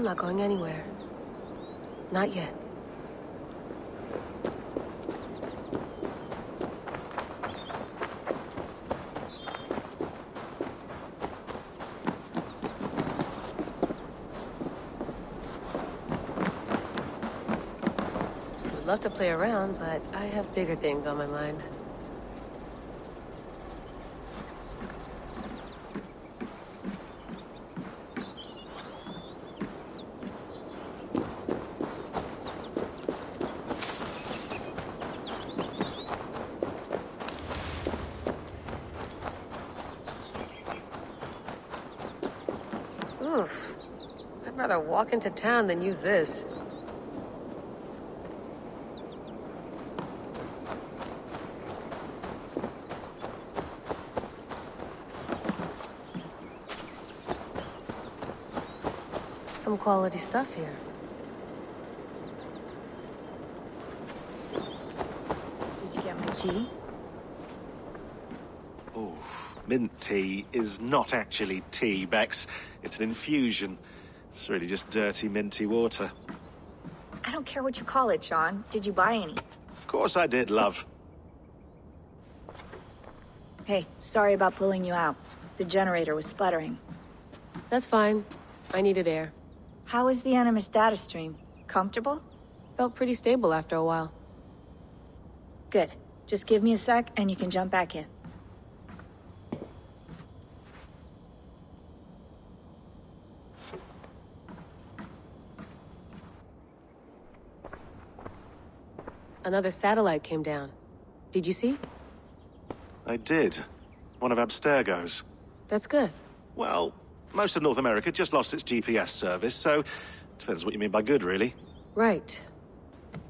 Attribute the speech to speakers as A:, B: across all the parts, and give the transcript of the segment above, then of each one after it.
A: I'm not going anywhere. Not yet. Would love to play around, but I have bigger things on my mind. Oof. I'd rather walk into town than use this. Some quality stuff here.
B: Did you get my tea?
C: Oof. Mint tea is not actually tea, Bex. It's an infusion. It's really just dirty, minty water.
B: I don't care what you call it, Sean. Did you buy any?
C: Of course I did, love.
B: Hey, sorry about pulling you out. The generator was sputtering.
A: That's fine. I needed air.
B: How is the Animus data stream? Comfortable?
A: Felt pretty stable after a while.
B: Good. Just give me a sec and you can jump back in.
A: Another satellite came down. Did you see?
C: I did. One of Abstergo's.
A: That's good.
C: Well, most of North America just lost its GPS service, so depends what you mean by good, really.
A: Right.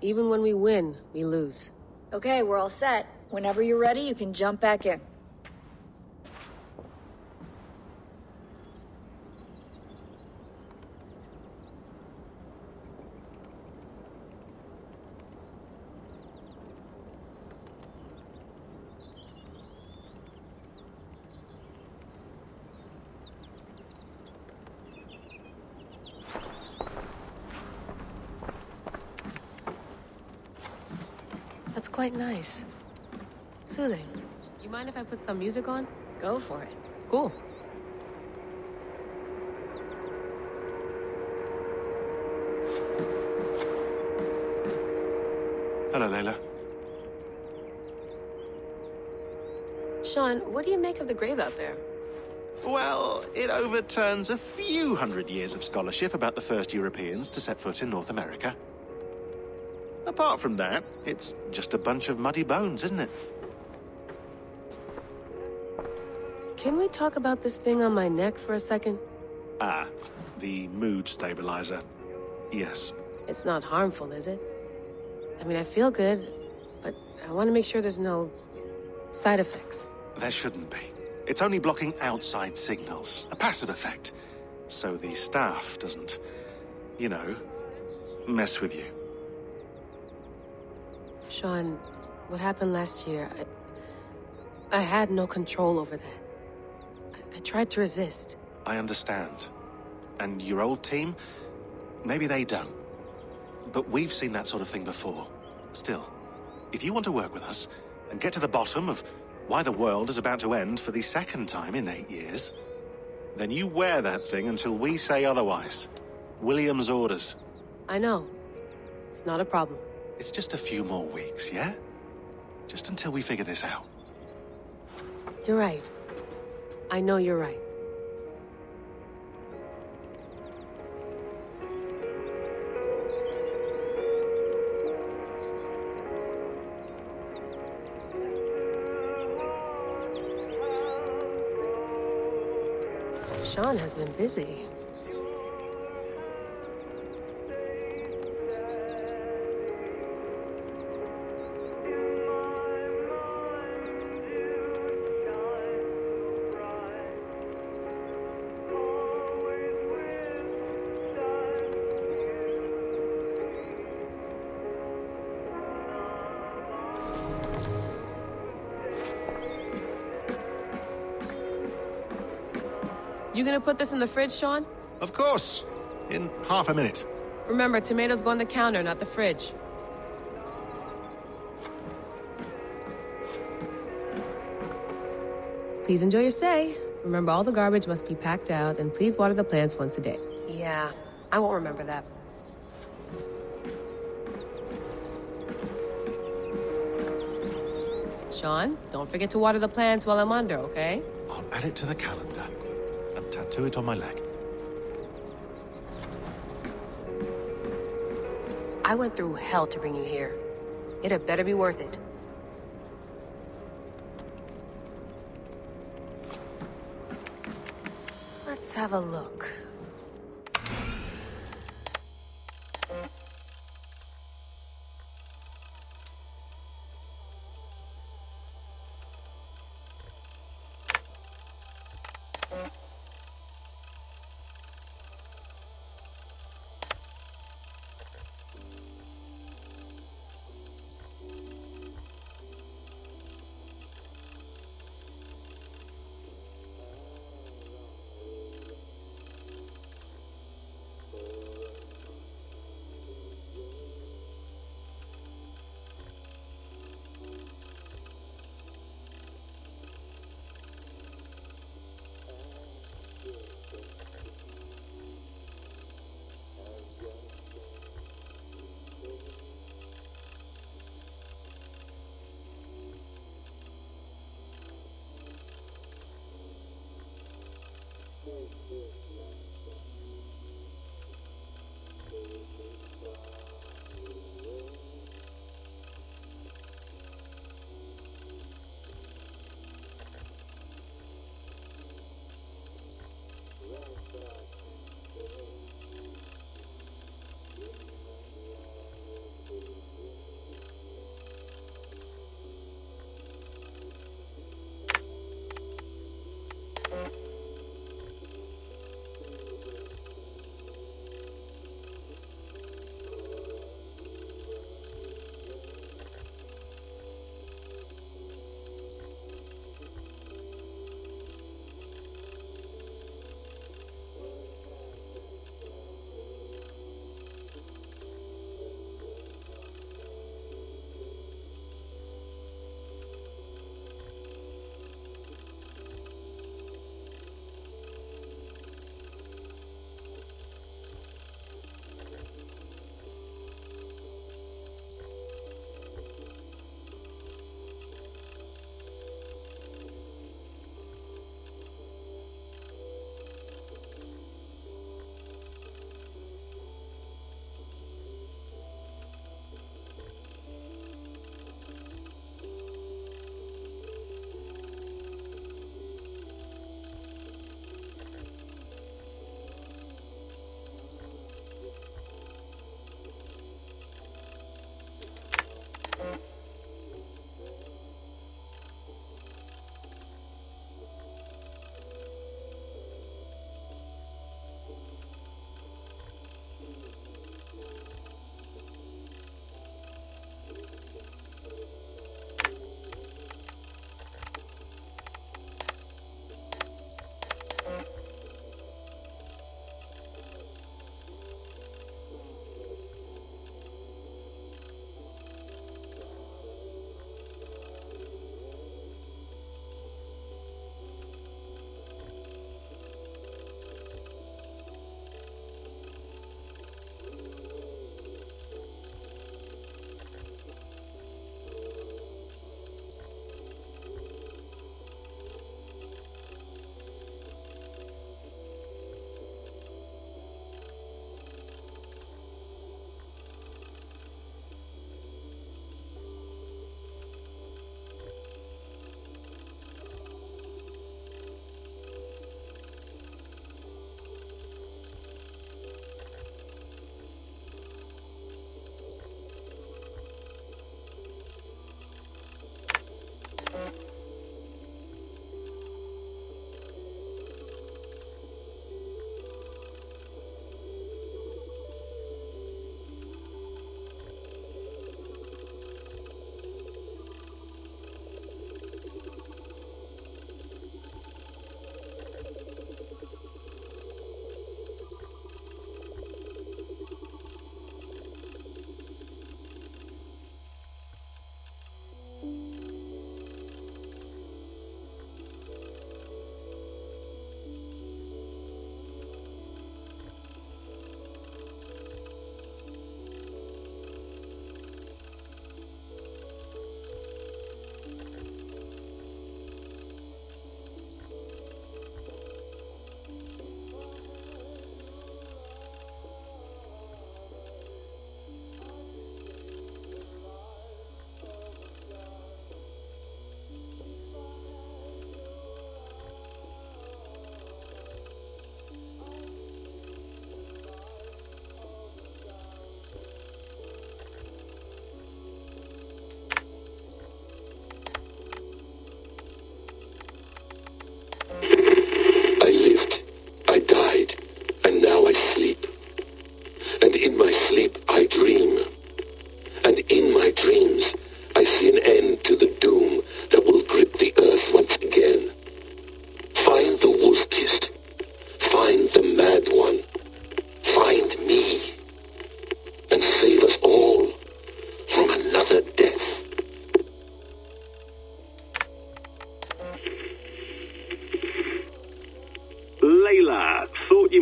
A: Even when we win, we lose.
B: Okay, we're all set. Whenever you're ready, you can jump back in.
A: That's quite nice. Soothing. You mind if I put some music on?
B: Go for it.
A: Cool.
C: Hello, Layla.
A: Sean, what do you make of the grave out there?
C: Well, it overturns a few hundred years of scholarship about the first Europeans to set foot in North America. Apart from that, it's just a bunch of muddy bones, isn't it?
A: Can we talk about this thing on my neck for a second?
C: Ah, the mood stabilizer. Yes.
A: It's not harmful, is it? I mean, I feel good, but I want to make sure there's no side effects.
C: There shouldn't be. It's only blocking outside signals, a passive effect. So the staff doesn't, you know, mess with you.
A: Sean, what happened last year, I had no control over that. I tried to resist.
C: I understand. And your old team, maybe they don't. But we've seen that sort of thing before. Still, if you want to work with us and get to the bottom of why the world is about to end for the second time in 8 years, then you wear that thing until we say otherwise. William's orders.
A: I know. It's not a problem.
C: It's just a few more weeks, yeah? Just until we figure this out.
A: You're right. I know you're right. Sean has been busy. You gonna put this in the fridge, Sean?
C: Of course. in half a minute.
A: Remember, tomatoes go on the counter, not the fridge. Please enjoy your stay. Remember, all the garbage must be packed out, and please water the plants once a day. Yeah, I won't remember that. Sean, don't forget to water the plants while I'm under, okay?
C: I'll add it to the calendar and tattoo it on my leg.
A: I went through hell to bring you here. It had better be worth it. Let's have a look.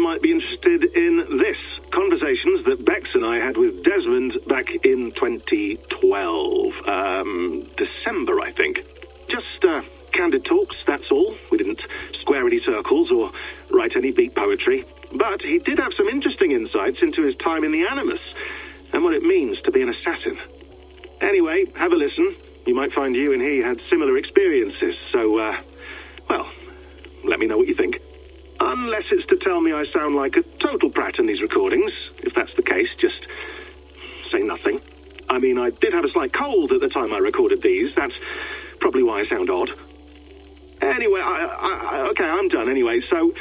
D: might be interested in this. Conversations that Bex and I had with Desmond back in 2012. December, I think. Just, candid talks, that's all. We didn't square any circles or write any beat poetry. But he did have some interesting insights into his time in the Animus and what it means to be an assassin. Anyway, have a listen. You might find you and he had similar experiences, so, well, let me know what you think. Unless it's to tell me I sound like a total prat in these recordings. If that's the case, just say nothing. I mean, I did have a slight cold at the time I recorded these. That's probably why I sound odd. Anyway, okay, I'm done anyway, so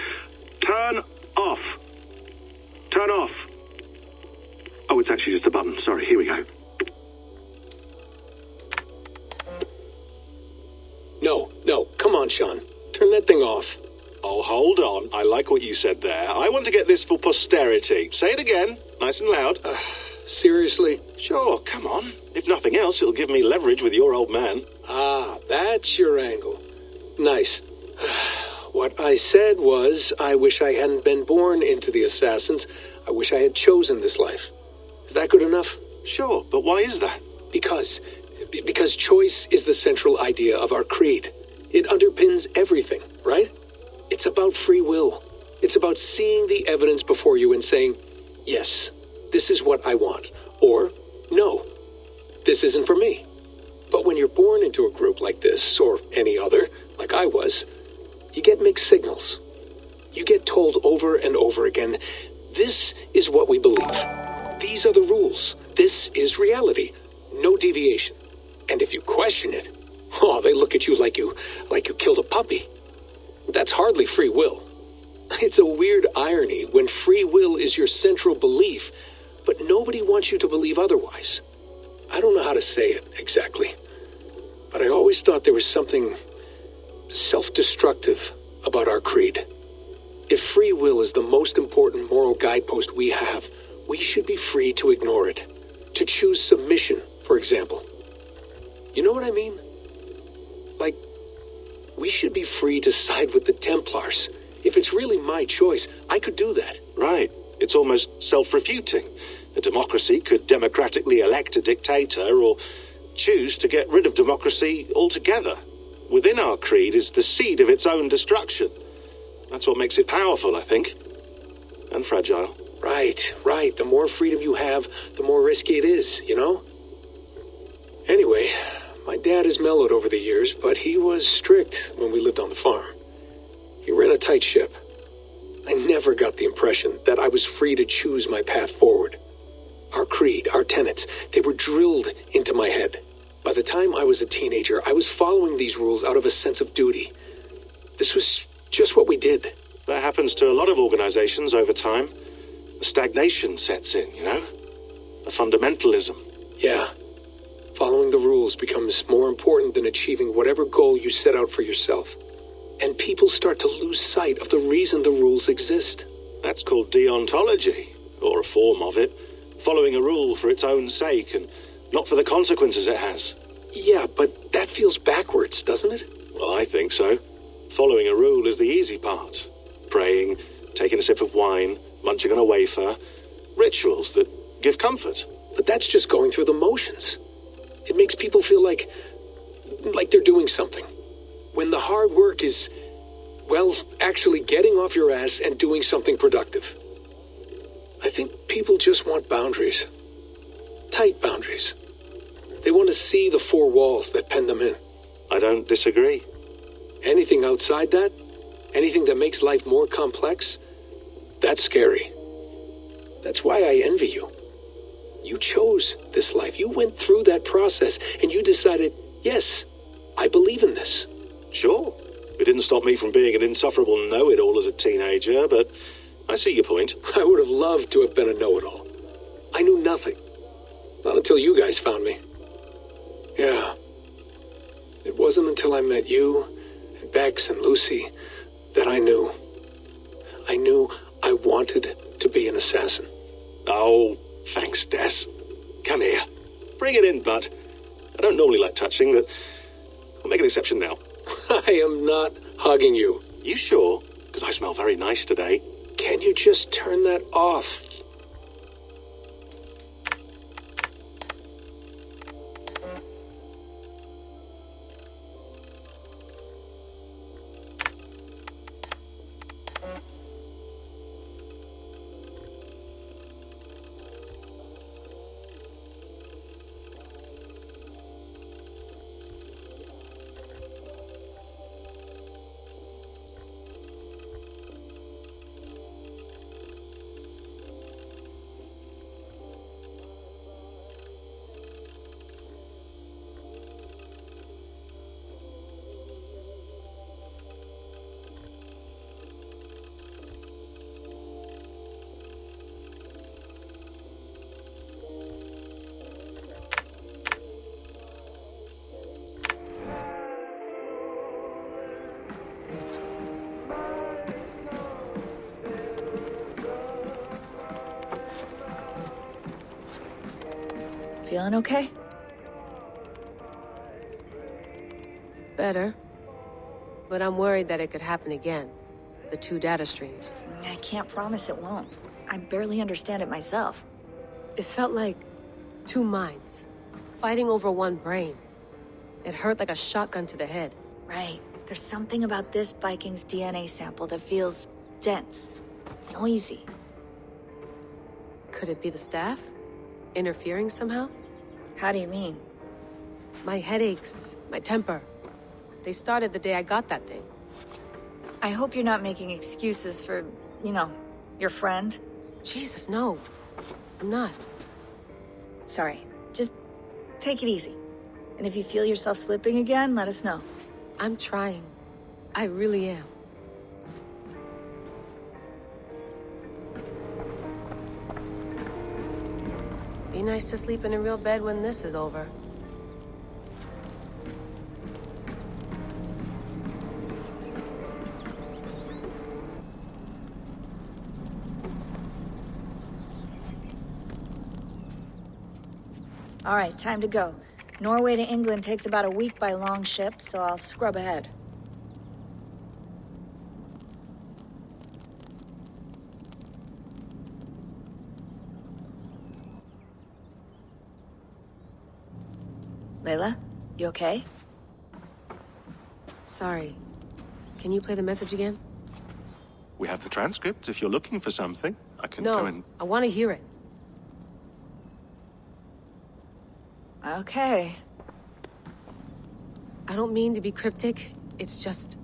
D: turn off. Turn off. Oh, it's actually just a button. Sorry, here we go.
E: No, come on, Sean. Turn that thing off.
C: Oh, hold on. I like what you said there. I want to get this for posterity. Say it again, nice and loud.
E: Seriously?
C: Sure, come on. If nothing else, it'll give me leverage with your old man.
E: Ah, that's your angle. Nice. What I said was, I wish I hadn't been born into the Assassins. I wish I had chosen this life. Is that good enough?
C: Sure, but why is that?
E: Because choice is the central idea of our creed. It underpins everything, right? It's about free will. It's about seeing the evidence before you and saying, yes, this is what I want. Or, no, this isn't for me. But when you're born into a group like this, or any other, like I was, you get mixed signals. You get told over and over again, this is what we believe. These are the rules. This is reality. No deviation. And if you question it, oh, they look at you like you killed a puppy. That's hardly free will. It's a weird irony when free will is your central belief, but nobody wants you to believe otherwise. I don't know how to say it exactly, but I always thought there was something self-destructive about our creed. If free will is the most important moral guidepost we have, we should be free to ignore it. To choose submission, for example. You know what I mean? Like, we should be free to side with the Templars. If it's really my choice, I could do that.
C: Right. It's almost self-refuting. A democracy could democratically elect a dictator or choose to get rid of democracy altogether. Within our creed is the seed of its own destruction. That's what makes it powerful, I think. And fragile.
E: Right. The more freedom you have, the more risky it is, you know? Anyway, my dad has mellowed over the years, but he was strict when we lived on the farm. He ran a tight ship. I never got the impression that I was free to choose my path forward. Our creed, our tenets, they were drilled into my head. By the time I was a teenager, I was following these rules out of a sense of duty. This was just what we did.
C: That happens to a lot of organizations over time. A stagnation sets in, you know? A fundamentalism.
E: Yeah. Following the rules becomes more important than achieving whatever goal you set out for yourself. And people start to lose sight of the reason the rules exist.
C: That's called deontology, or a form of it. Following a rule for its own sake and not for the consequences it has.
E: Yeah, but that feels backwards, doesn't it?
C: Well, I think so. Following a rule is the easy part. Praying, taking a sip of wine, munching on a wafer. Rituals that give comfort.
E: But that's just going through the motions. It makes people feel like they're doing something. When the hard work is, well, actually getting off your ass and doing something productive. I think people just want boundaries. Tight boundaries. They want to see the four walls that pen them in.
C: I don't disagree.
E: Anything outside that, anything that makes life more complex, that's scary. That's why I envy you. You chose this life. You went through that process and you decided, yes, I believe in this.
C: Sure. It didn't stop me from being an insufferable know-it-all as a teenager, but I see your point.
E: I would have loved to have been a know-it-all. I knew nothing. Not until you guys found me. Yeah. It wasn't until I met you, and Bex and Lucy, that I knew. I knew I wanted to be an assassin.
C: Oh, thanks, Des. Come here. Bring it in, bud. I don't normally like touching, but I'll make an exception now.
E: I am not hugging you.
C: You sure? Because I smell very nice today.
E: Can you just turn that off?
B: Feeling okay?
A: Better. But I'm worried that it could happen again. The two data streams.
B: I can't promise it won't. I barely understand it myself.
A: It felt like two minds, fighting over one brain. It hurt like a shotgun to the head.
B: Right. There's something about this Viking's DNA sample that feels dense, noisy.
A: Could it be the staff? Interfering somehow?
B: How do you mean?
A: My headaches, my temper. They started the day I got that thing.
B: I hope you're not making excuses for, your friend.
A: Jesus, no. I'm not.
B: Sorry. Just take it easy. And if you feel yourself slipping again, let us know.
A: I'm trying. I really am. Be nice to sleep in a real bed when this is over.
B: All right, time to go. Norway to England takes about a week by long ship, so I'll scrub ahead. Layla, you okay?
A: Sorry. Can you play the message again?
C: We have the transcript. If you're looking for something, I can go
A: No,
C: and...
A: I want to hear it.
B: Okay.
A: I don't mean to be cryptic. It's just...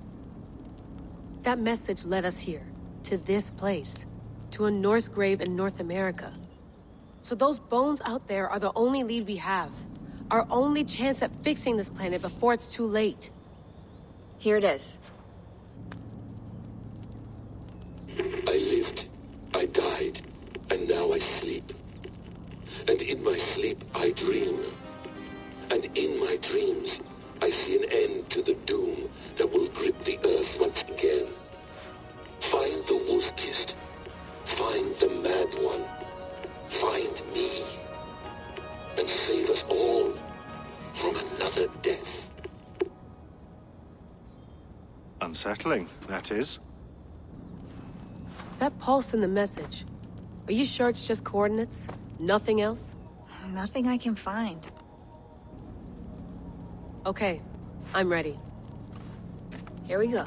A: that message led us here. To this place. To a Norse grave in North America. So those bones out there are the only lead we have. Our only chance at fixing this planet before it's too late.
B: Here it is.
F: I lived, I died, and now I sleep. And in my sleep I dream. And in my dreams I see an end to the doom that will grip the earth once again. Find the wolf-kissed. Find the mad one. Find me. And save us all from another death.
C: Unsettling, that is.
A: That pulse in the message. Are you sure it's just coordinates? Nothing else?
B: Nothing I can find.
A: Okay, I'm ready.
B: Here we go.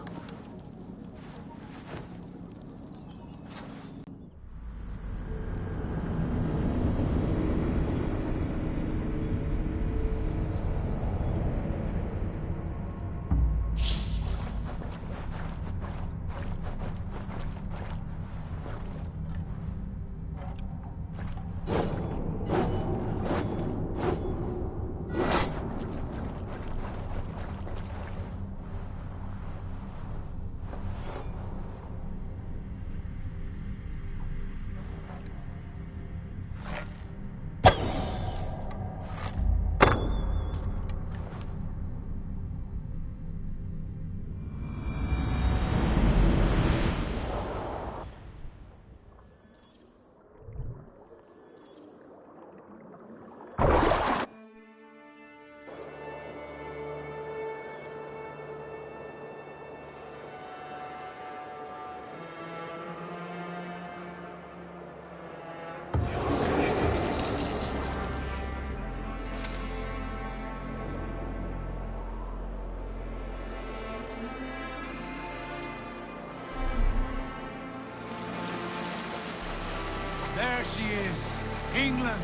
G: There she is. England,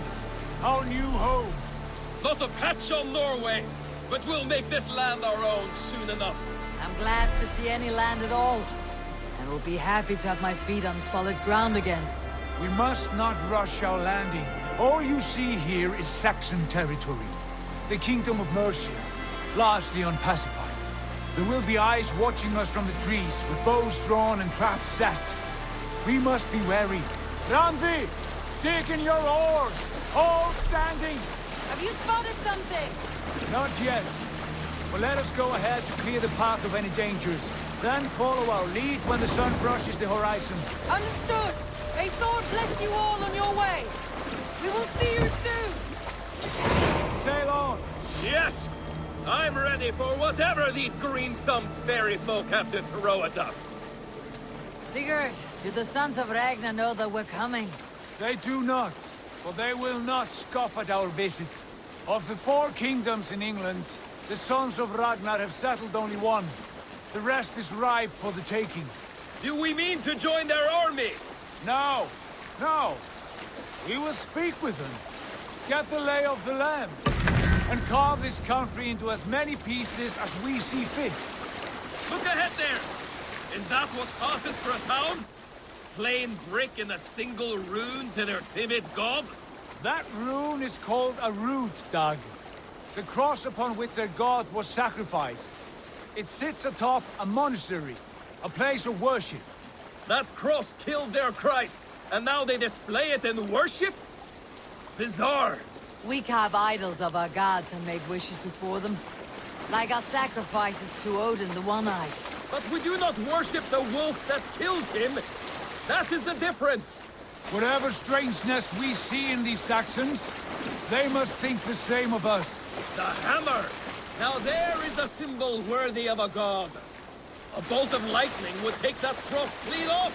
G: our new home.
H: Not a patch on Norway, but we'll make this land our own soon enough.
I: I'm glad to see any land at all. And will be happy to have my feet on solid ground again.
G: We must not rush our landing. All you see here is Saxon territory. The Kingdom of Mercia, largely unpacified. There will be eyes watching us from the trees, with bows drawn and traps set. We must be wary. Randvi, dig in your oars! All standing!
I: Have you spotted something?
G: Not yet. But let us go ahead to clear the path of any dangers. Then follow our lead when the sun brushes the horizon.
I: Understood! May Thor bless you all on your way! We will see you soon!
G: Sail on!
H: Yes! I'm ready for whatever these green-thumbed fairy folk have to throw at us.
I: Sigurd, do the sons of Ragnar know that we're coming?
G: They do not, for they will not scoff at our visit. Of the 4 kingdoms in England, the sons of Ragnar have settled only one. The rest is ripe for the taking.
H: Do we mean to join their army?
G: No, no. We will speak with them, get the lay of the land, and carve this country into as many pieces as we see fit.
H: Look ahead there! Is that what passes for a town? Plain brick in a single rune to their timid god?
G: That rune is called a root, Dag. The cross upon which their god was sacrificed. It sits atop a monastery, a place of worship.
H: That cross killed their Christ, and now they display it in worship? Bizarre.
I: We carve idols of our gods and make wishes before them. Like our sacrifices to Odin, the One-Eyed.
H: But we do not worship the wolf that kills him. That is the difference.
G: Whatever strangeness we see in these Saxons, they must think the same of us.
H: The hammer! Now there is a symbol worthy of a god. A bolt of lightning would take that cross clean off.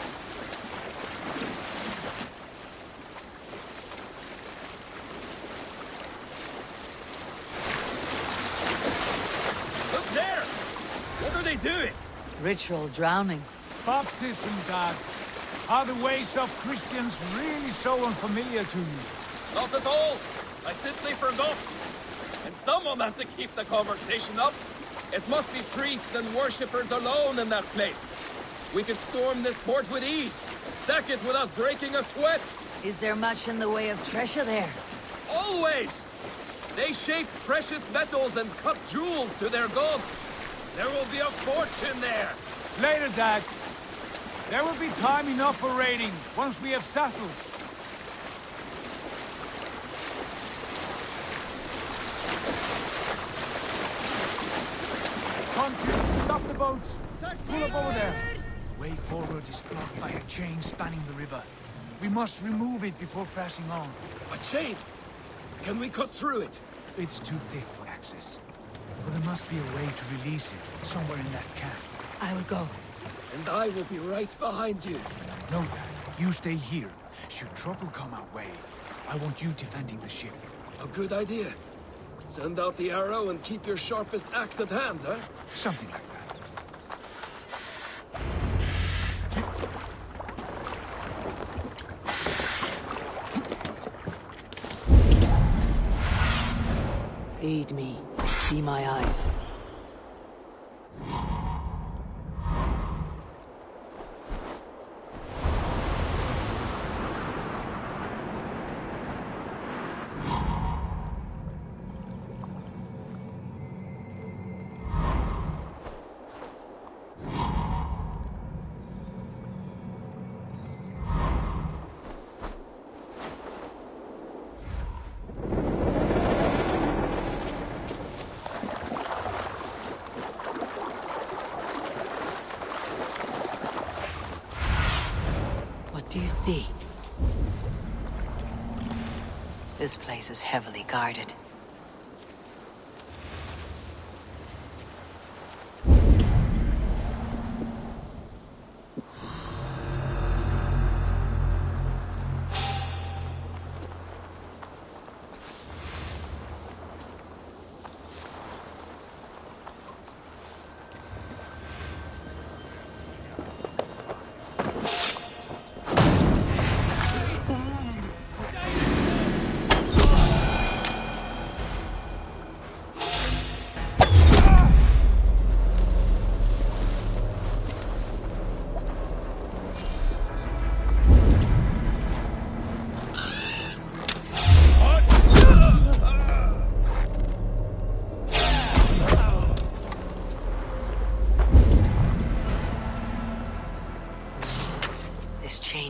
H: Look there! What are they doing?
I: Ritual drowning.
G: Baptism, Dag. Are the ways of Christians really so unfamiliar to you?
H: Not at all. I simply forgot. And someone has to keep the conversation up. It must be priests and worshippers alone in that place. We could storm this port with ease. Sack it without breaking a sweat.
I: Is there much in the way of treasure there?
H: Always! They shape precious metals and cut jewels to their gods. There will be a fortune there.
G: Later, Dag. There will be time enough for raiding, once we have settled. Country, stop the boats! Pull up over there! The way forward is blocked by a chain spanning the river. We must remove it before passing on.
H: A chain? Can we cut through it?
G: It's too thick for access. But there must be a way to release it, somewhere in that camp.
I: I will go.
H: And I will be right behind you.
G: No, Dad. You stay here. Should trouble come our way, I want you defending the ship.
H: A good idea. Send out the arrow and keep your sharpest axe at hand, huh?
G: Something like that.
I: Aid me. Be my eyes. What do you see? This place is heavily guarded.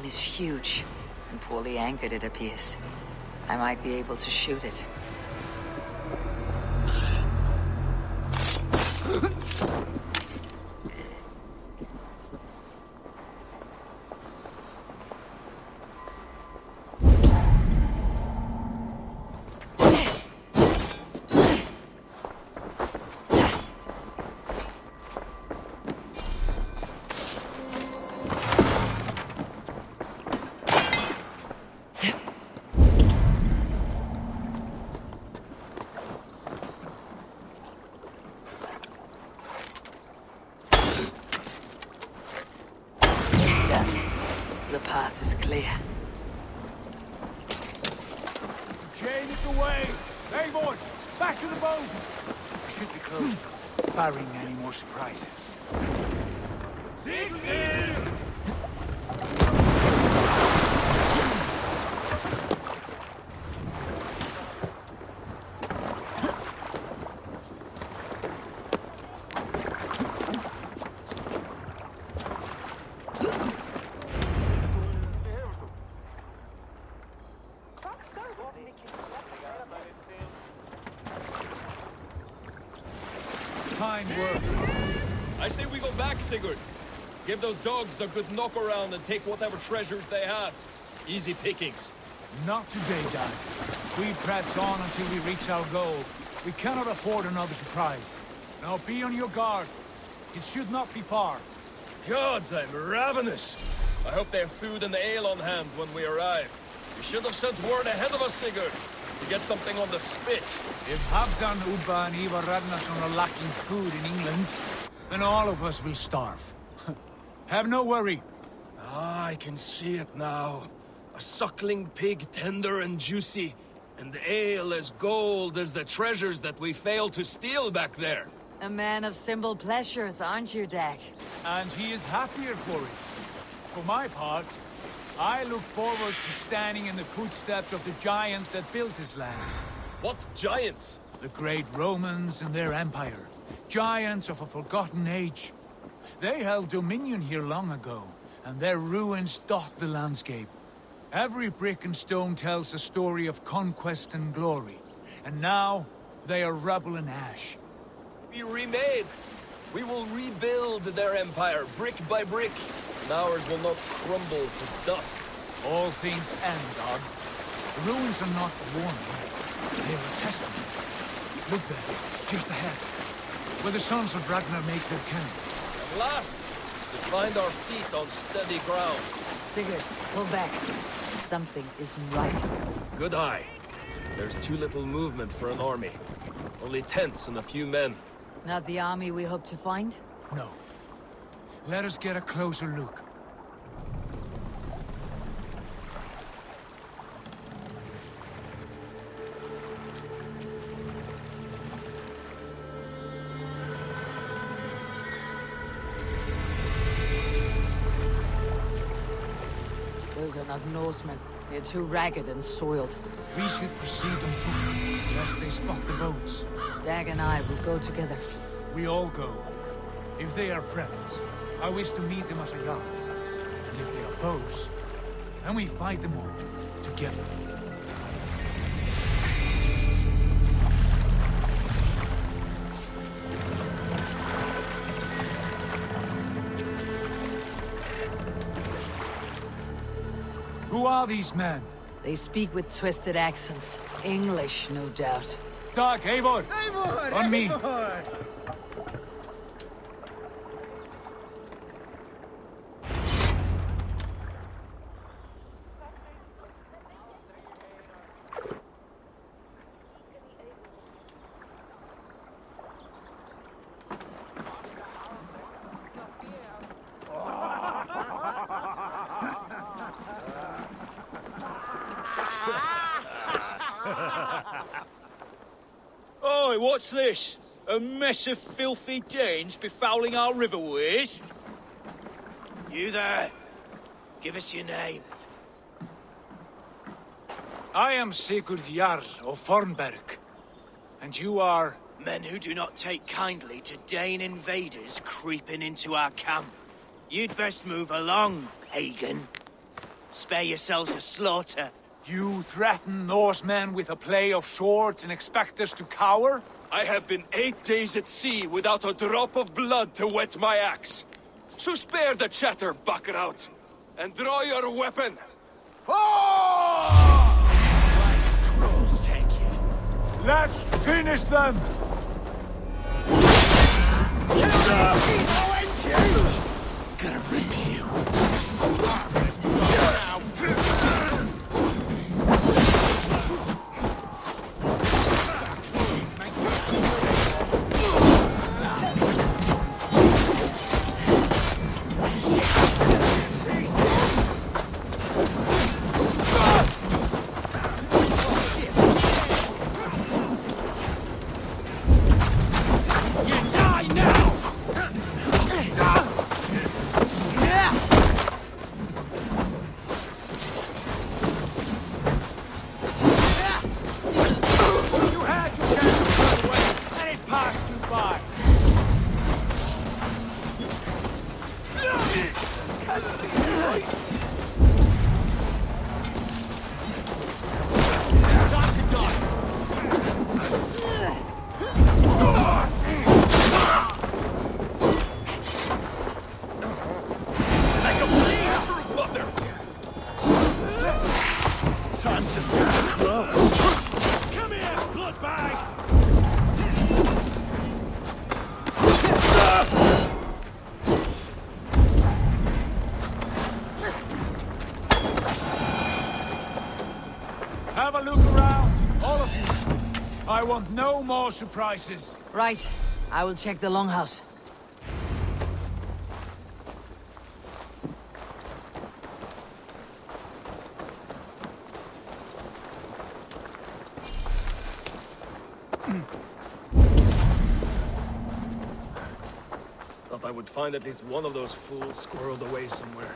B: is huge, and poorly anchored it appears. I might be able to shoot it. The path is clear.
G: The chain is away! Eivor, back to the boat! We should be close, barring any more surprises. Siegfried! Fine work.
H: I say we go back, Sigurd. Give those dogs a good knock around and take whatever treasures they have. Easy pickings.
G: Not today, Dad. We press on until we reach our goal. We cannot afford another surprise. Now be on your guard. It should not be far.
H: Gods, I'm ravenous. I hope they have food and ale on hand when we arrive. We should have sent word ahead of us, Sigurd, to get something on the spit.
G: If Halfdan, Ubba and Ivar Ragnarsson are lacking food in England, then all of us will starve. Have no worry.
H: Ah, I can see it now. A suckling pig, tender and juicy, and ale as gold as the treasures that we failed to steal back there.
I: A man of simple pleasures, aren't you, Dag?
G: And he is happier for it. For my part, I look forward to standing in the footsteps of the giants that built this land.
H: What giants?
G: The great Romans and their empire. Giants of a forgotten age. They held dominion here long ago, and their ruins dot the landscape. Every brick and stone tells a story of conquest and glory. And now, they are rubble and ash.
H: Be remade. We will rebuild their empire, brick by brick. And ours will not crumble to dust.
G: All things end, Dog. The ruins are not warning. They are a testament. Look there, just ahead, where the sons of Ragnar make their camp.
H: At last, to find our feet on steady ground.
I: Sigurd, pull back. Something isn't right.
H: Good eye. There's too little movement for an army. Only tents and a few men.
I: Not the army we hope to find?
G: No. Let us get a closer look.
I: Those are not Norsemen. They're too ragged and soiled.
G: We should proceed on foot, lest they spot the boats.
I: Dag and I will go together.
G: We all go. If they are friends, I wish to meet them as a young. And if they are foes, then we fight them all, together. Who are these men?
I: They speak with twisted accents. English, no doubt.
G: Dag, Eivor! On me!
J: Oi, what's this? A mess of filthy Danes befouling our riverways? You there. Give us your name.
G: I am Sigurd Jarl of Fornberg. And you are...
J: Men who do not take kindly to Dane invaders creeping into our camp. You'd best move along, pagan. Spare yourselves a slaughter.
G: You threaten Norsemen with a play of swords and expect us to cower?
H: I have been 8 days at sea without a drop of blood to wet my axe. So spare the chatter, buckerouts, and draw your weapon.
J: Crows take you.
G: Let's finish them!
J: Gonna rip you.
G: Have a look around, all of you. I want no more surprises.
I: Right. I will check the longhouse.
K: Thought I would find at least one of those fools squirreled away somewhere.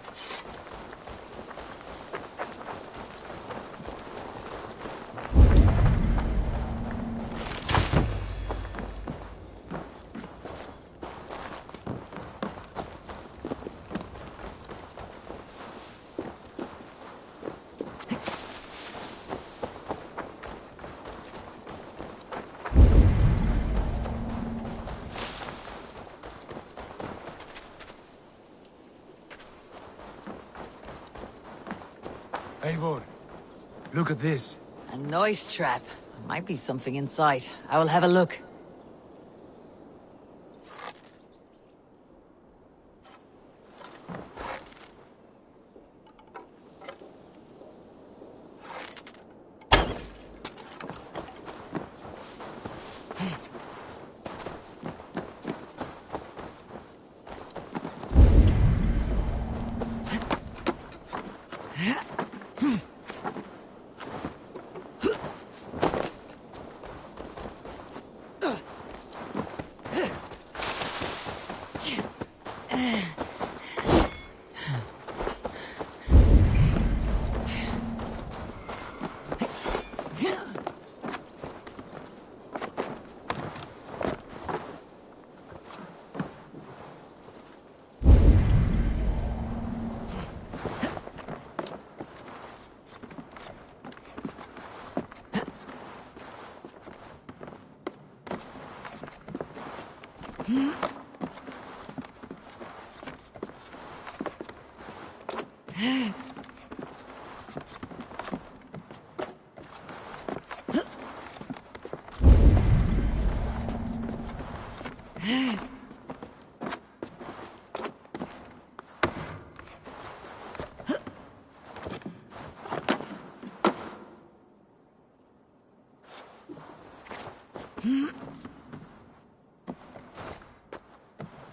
G: Eivor, look at this.
I: A noise trap. Might be something inside. I will have a look.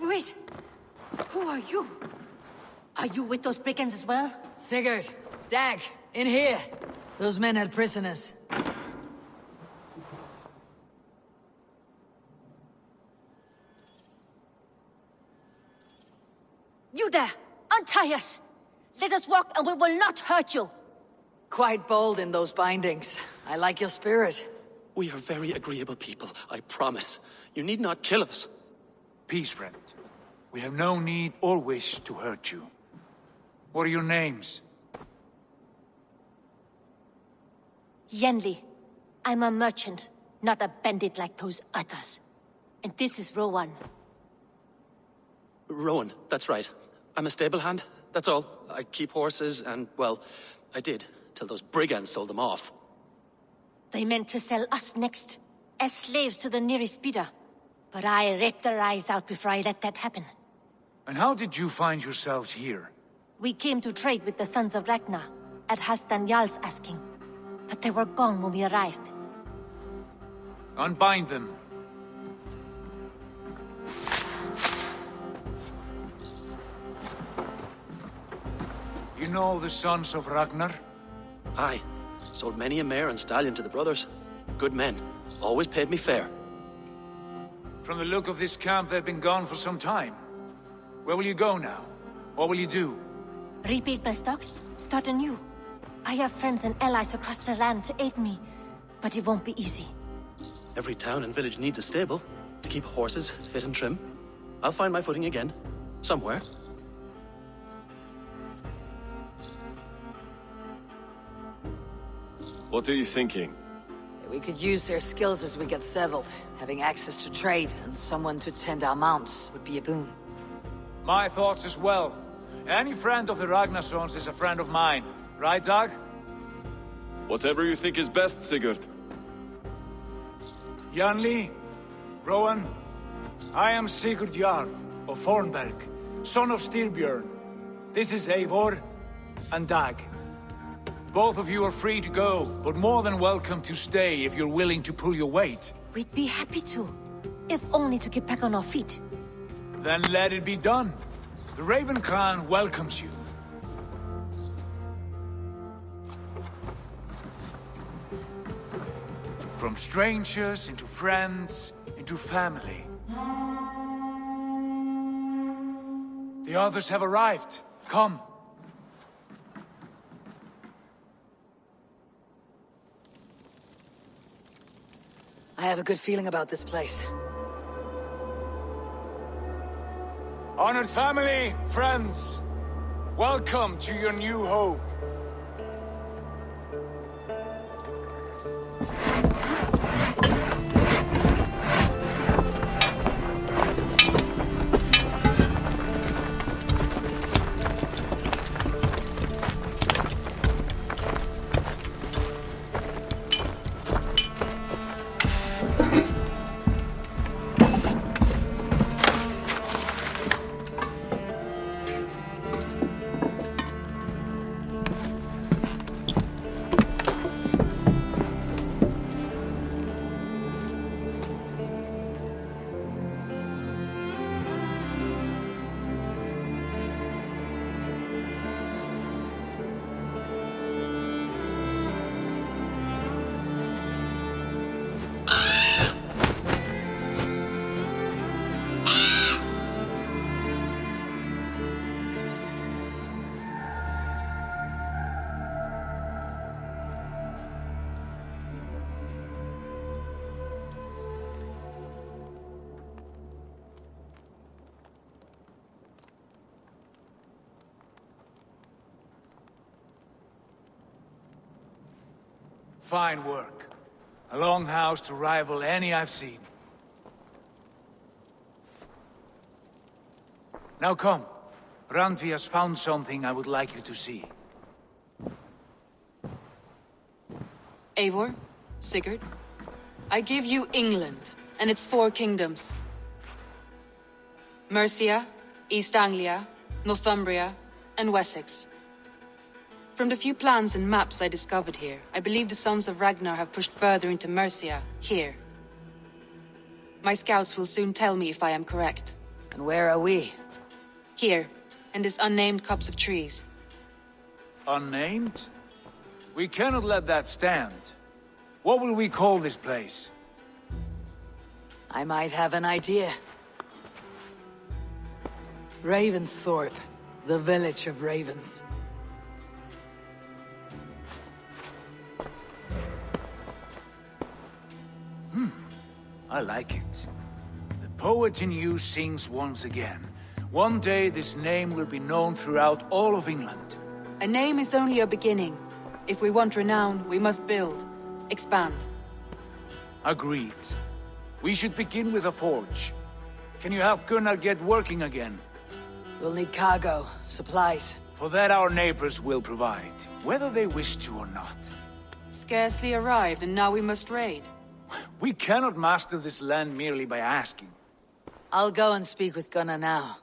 L: Wait! Who are you? Are you with those brigands as well?
I: Sigurd, Dag, in here. Those men had prisoners.
L: You there! Untie us! Let us walk and we will not hurt you!
I: Quite bold in those bindings. I like your spirit.
M: We are very agreeable people, I promise. You need not kill us.
G: Peace, friend. We have no need or wish to hurt you. What are your names?
L: Yenli. I'm a merchant, not a bandit like those others. And this is Rowan.
M: Rowan, that's right. I'm a stable hand, that's all. I keep horses and, well, I did, till those brigands sold them off.
L: They meant to sell us next, as slaves to the nearest bidder. But I ripped their eyes out before I let that happen.
G: And how did you find yourselves here?
L: We came to trade with the Sons of Ragnar, at Halfdan Jarl's asking. But they were gone when we arrived.
G: Unbind them. You know the Sons of Ragnar?
M: Aye. Sold many a mare and stallion to the brothers. Good men. Always paid me fair.
G: From the look of this camp, they've been gone for some time. Where will you go now? What will you do?
L: Rebuild my stocks, start anew. I have friends and allies across the land to aid me, but it won't be easy.
M: Every town and village needs a stable to keep horses fit and trim. I'll find my footing again. Somewhere.
K: What are you thinking?
N: We could use their skills as we get settled. Having access to trade and someone to tend our mounts would be a boon.
G: My thoughts as well. Any friend of the Ragnarsons is a friend of mine. Right, Dag?
K: Whatever you think is best, Sigurd.
G: Janli, Rowan, I am Sigurd Jarl of Fornberg, son of Styrbjörn. This is Eivor and Dag. Both of you are free to go, but more than welcome to stay if you're willing to pull your weight.
L: We'd be happy to, if only to get back on our feet.
G: Then let it be done. The Raven Clan welcomes you. From strangers into friends, into family. The others have arrived. Come.
N: I have a good feeling about this place.
G: Honored family, friends, welcome to your new home. Fine work. A longhouse to rival any I've seen. Now come. Randvi has found something I would like you to see.
I: Eivor, Sigurd, I give you England and its 4 kingdoms. Mercia, East Anglia, Northumbria, and Wessex. From the few plans and maps I discovered here, I believe the Sons of Ragnar have pushed further into Mercia, here. My scouts will soon tell me if I am correct.
N: And where are we?
I: Here, in this unnamed copse of trees.
G: Unnamed? We cannot let that stand. What will we call this place?
N: I might have an idea. Ravensthorpe, the village of ravens.
G: I like it. The poet in you sings once again. One day this name will be known throughout all of England.
I: A name is only a beginning. If we want renown, we must build. Expand.
G: Agreed. We should begin with a forge. Can you help Gunnar get working again?
N: We'll need cargo, supplies.
G: For that our neighbors will provide, whether they wish to or not.
I: Scarcely arrived, and now we must raid.
G: We cannot master this land merely by asking.
N: I'll go and speak with Gunnar now.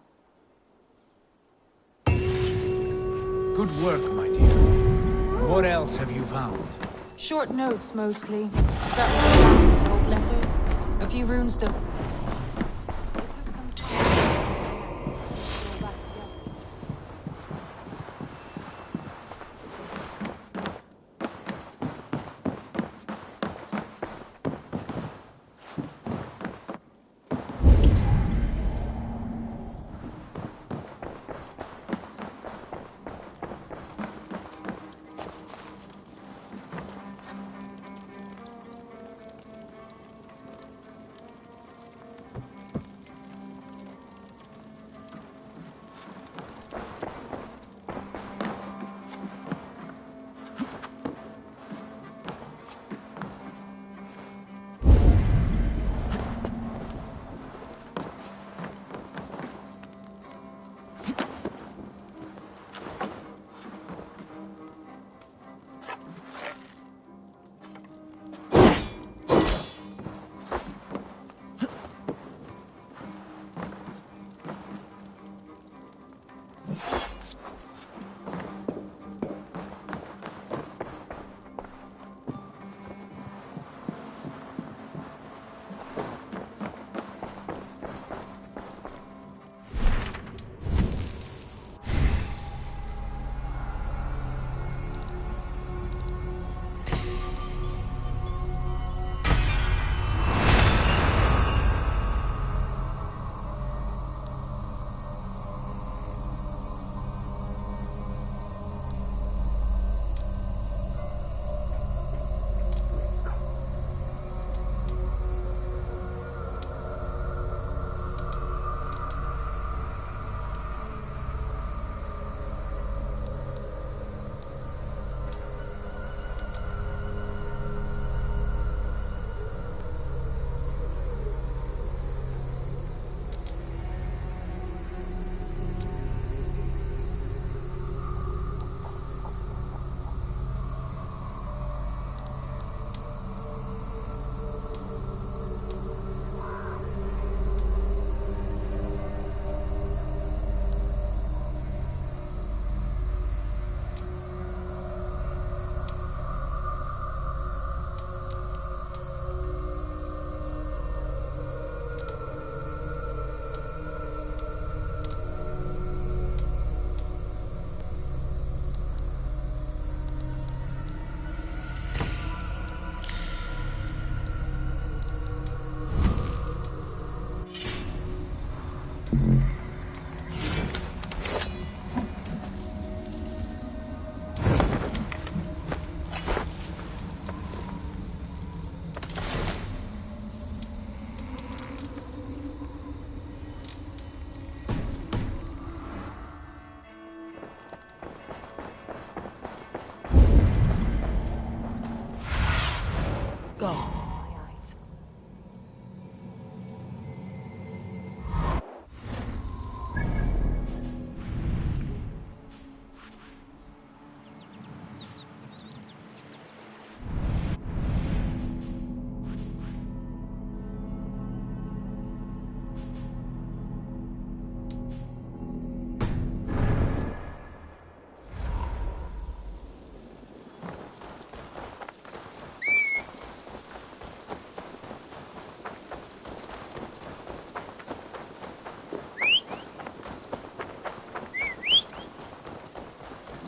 G: Good work, my dear. What else have you found?
I: Short notes, mostly. Scraps of plans, old letters. A few runestones.
N: Go.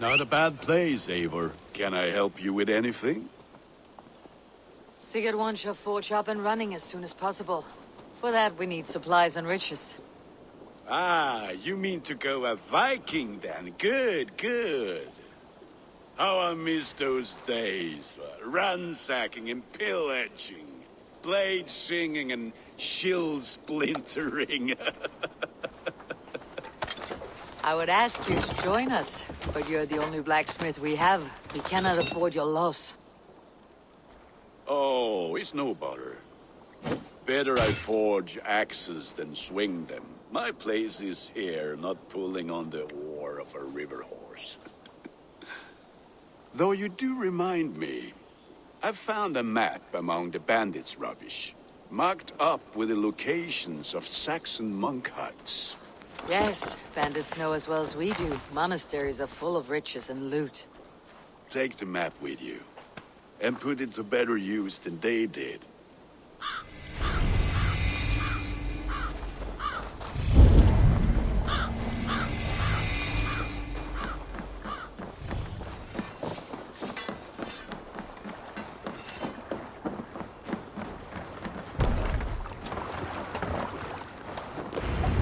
O: Not a bad place, Eivor. Can I help you with anything?
N: Sigurd wants your forge up and running as soon as possible. For that, we need supplies and riches.
O: Ah, you mean to go a Viking then? Good, good. How I miss those days. Ransacking and pillaging. Blade singing and shield splintering.
N: I would ask you to join us, but you're the only blacksmith we have. We cannot afford your loss.
O: Oh, it's no bother. Better I forge axes than swing them. My place is here, not pulling on the oar of a river horse. Though you do remind me, I found a map among the bandits' rubbish, marked up with the locations of Saxon monk huts.
N: Yes, bandits know as well as we do. Monasteries are full of riches and loot.
O: Take the map with you, and put it to better use than they did.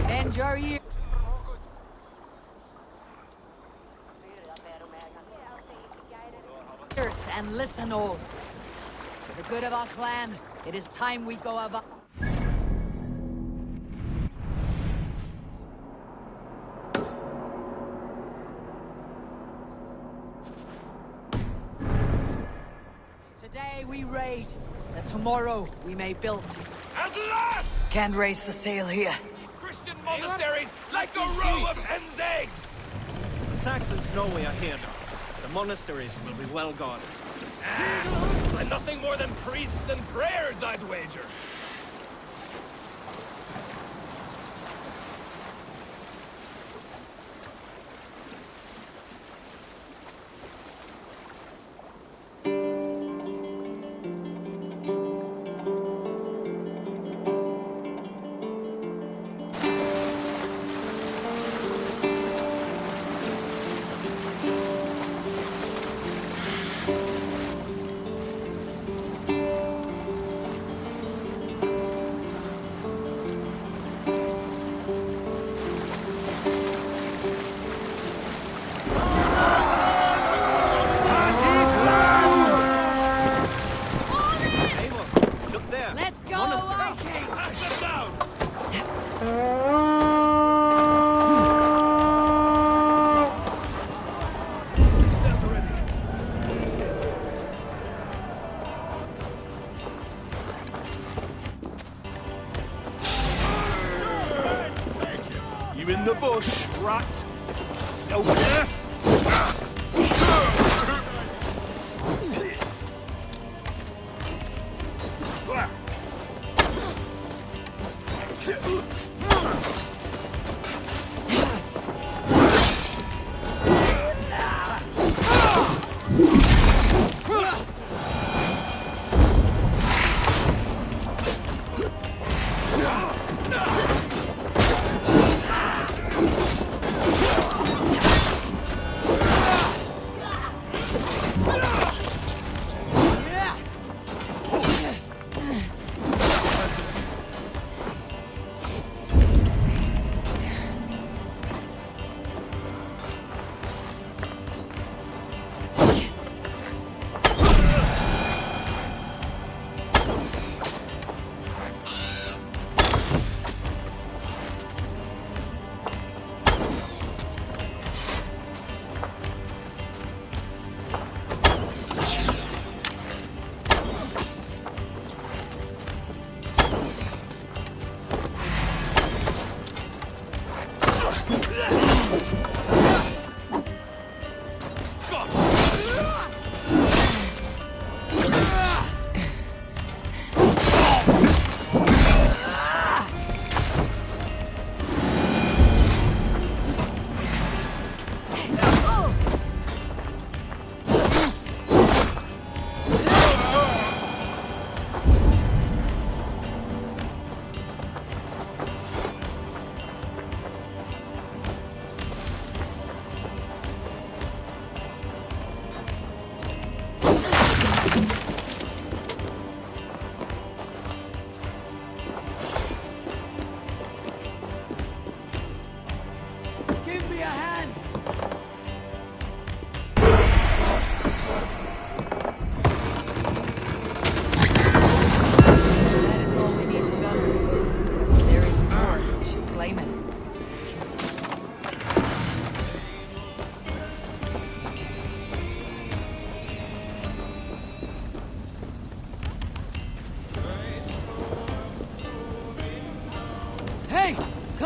N: Bend your ear. And listen all. For the good of our clan, it is time we go about. Today we raid, that tomorrow we may build.
H: At last!
N: Can't raise the sail here.
H: Christian monasteries like a row of hen's eggs!
P: The Saxons know we are here now. The monasteries will be well guarded.
H: And nothing more than priests and prayers, I'd wager.
J: You in the bush, rat? No.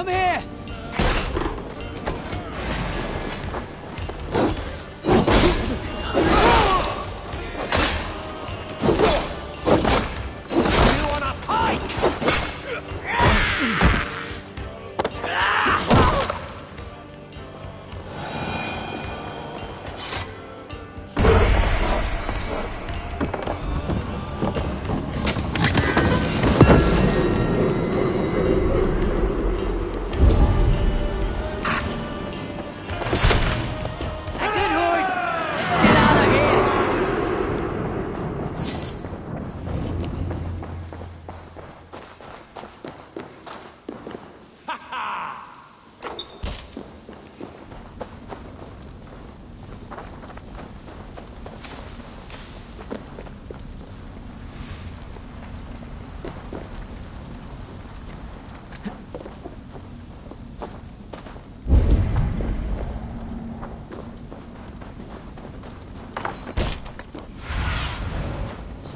N: Come here!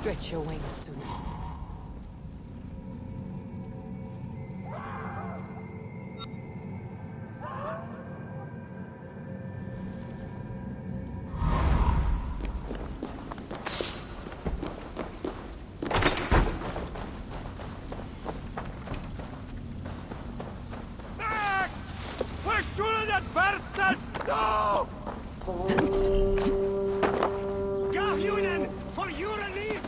N: Stretch your wings sooner.
J: For your relief!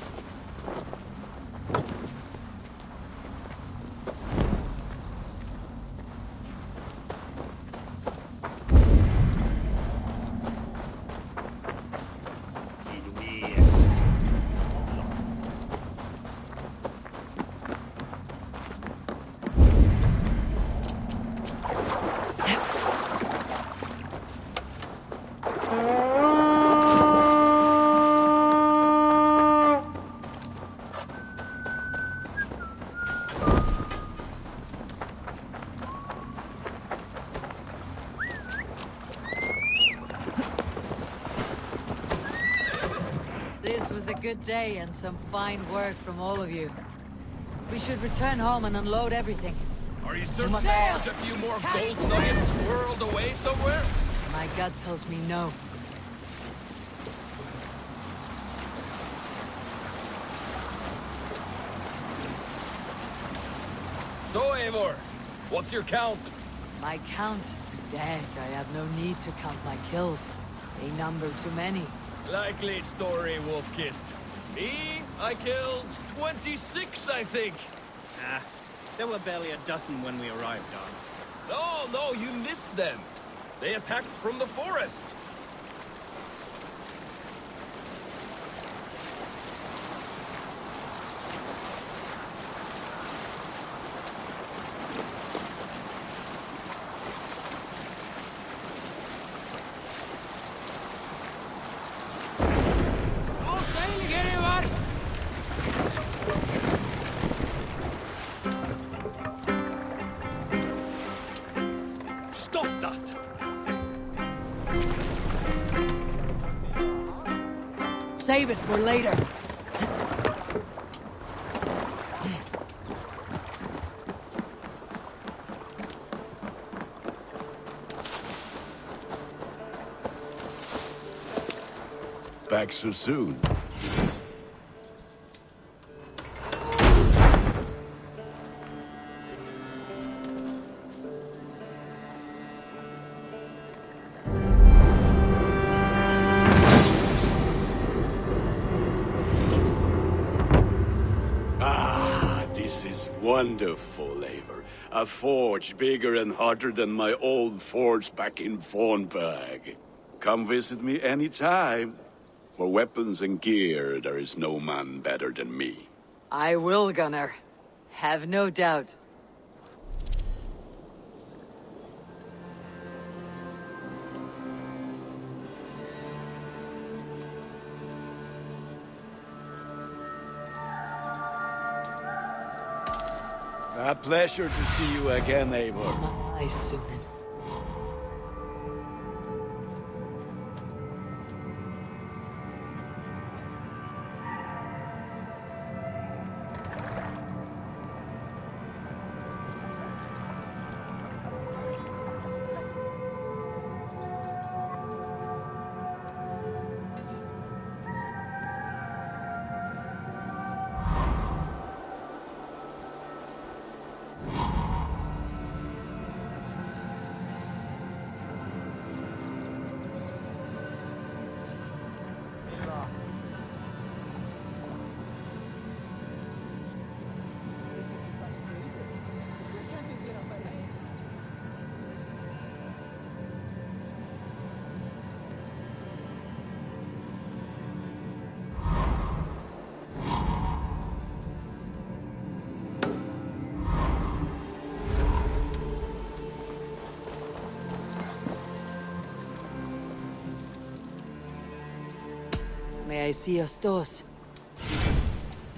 N: This was a good day and some fine work from all of you. We should return home and unload everything.
H: Are you certain there's a few more gold nuggets squirreled away somewhere?
N: My gut tells me no.
H: So, Eivor, what's your count?
N: My count? Dag, I have no need to count my kills. A number too many.
H: Likely story, Wolf-Kissed. Me? I killed 26, I think.
P: Nah, there were barely a dozen when we arrived, Don.
H: No, you missed them. They attacked from the forest.
J: Stop that!
N: Save it for later.
O: Back so soon. This is wonderful, Eivor. A forge bigger and hotter than my old forge back in Fornburg. Come visit me anytime. For weapons and gear, there is no man better than me.
N: I will, Gunnar. Have no doubt.
O: A pleasure to see you again, Eivor.
N: Aye, Sunan. May I see your stores?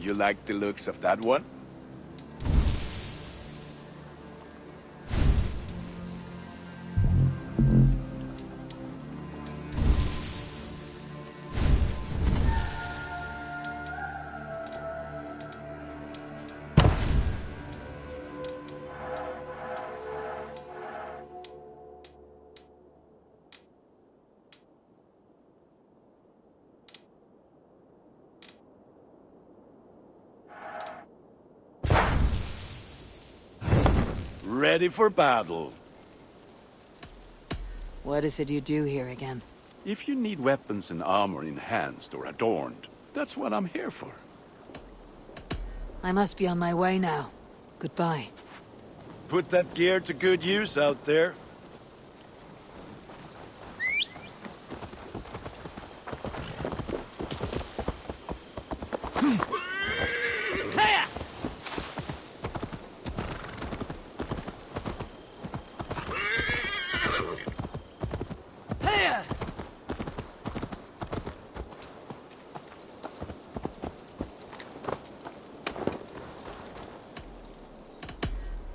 O: You like the looks of that one? Ready for battle.
N: What is it you do here again?
O: If you need weapons and armor enhanced or adorned, that's what I'm here for.
N: I must be on my way now. Goodbye.
O: Put that gear to good use out there.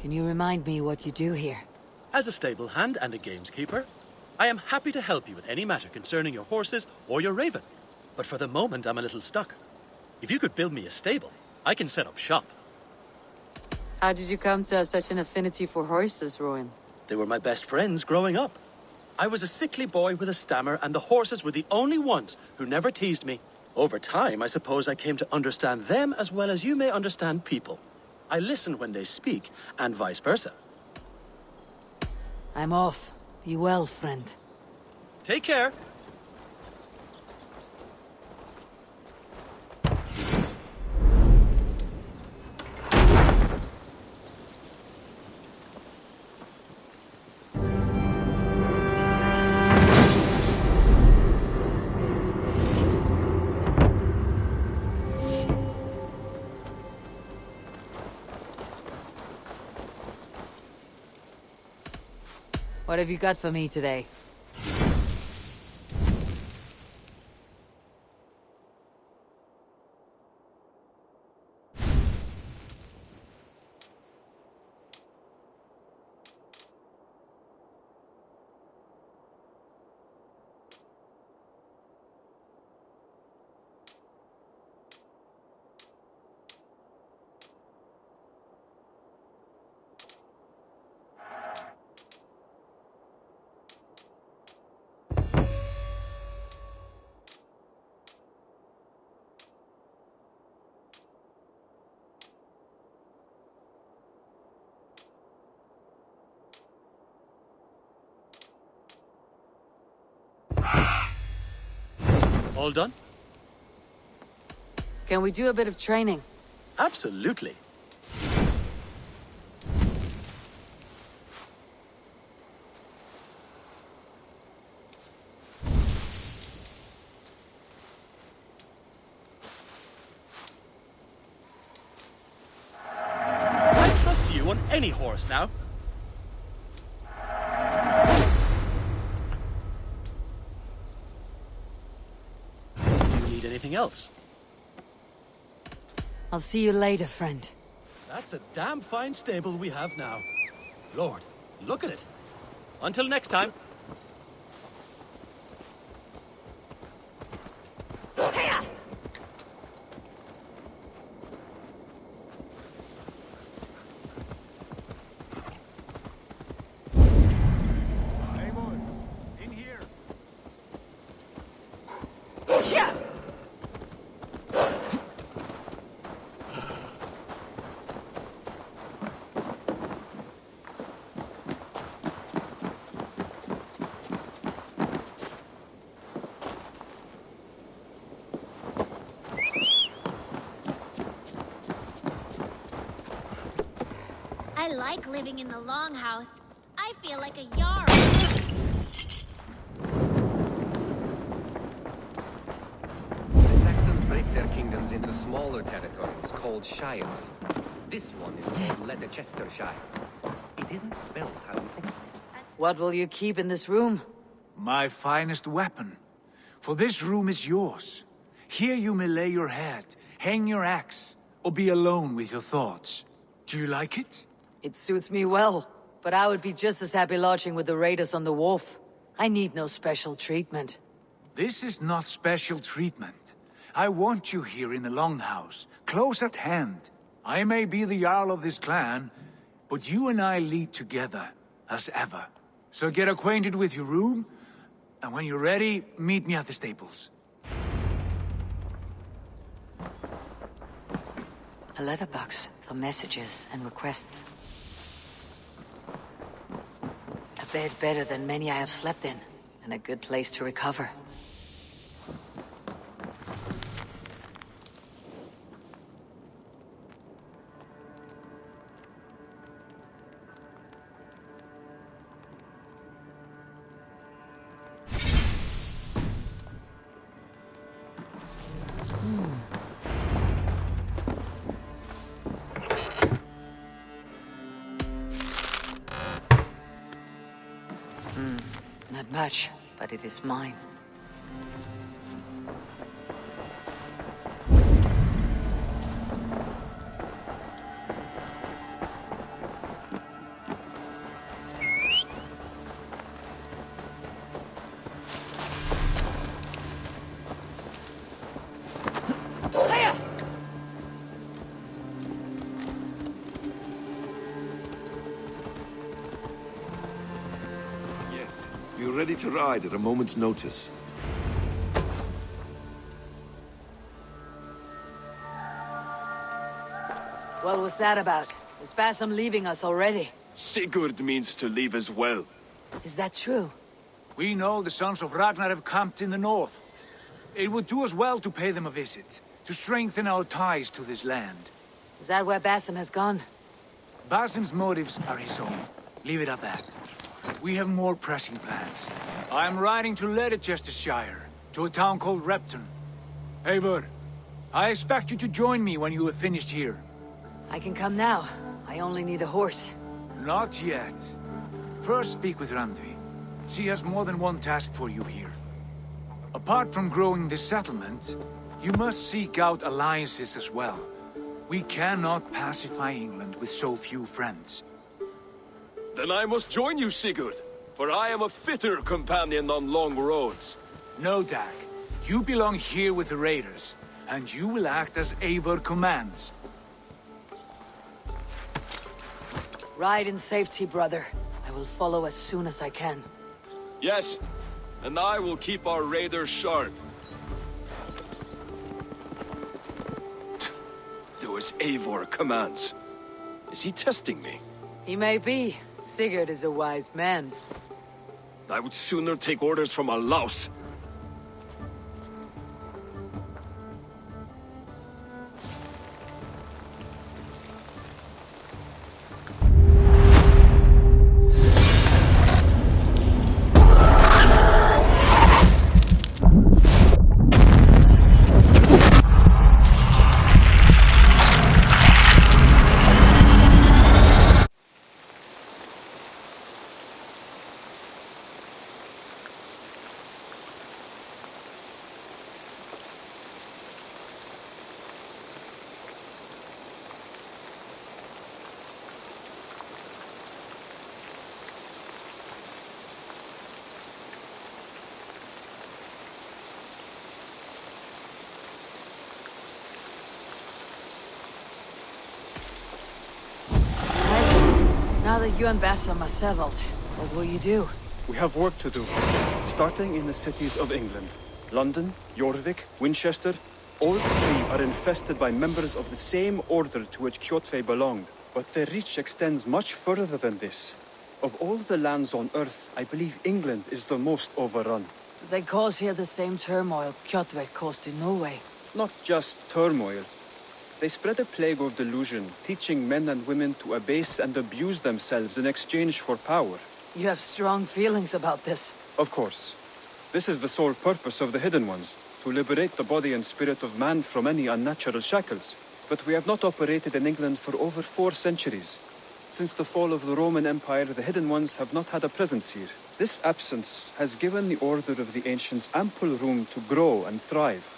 N: Can you remind me what you do here?
M: As a stable hand and a gameskeeper, I am happy to help you with any matter concerning your horses or your raven. But for the moment, I'm a little stuck. If you could build me a stable, I can set up shop.
I: How did you come to have such an affinity for horses, Rowan?
M: They were my best friends growing up. I was a sickly boy with a stammer, and the horses were the only ones who never teased me. Over time, I suppose I came to understand them as well as you may understand people. I listen when they speak, and vice versa.
N: I'm off. Be well, friend.
M: Take care.
N: What have you got for me today?
M: All done?
I: Can we do a bit of training?
M: Absolutely. I trust you on any horse now. Anything else?
N: I'll see you later, friend.
M: That's a damn fine stable we have now. Lord, look at it. Until next time.
Q: I like living in the longhouse. I feel like a Jarl.
R: The Saxons break their kingdoms into smaller territories called shires. This one is called Leicestershire. It isn't spelled how you think.
N: What will you keep in this room?
G: My finest weapon. For this room is yours. Here you may lay your head, hang your axe, or be alone with your thoughts. Do you like it?
N: It suits me well, but I would be just as happy lodging with the raiders on the wharf. I need no special treatment.
G: This is not special treatment. I want you here in the Longhouse, close at hand. I may be the Jarl of this clan, but you and I lead together, as ever. So get acquainted with your room, and when you're ready, meet me at the stables.
N: A letterbox for messages and requests. A bed better than many I have slept in, and a good place to recover. Not much, but it is mine.
S: You're ready to ride at a moment's notice.
N: What was that about? Is Basim leaving us already?
K: Sigurd means to leave as well.
N: Is that true?
G: We know the sons of Ragnar have camped in the north. It would do us well to pay them a visit, to strengthen our ties to this land.
N: Is that where Basim has gone?
G: Basim's motives are his own. Leave it at that. We have more pressing plans. I am riding to Leicestershire, to a town called Repton. Eivor, I expect you to join me when you have finished here.
N: I can come now. I only need a horse.
G: Not yet. First speak with Randvi. She has more than one task for you here. Apart from growing this settlement, you must seek out alliances as well. We cannot pacify England with so few friends.
K: Then I must join you, Sigurd, for I am a fitter companion on long roads.
G: No, Dag. You belong here with the raiders, and you will act as Eivor commands.
N: Ride in safety, brother. I will follow as soon as I can.
K: Yes, and I will keep our raiders sharp. Do as Eivor commands. Is he testing me?
N: He may be. Sigurd is a wise man.
K: I would sooner take orders from a louse.
N: Now that you and Basim are settled, what will you do?
T: We have work to do, starting in the cities of England. London, Jorvik, Winchester, all three are infested by members of the same order to which Kjotve belonged. But their reach extends much further than this. Of all the lands on Earth, I believe England is the most overrun.
N: Do they cause here the same turmoil Kjotve caused in Norway?
T: Not just turmoil. They spread a plague of delusion, teaching men and women to abase and abuse themselves in exchange for power.
N: You have strong feelings about this.
T: Of course. This is the sole purpose of the Hidden Ones, to liberate the body and spirit of man from any unnatural shackles. But we have not operated in England for over 4 centuries. Since the fall of the Roman Empire, the Hidden Ones have not had a presence here. This absence has given the Order of the Ancients ample room to grow and thrive.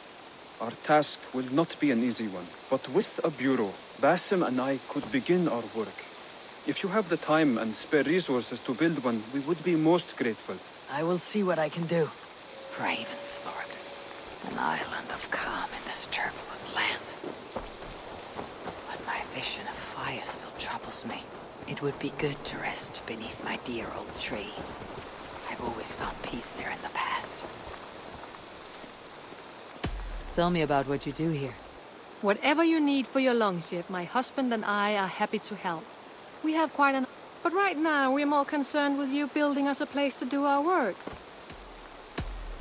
T: Our task will not be an easy one, but with a bureau, Basim and I could begin our work. If you have the time and spare resources to build one, we would be most grateful.
N: I will see what I can do. Ravensthorpe, an island of calm in this turbulent land. But my vision of fire still troubles me. It would be good to rest beneath my dear old tree. I've always found peace there in the past. Tell me about what you do here.
U: Whatever you need for your longship, my husband and I are happy to help. We have quite an... But right now, we're more concerned with you building us a place to do our work.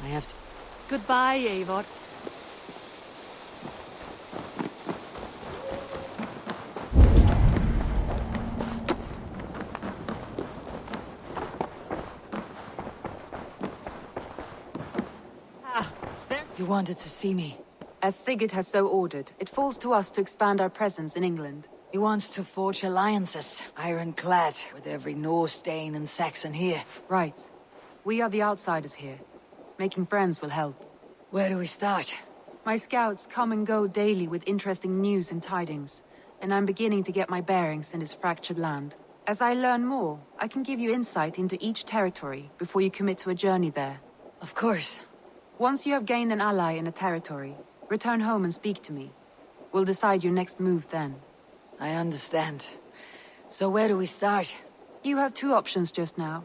N: I have to...
U: Goodbye, Eivor.
N: You wanted to see me.
I: As Sigurd has so ordered, it falls to us to expand our presence in England.
N: He wants to forge alliances, ironclad, with every Norse, Dane, and Saxon here.
I: Right. We are the outsiders here. Making friends will help.
N: Where do we start?
I: My scouts come and go daily with interesting news and tidings, and I'm beginning to get my bearings in this fractured land. As I learn more, I can give you insight into each territory before you commit to a journey there.
N: Of course.
I: Once you have gained an ally in a territory, return home and speak to me. We'll decide your next move then.
N: I understand. So where do we start?
I: You have two options just now.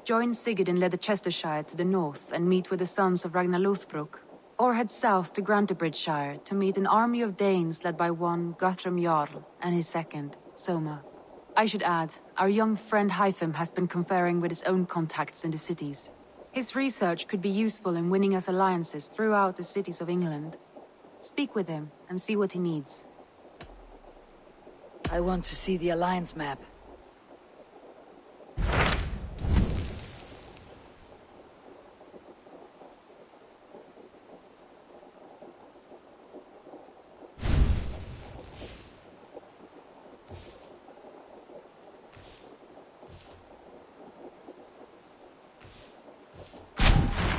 I: Join Sigurd in Leicestershire to the north and meet with the sons of Ragnar Lothbrok, or head south to Grantebridgeshire to meet an army of Danes led by one Guthrum Jarl and his second, Soma. I should add, our young friend Hytham has been conferring with his own contacts in the cities. His research could be useful in winning us alliances throughout the cities of England. Speak with him and see what he needs.
N: I want to see the alliance map.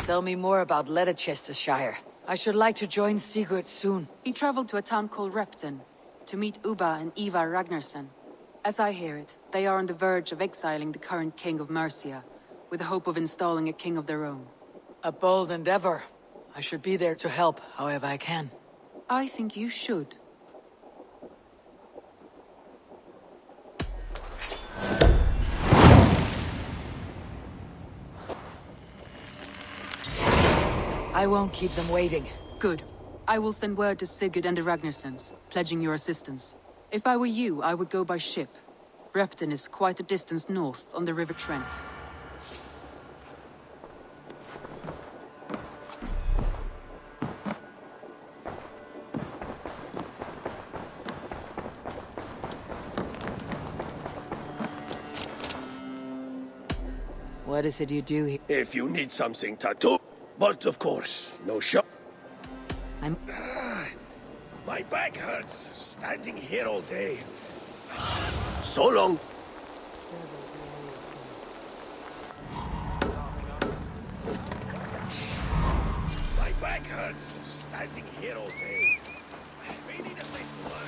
N: Tell me more about Leicestershire. I should like to join Sigurd soon.
I: He traveled to a town called Repton to meet Ubba and Ivar Ragnarsson. As I hear it, they are on the verge of exiling the current king of Mercia, with the hope of installing a king of their own.
N: A bold endeavor. I should be there to help, however I can.
I: I think you should.
N: I won't keep them waiting.
I: Good. I will send word to Sigurd and the Ragnarssons, pledging your assistance. If I were you, I would go by ship. Repton is quite a distance north on the River Trent.
N: What is it you do here?
K: If you need something to do, but of course, no shop. My back hurts, standing here all day. So long. My back hurts, standing here all day. I may need a place to work.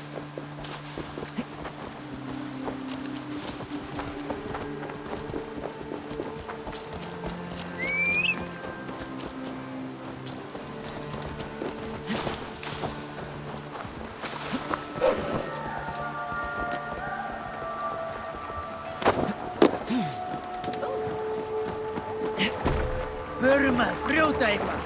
J: Förum að brjóta eitthvað.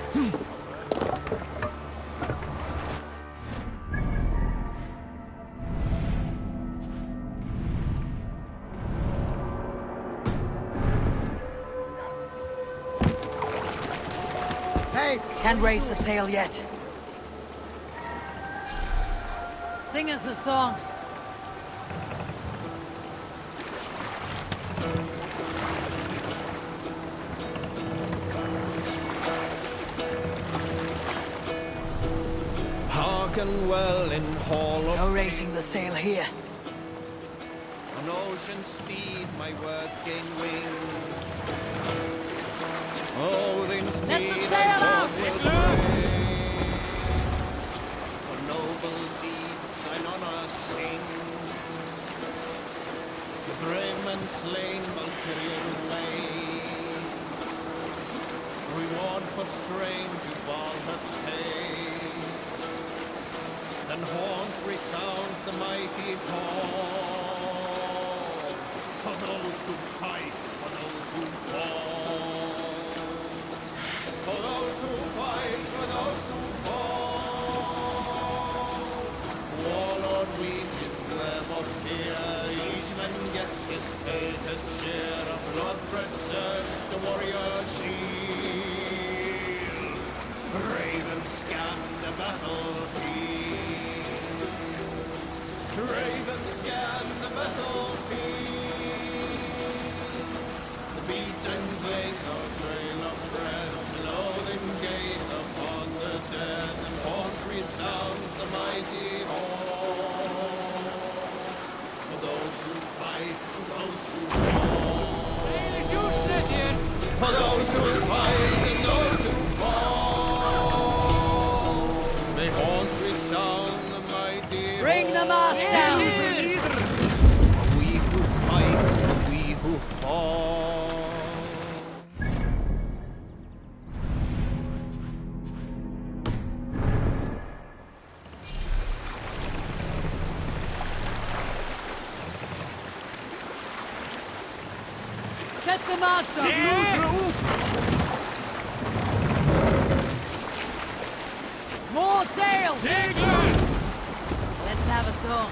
N: Hey! Can't raise the sail yet. Sing us a song.
P: Well in hall of...
N: No raising the sail here.
P: On ocean steed my words gain wing. Oh, then speed
N: Let the sail up!
P: and slain Valkyrian ways. Reward for strain to Valhalla pays. Then horns resound the mighty call. For those who fight, for those who fall. For those who fight, for those who fall. Warlord weaves his web of fear. Each man gets his fated share of blood-red surge, the warrior shield. Ravens scan the battlefield. Ravens scan the battlefield. The beaten blaze of trail of red, loathing gaze upon the dead, and horns resounds the mighty horn. For those who fight, for those who fall. For those who fight and those who fall. May horns resound the mighty
N: Bring the mass down!
P: For we who fight, for we who fall.
N: Set the mast up! More sails! Let's have a song.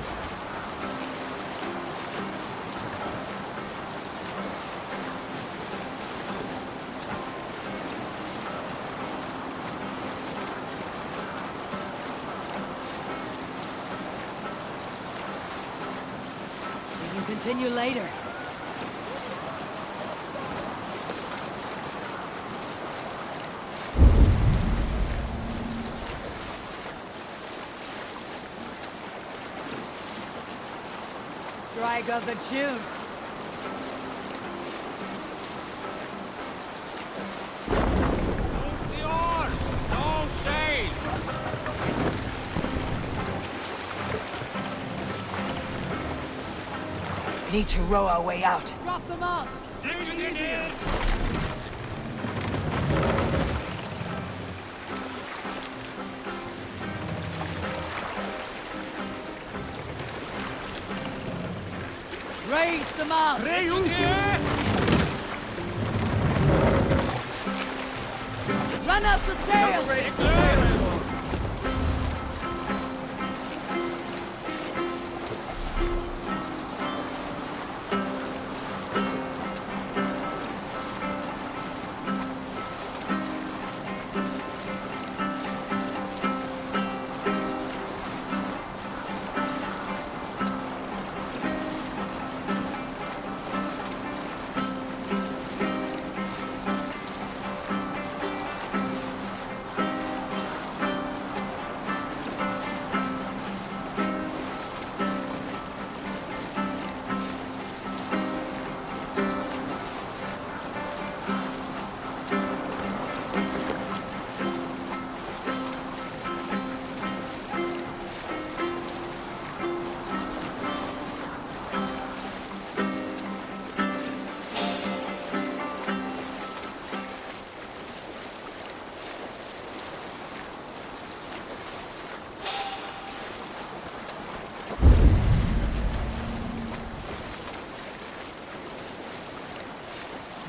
N: We can continue later. Strike up a tune.
J: The oars! No sail!
N: We need to row our way out. Drop the mast! Raise the mast! Run up the sail!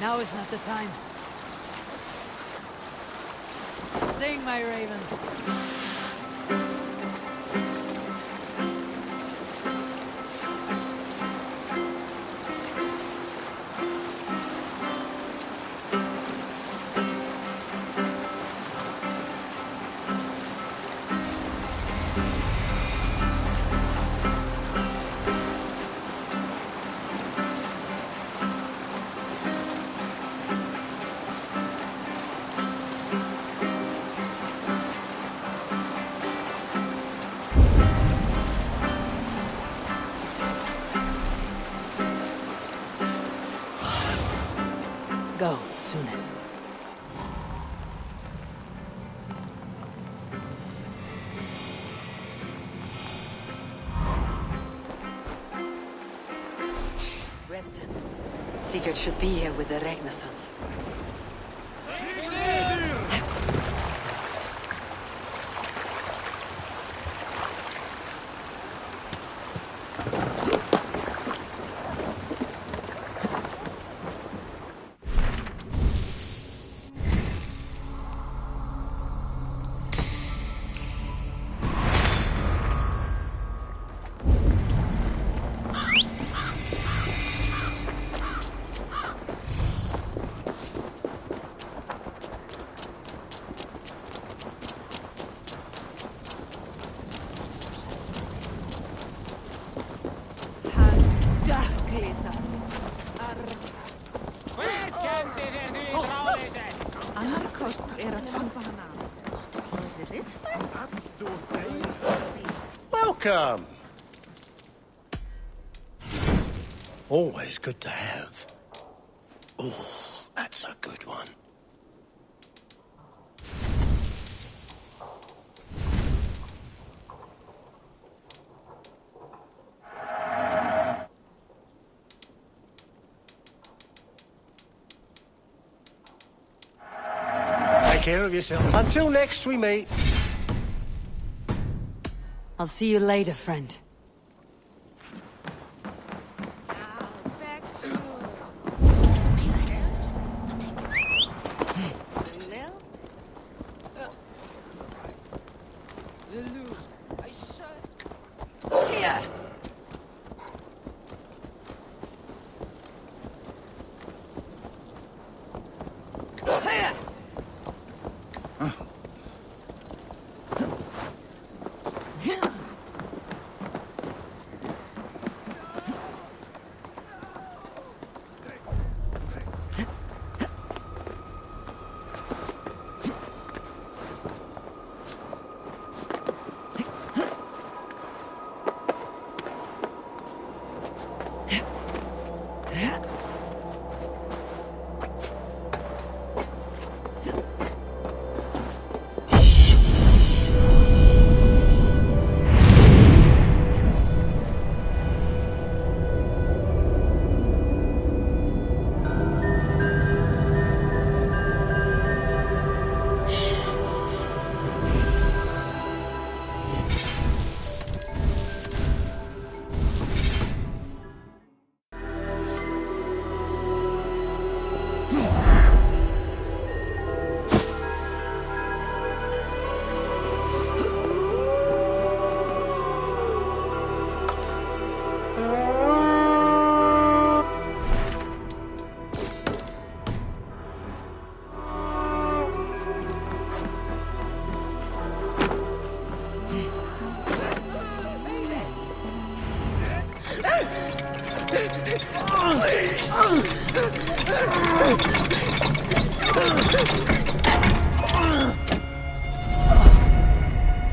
N: Now is not the time. Sing, my ravens. Go, Sune. Repton. Sigurd should be here with the Renaissance.
K: Welcome. Always good to have. Oh, that's a good one. Take care of yourself. Until next we meet.
N: I'll see you later, friend.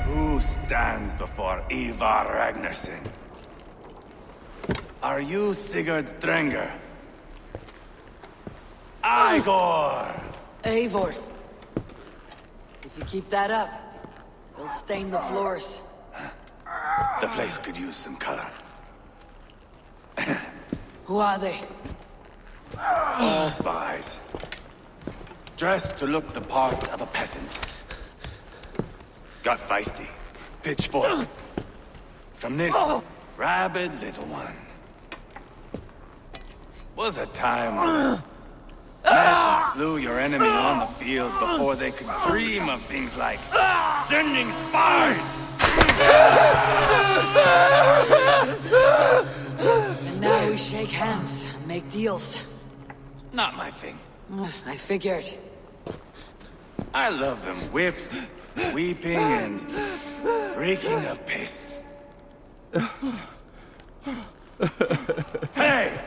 O: Who stands before Ivar Ragnarsson? Are you Sigurd Drenger? Igor!
N: Eivor. If you keep that up, we'll stain the floors.
O: The place could use some color.
N: Who are they?
O: All spies. Dressed to look the part of a peasant. Got feisty. Pitchfork. From this rabid little one. Was a time when met and slew your enemy on the field before they could dream of things like sending spies.
N: And now we shake hands and make deals.
O: Not my thing.
N: I figured.
O: I love them whipped, weeping, and reeking of piss. Hey!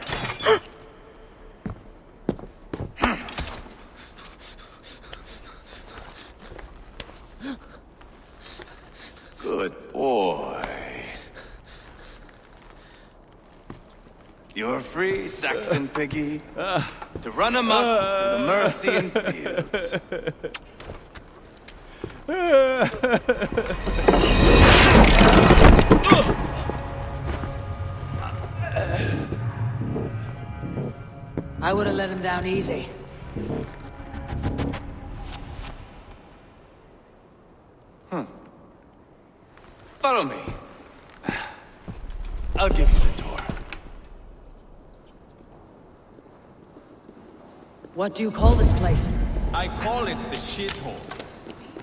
O: Good boy. You're free, Saxon piggy, to run amok through the Mercian fields.
N: I would have let him down easy.
J: Follow me. I'll give you the door.
N: What do you call this place?
D: I call it the shithole.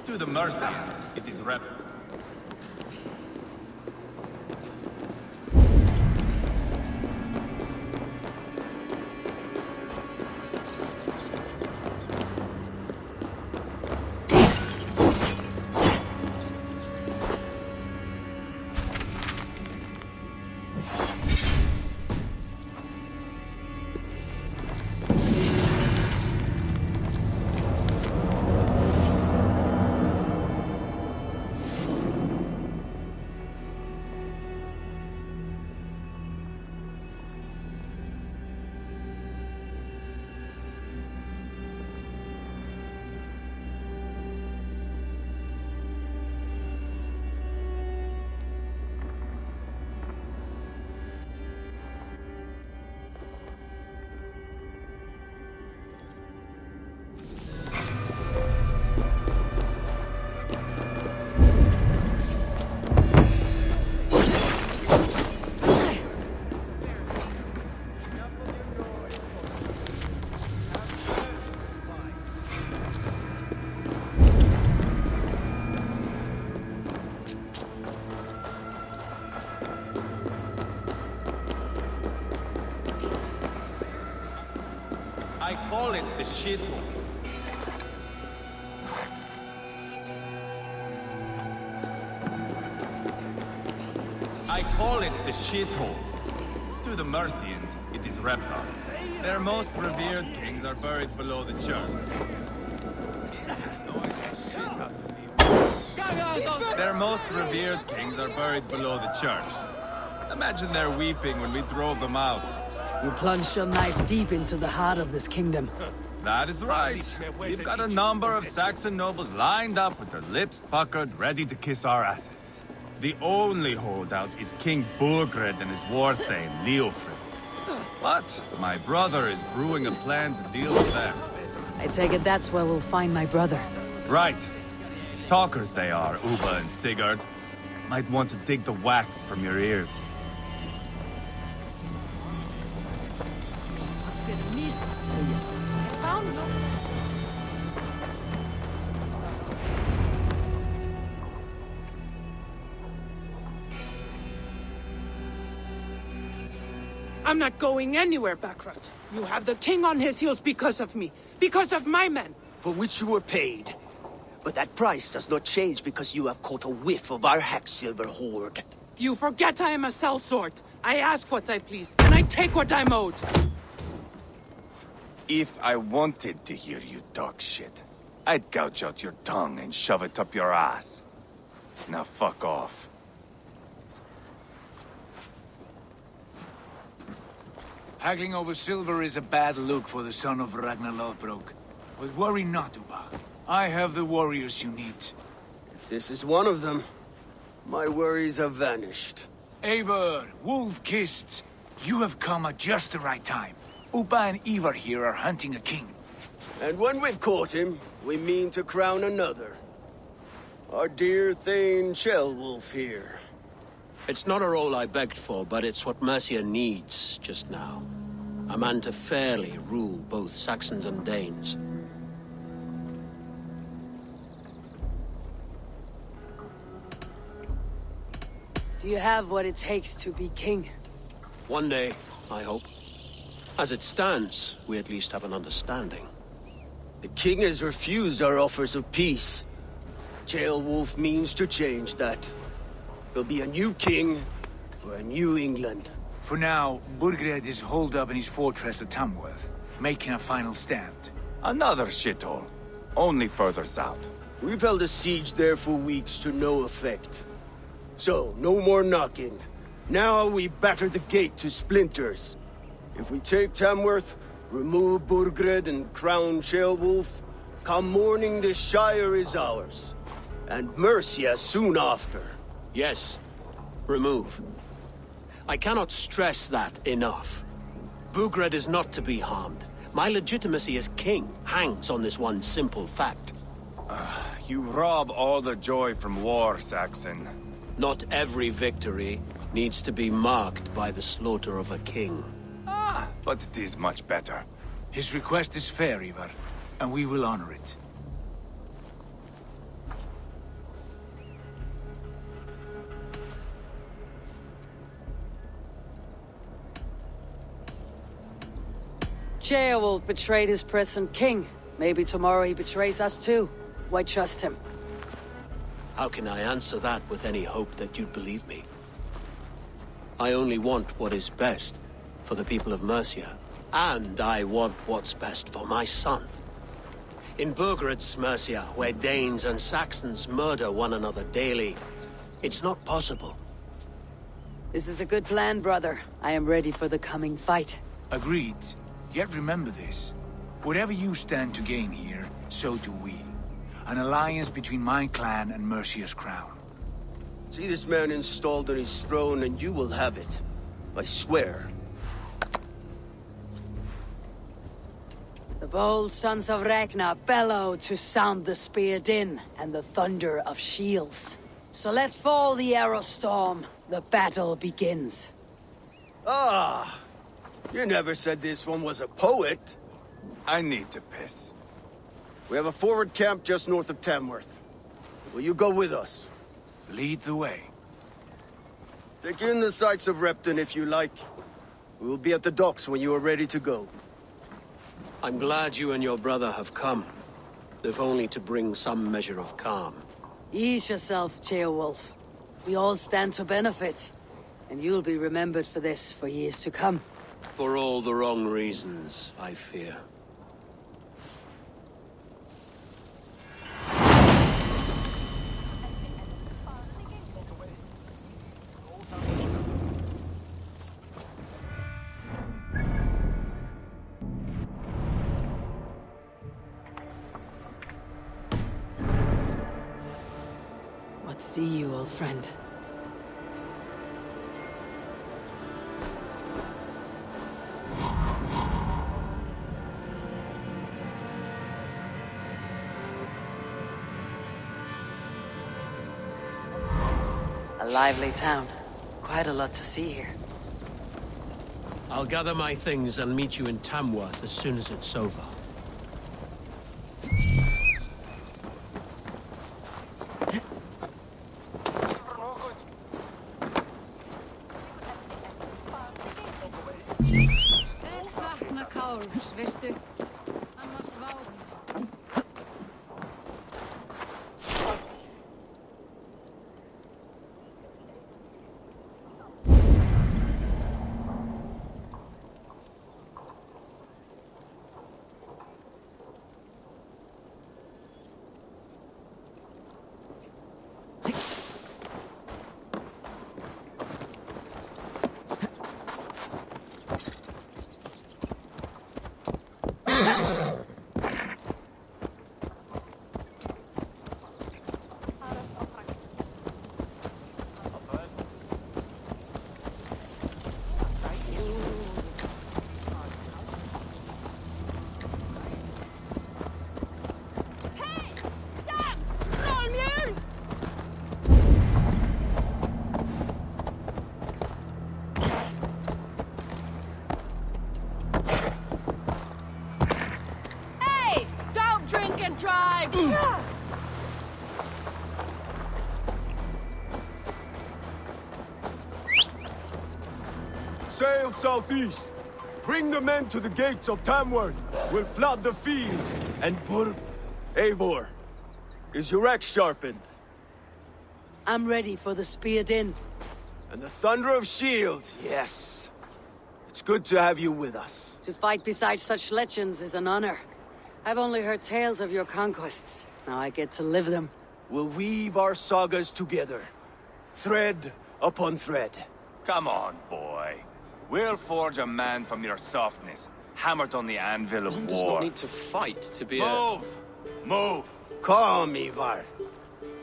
D: To the Mercians, it is rep. I call it the shithole. I call it the shithole. To the Mercians, it is Reptar. Their most revered kings are buried below the church. Their most revered kings are buried below the church. Imagine their weeping when we drove them out.
N: You plunged your knife deep into the heart of this kingdom.
D: That is right. We've got a number of Saxon nobles lined up with their lips puckered, ready to kiss our asses. The only holdout is King Burgred and his war thane, Leofrid. But my brother is brewing a plan to deal with them.
N: I take it that's where we'll find my brother.
D: Right. Talkers they are, Uba and Sigurd. Might want to dig the wax from your ears.
V: I'm not going anywhere, Backrot. You have the king on his heels because of me. Because of my men.
W: For which you were paid. But that price does not change because you have caught a whiff of our Hacksilver hoard.
V: You forget I am a sellsword. I ask what I please, and I take what I'm owed.
D: If I wanted to hear you talk shit, I'd gouge out your tongue and shove it up your ass. Now fuck off.
J: Haggling over silver is a bad look for the son of Ragnar Lothbrok. But worry not, Uba. I have the warriors you need.
W: If this is one of them, my worries have vanished.
J: Eivor, Wolf-Kissed, you have come at just the right time. Uba and Ivar here are hunting a king.
W: And when we've caught him, we mean to crown another. Our dear Thane Ceolwulf here.
X: It's not a role I begged for, but it's what Mercia needs just now. A man to fairly rule both Saxons and Danes.
N: Do you have what it takes to be king?
X: One day, I hope. As it stands, we at least have an understanding.
W: The king has refused our offers of peace. Ceolwulf means to change that. There'll be a new king for a new England.
J: For now, Burgred is holed up in his fortress at Tamworth, making a final stand.
D: Another shithole. Only further south.
W: We've held a siege there for weeks to no effect. So, no more knocking. Now we batter the gate to splinters. If we take Tamworth, remove Burgred and crown Ceolwulf, come morning the Shire is ours. And Mercia soon after.
X: Yes, remove. I cannot stress that enough. Burgred is not to be harmed, My legitimacy as king hangs on this one simple fact.
D: You rob all the joy from war, Saxon.
X: Not every victory needs to be marked by the slaughter of a king.
D: But it is much better.
G: His request is fair, Ivar, and we will honor it.
N: Ceolwulf betrayed his present king. Maybe tomorrow he betrays us too. Why trust him?
X: How can I answer that with any hope that you'd believe me? I only want what is best for the people of Mercia. And I want what's best for my son. In Burgred's Mercia, where Danes and Saxons murder one another daily, it's not possible.
N: This is a good plan, brother. I am ready for the coming fight.
G: Agreed. Yet remember this. Whatever you stand to gain here, so do we. An alliance between my clan and Mercia's crown.
W: See this man installed on his throne and you will have it. I swear.
N: The bold sons of Ragnar bellow to sound the spear din and the thunder of shields. So let fall the arrow storm. The battle begins.
W: Ah! You never said this one was a poet.
D: I need to piss.
W: We have a forward camp just north of Tamworth. Will you go with us?
G: Lead the way.
W: Take in the sights of Repton if you like. We will be at the docks when you are ready to go.
X: I'm glad you and your brother have come, if only to bring some measure of calm.
N: Ease yourself, Ceolwulf. We all stand to benefit, and you'll be remembered for this for years to come.
X: For all the wrong reasons, I fear.
N: What see you, old friend? A lively town. Quite a lot to see here.
X: I'll gather my things and meet you in Tamworth as soon as it's over.
W: Sail southeast. Bring the men to the gates of Tamworth. We'll flood the fields and Eivor, is your axe sharpened?
N: I'm ready for the spear din.
W: And the thunder of shields, yes. It's good to have you with us.
N: To fight beside such legends is an honor. I've only heard tales of your conquests. Now I get to live them.
W: We'll weave our sagas together. Thread upon thread.
D: Come on, boy. We'll forge a man from your softness, hammered on the anvil of war.
H: One does not need to fight to be
D: Move! Move!
W: Calm, Ivar.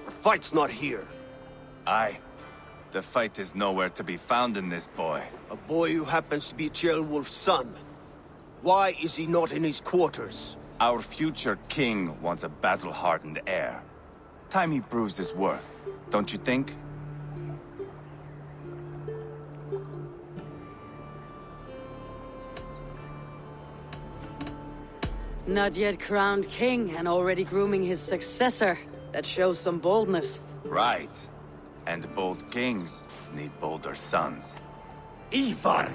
W: The fight's not here.
D: Aye. The fight is nowhere to be found in this boy.
W: A boy who happens to be Ceolwulf's son. Why is he not in his quarters?
D: Our future king wants a battle-hardened heir. Time he proves his worth, don't you think?
N: Not yet crowned king and already grooming his successor. That shows some boldness.
D: Right. And bold kings need bolder sons.
W: Ivar!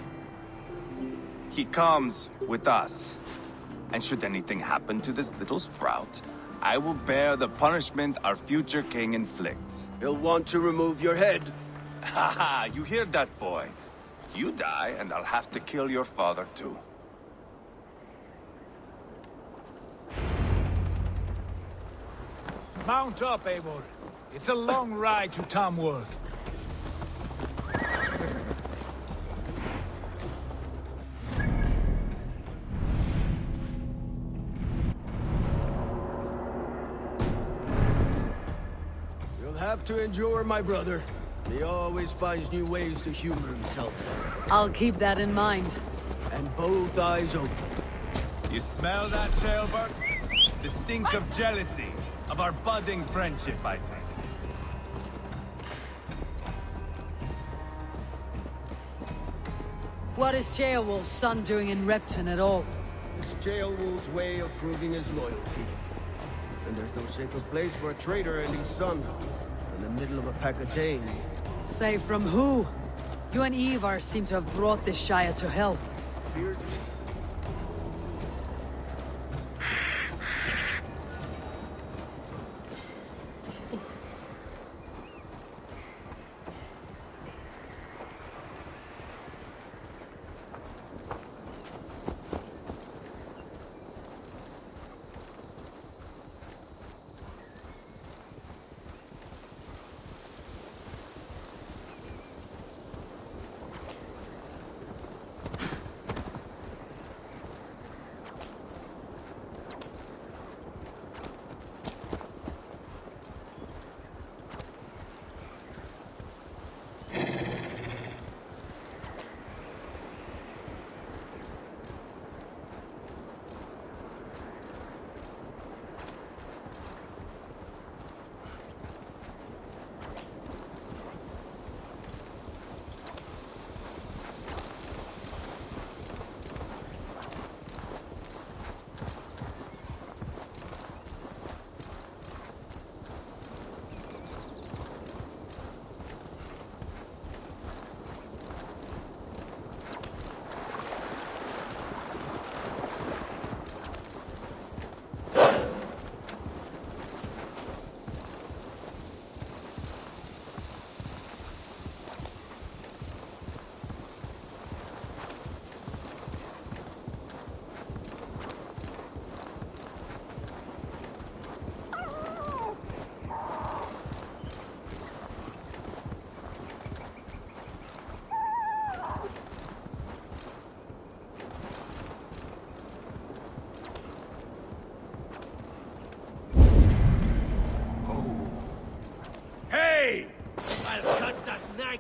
D: He comes with us. And should anything happen to this little sprout, I will bear the punishment our future king inflicts.
W: He'll want to remove your head.
D: Haha, you hear that, boy? You die, and I'll have to kill your father, too.
G: Mount up, Eivor. It's a long ride to Tamworth.
W: You'll have to endure, my brother. He always finds new ways to humor himself.
N: I'll keep that in mind.
W: And both eyes open.
D: You smell that, Jailbird? The stink of jealousy, of our budding friendship, I think.
N: What is Ceolwulf's son doing in Repton at all?
W: It's Ceolwulf's way of proving his loyalty. And there's no safer place for a traitor and his son than the middle of a pack of Danes.
N: Safe from who? You and Ivar seem to have brought this Shire to hell.
W: Feared me.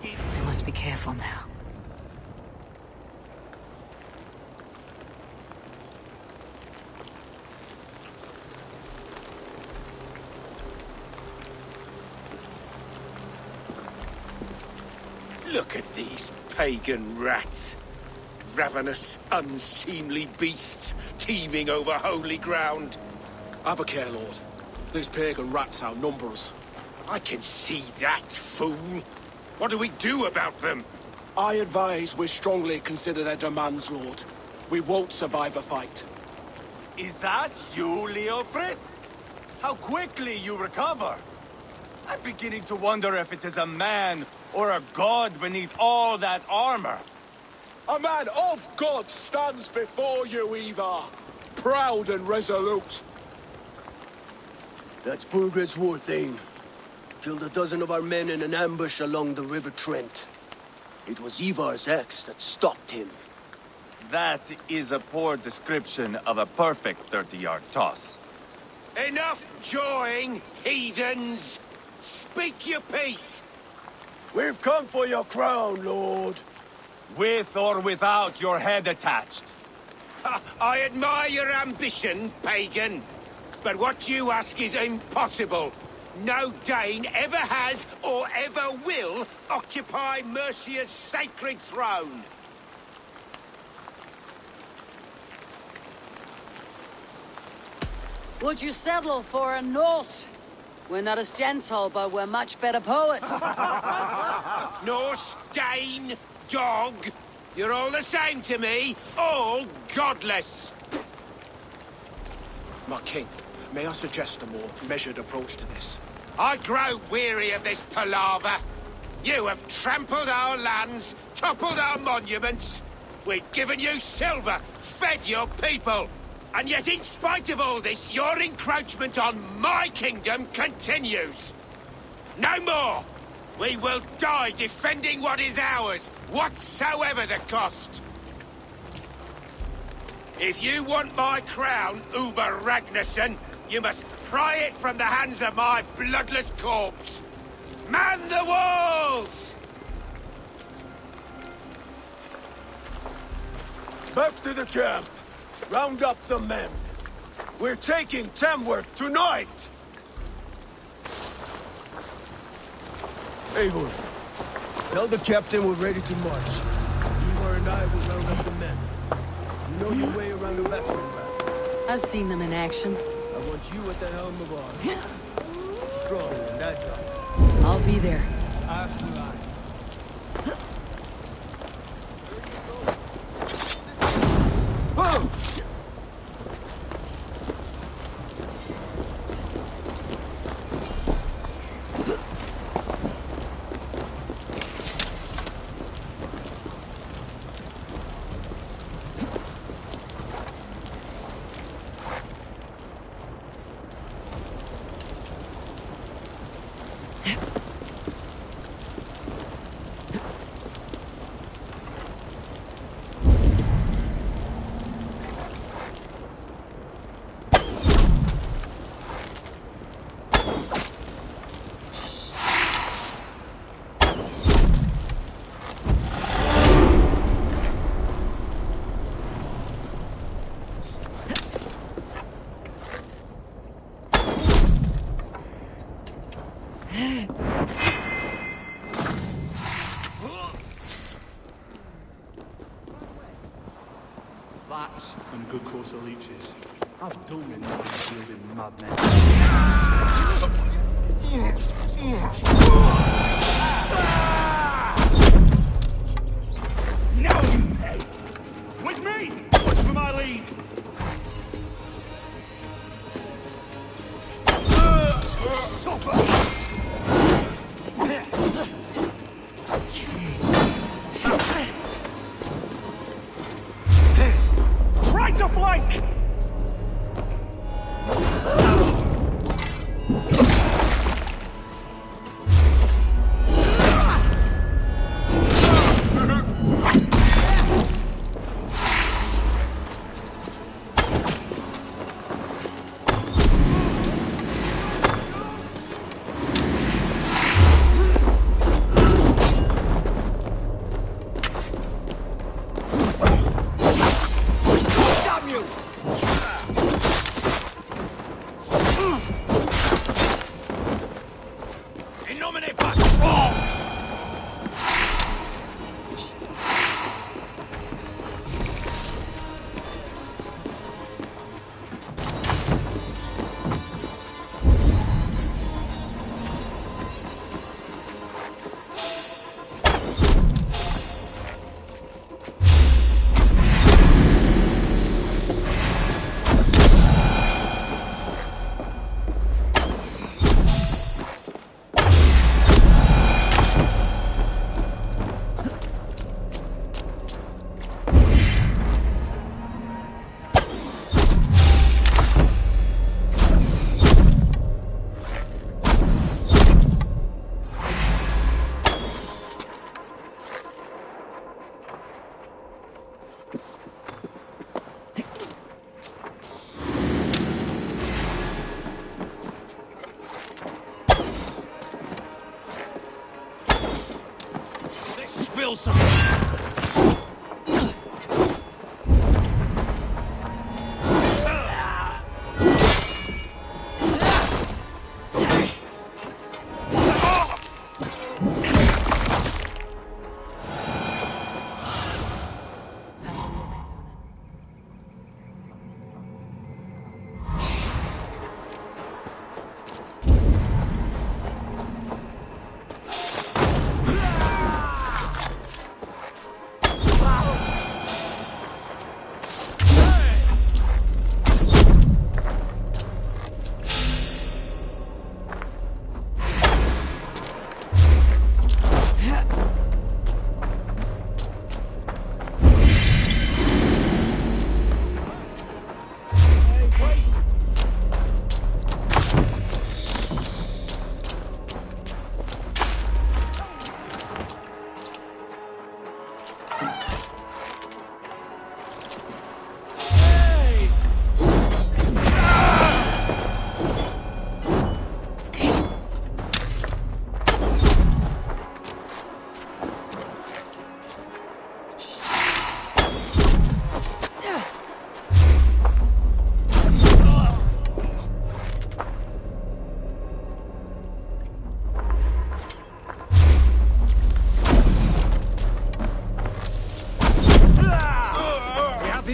N: You must be careful now.
O: Look at these pagan rats. Ravenous, unseemly beasts teeming over holy ground.
A: Have a care, Lord. These pagan rats outnumber us.
O: I can see that, fool. What do we do about them?
A: I advise we strongly consider their demands, Lord. We won't survive a fight.
D: Is that you, Leofrid? How quickly you recover! I'm beginning to wonder if it is a man or a god beneath all that armor.
A: A man of God stands before you, Ivar. Proud and resolute.
W: That's Burgred's war thane. Killed a dozen of our men in an ambush along the River Trent. It was Ivar's axe that stopped him.
D: That is a poor description of a perfect 30-yard toss.
O: Enough jawing, heathens! Speak your peace!
W: We've come for your crown, Lord.
D: With or without your head attached.
K: I admire your ambition, pagan. But what you ask is impossible. No Dane ever has or ever will occupy Mercia's sacred throne.
N: Would you settle for a Norse? We're not as gentle, but we're much better poets.
K: Norse, Dane, dog. You're all the same to me. All godless.
B: My king, may I suggest a more measured approach to this?
K: I grow weary of this palaver. You have trampled our lands, toppled our monuments. We've given you silver, fed your people. And yet, in spite of all this, your encroachment on my kingdom continues. No more! We will die defending what is ours, whatsoever the cost. If you want my crown, Uber Ragnarsson, you must pry it from the hands of my bloodless corpse. Man the walls!
W: Back to the camp. Round up the men. We're taking Tamworth tonight! Eivor, tell the captain we're ready to march. Eivor and I will round up the men. You know your way around the battering ram.
N: I've seen them in action.
W: I want you at the helm of ours. Strong and agile.
N: I'll be there.
C: That and good course of leeches. I've done with living madmen.
K: Now you pay! With me!
C: Watch for my lead!
K: Try to flank!
C: Spill some.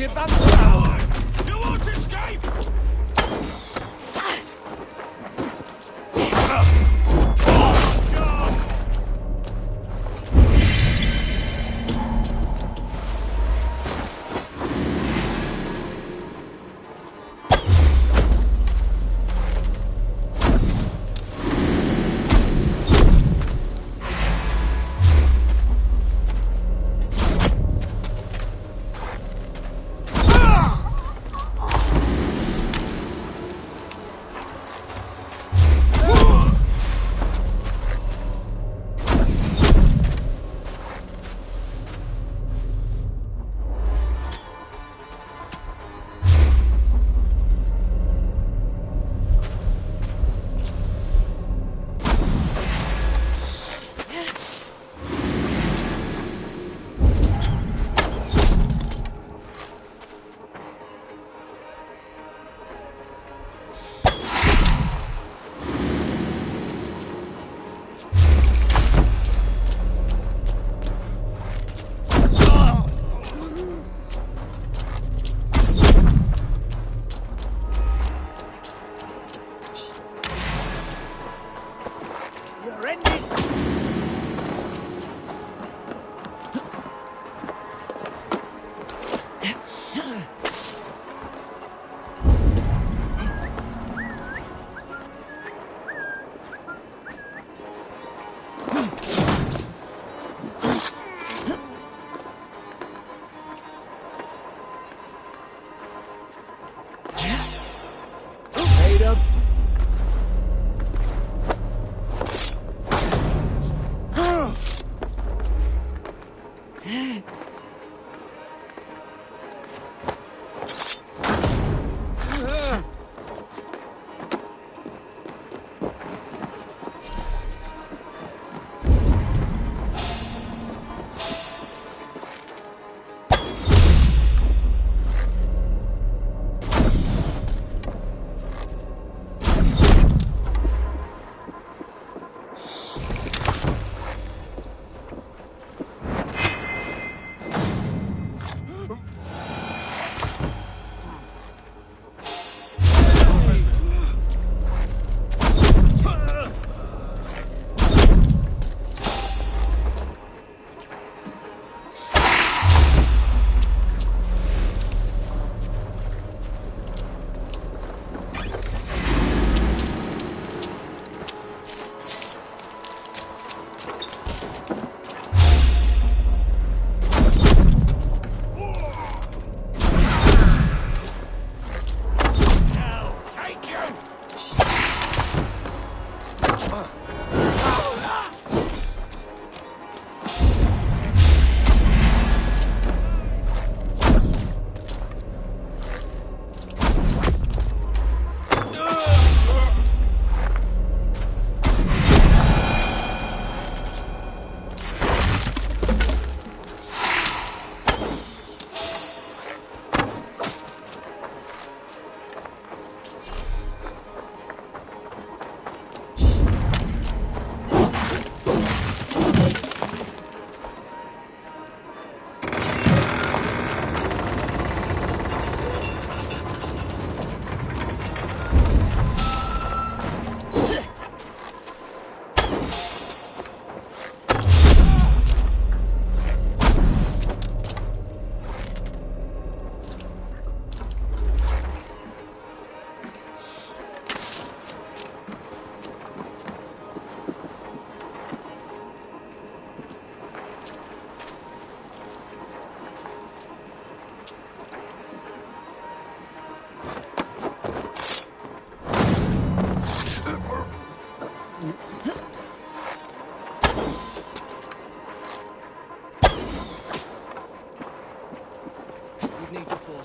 K: advance now! You won't escape!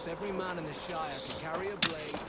R: every man in the Shire to carry a blade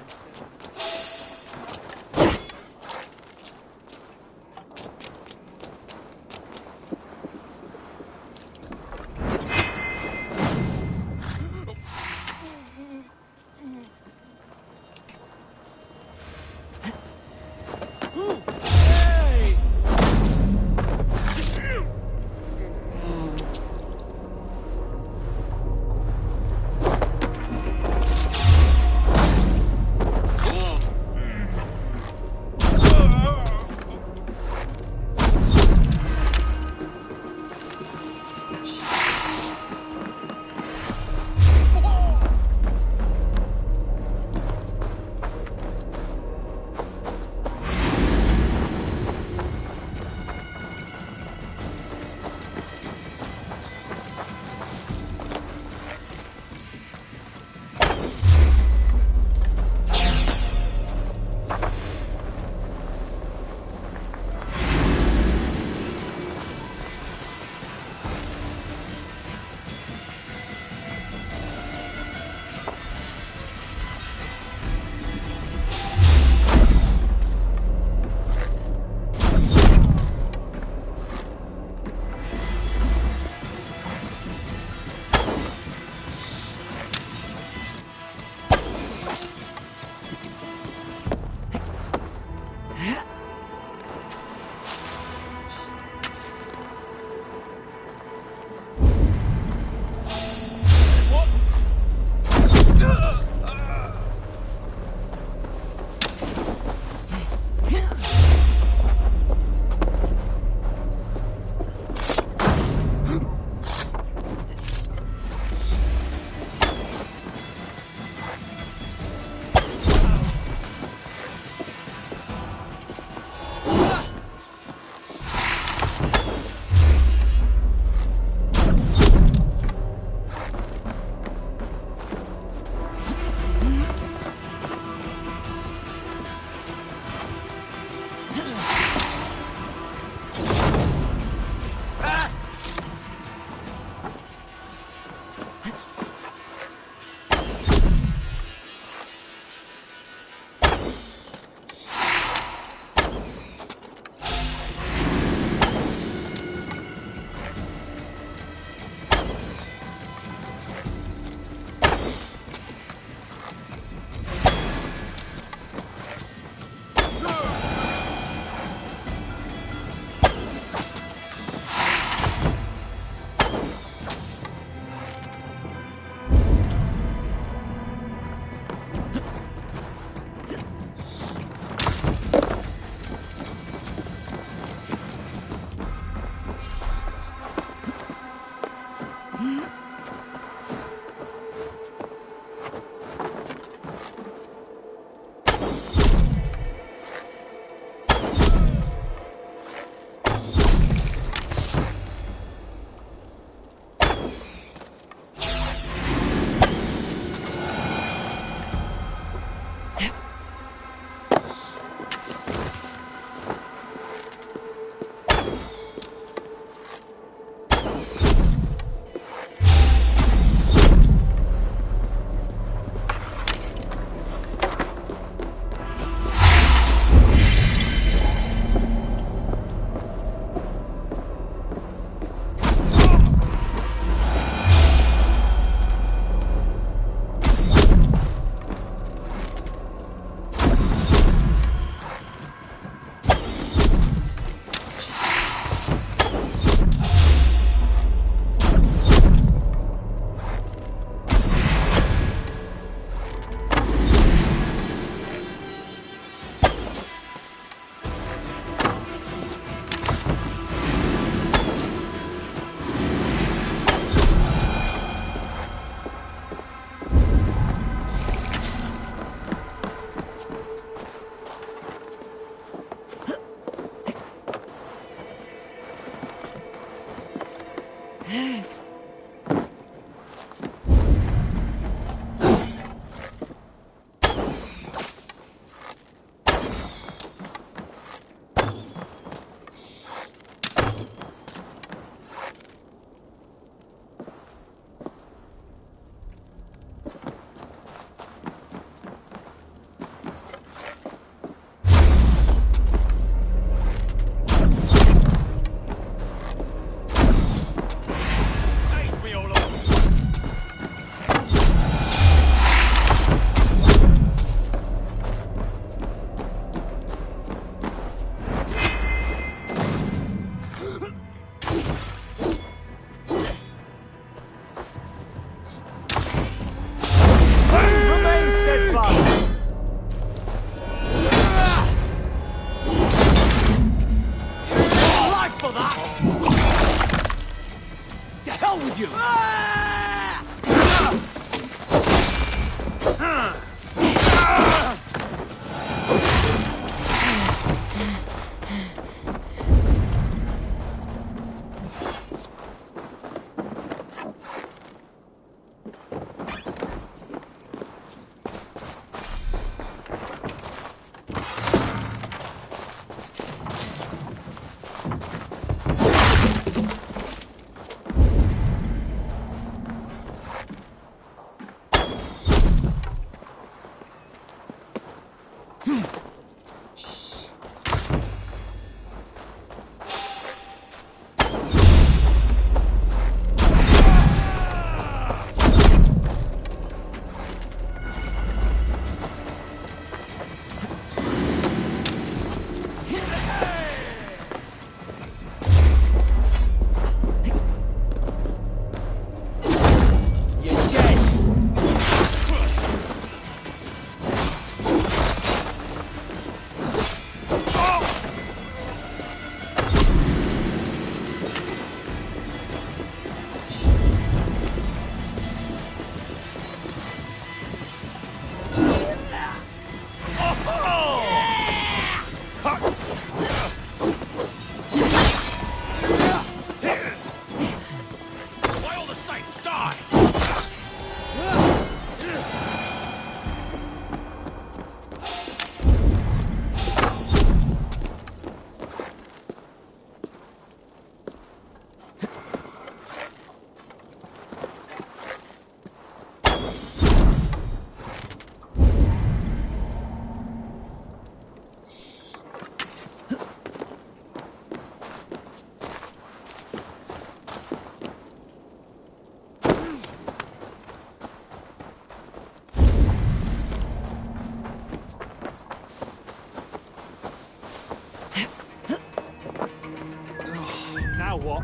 C: Now what?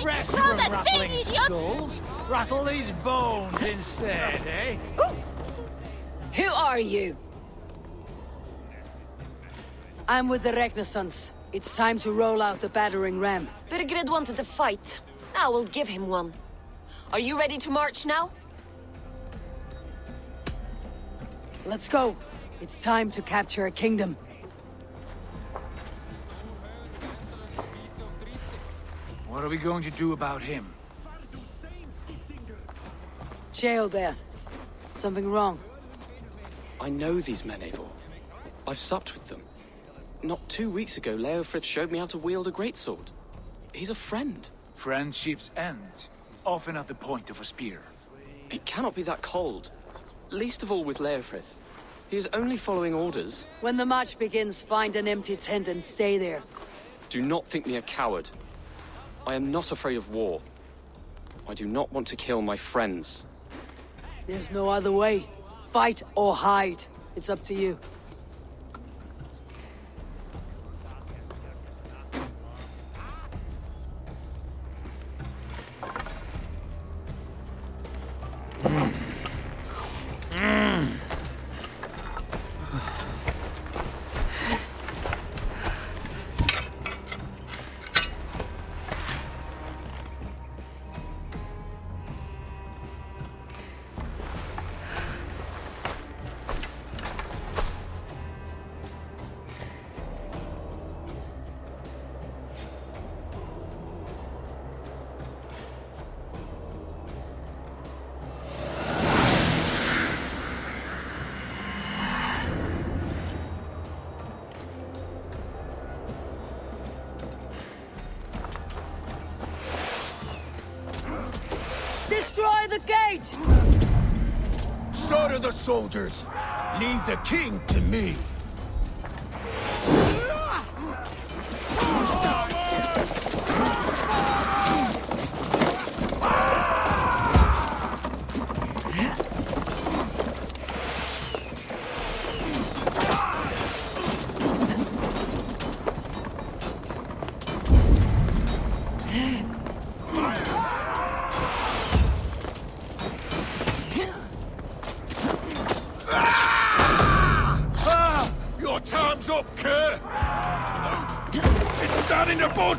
J: Rest from rattling skulls. Rattle these bones instead, eh?
N: Who are you? I'm with the Renaissance. It's time to roll out the battering ram.
E: Birgrid wanted to fight. Now we'll give him one. Are you ready to march now?
N: Let's go. It's time to capture a kingdom.
G: What are we going to do about him?
N: Jailbeth. Something wrong?
F: I know these men, Eivor. I've supped with them. Not 2 weeks ago, Leofrith showed me how to wield a greatsword. He's a friend.
G: Friendship's end. Often at the point of a spear.
F: It cannot be that cold. Least of all with Leofrith. He is only following orders.
N: When the march begins, find an empty tent and stay there.
F: Do not think me a coward. I am not afraid of war. I do not want to kill my friends.
N: There's no other way. Fight or hide. It's up to you. Destroy the gate!
W: Slaughter the soldiers! Leave the king to me!
O: Your time's up, Kerr! It's starting to budge!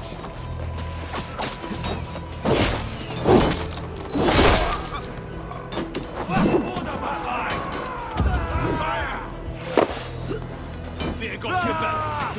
J: Fear got your back.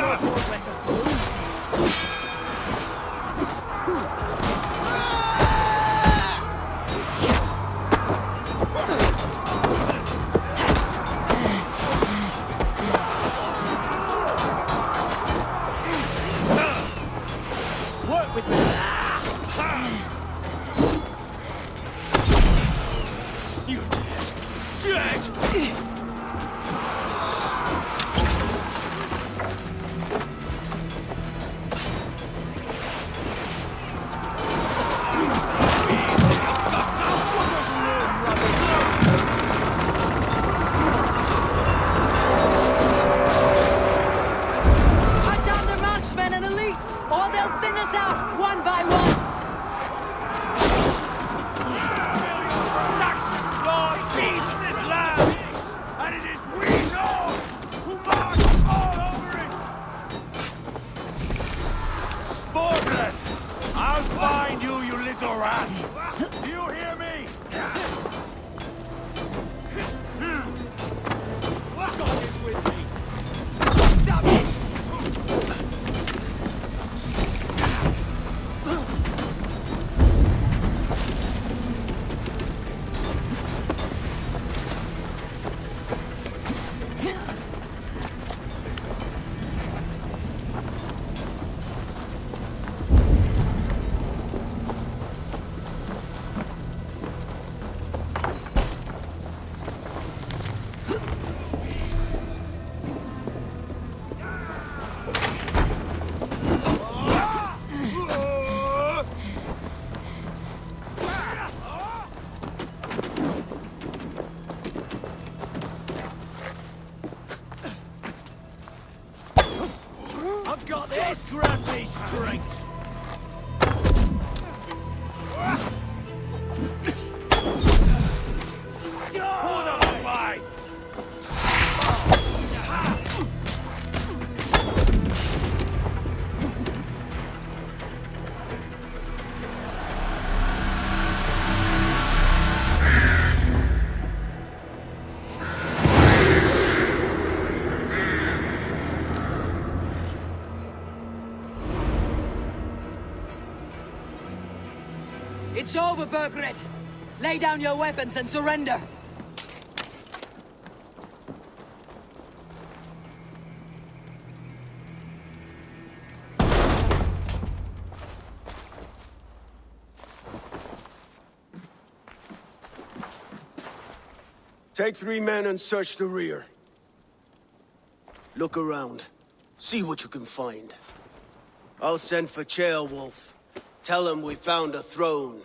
V: scoreboard lets us lose.
J: Work with me. You dead.
N: Cut down their marksmen and elites, or they'll thin us out one by one.
J: Saxon blood feeds this land, and it is we Lord who march all over it. Borgred, I'll find you, you little rat. Do you hear me? God is with me.
N: Stop it!
J: I've got this! Grant me strength! For the fight!
N: It's over, Burgred. Lay down your weapons and surrender.
W: Take 3 men and search the rear. Look around. See what you can find. I'll send for Ceolwulf. Tell him we found a throne.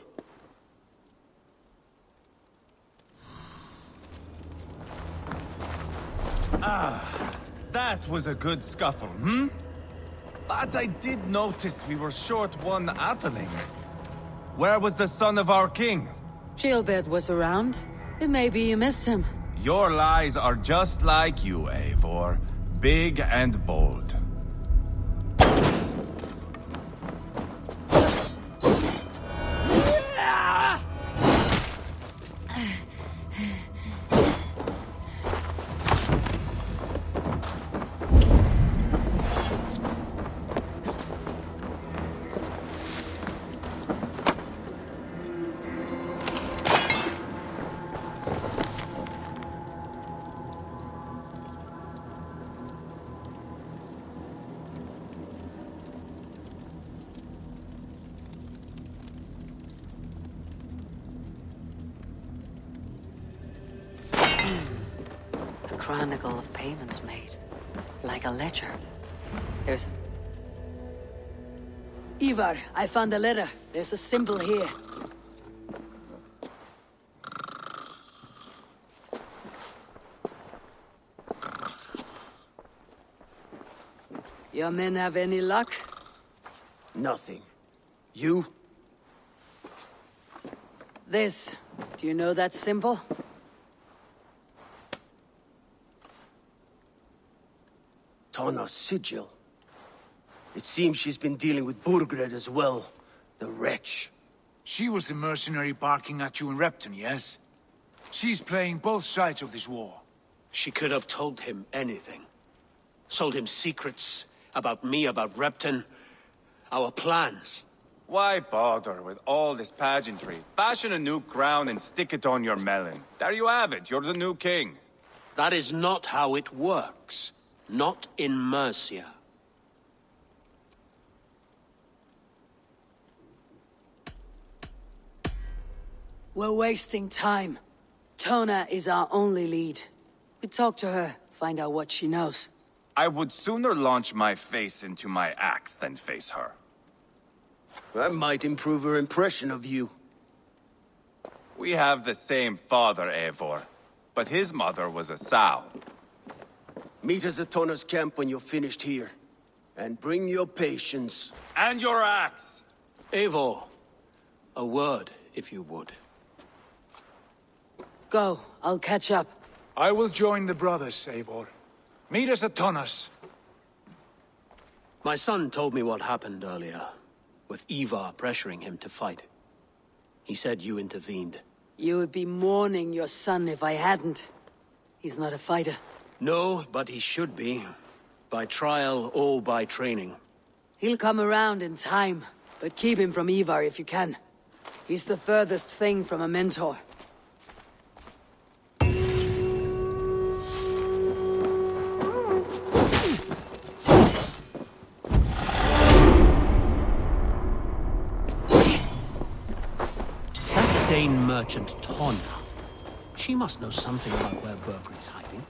D: That was a good scuffle, hmm? But I did notice we were short one Atheling. Where was the son of our king?
I: Gilbert was around. Maybe you missed him.
D: Your lies are just like you, Eivor. Big and bold.
N: Chronicle of payments made. Like a ledger. There's a... Ivar, I found a letter. There's a symbol here. Your men have any luck?
W: Nothing. You?
N: This. Do you know that symbol?
W: Tana's sigil. It seems she's been dealing with Burgred as well. The wretch.
G: She was the mercenary barking at you in Repton, yes? She's playing both sides of this war.
X: She could have told him anything. Sold him secrets, About me, about Repton. Our plans.
D: Why bother with all this pageantry? Fashion a new crown and stick it on your melon. There you have it, you're the new king.
X: That is not how it works. Not in Mercia.
N: We're wasting time. Tona is our only lead. We talk to her, find out what she knows.
D: I would sooner launch my face into my axe than face her.
W: That might improve her impression of you.
D: We have the same father, Eivor. But his mother was a sow.
W: Meet us at Tona's camp when you're finished here. And bring your patience.
D: And your axe!
X: Eivor, a word, if you would.
N: Go, I'll catch up.
G: I will join the brothers, Eivor. Meet us at Tonas.
X: My son told me what happened earlier, with Ivar pressuring him to fight. He said you intervened.
N: You would be mourning your son if I hadn't. He's not a fighter.
X: No, but he should be. By trial or by training.
N: He'll come around in time, but keep him from Ivar if you can. He's the furthest thing from a mentor.
X: That Dane merchant Tonna. She must know something about where Burgred's hiding.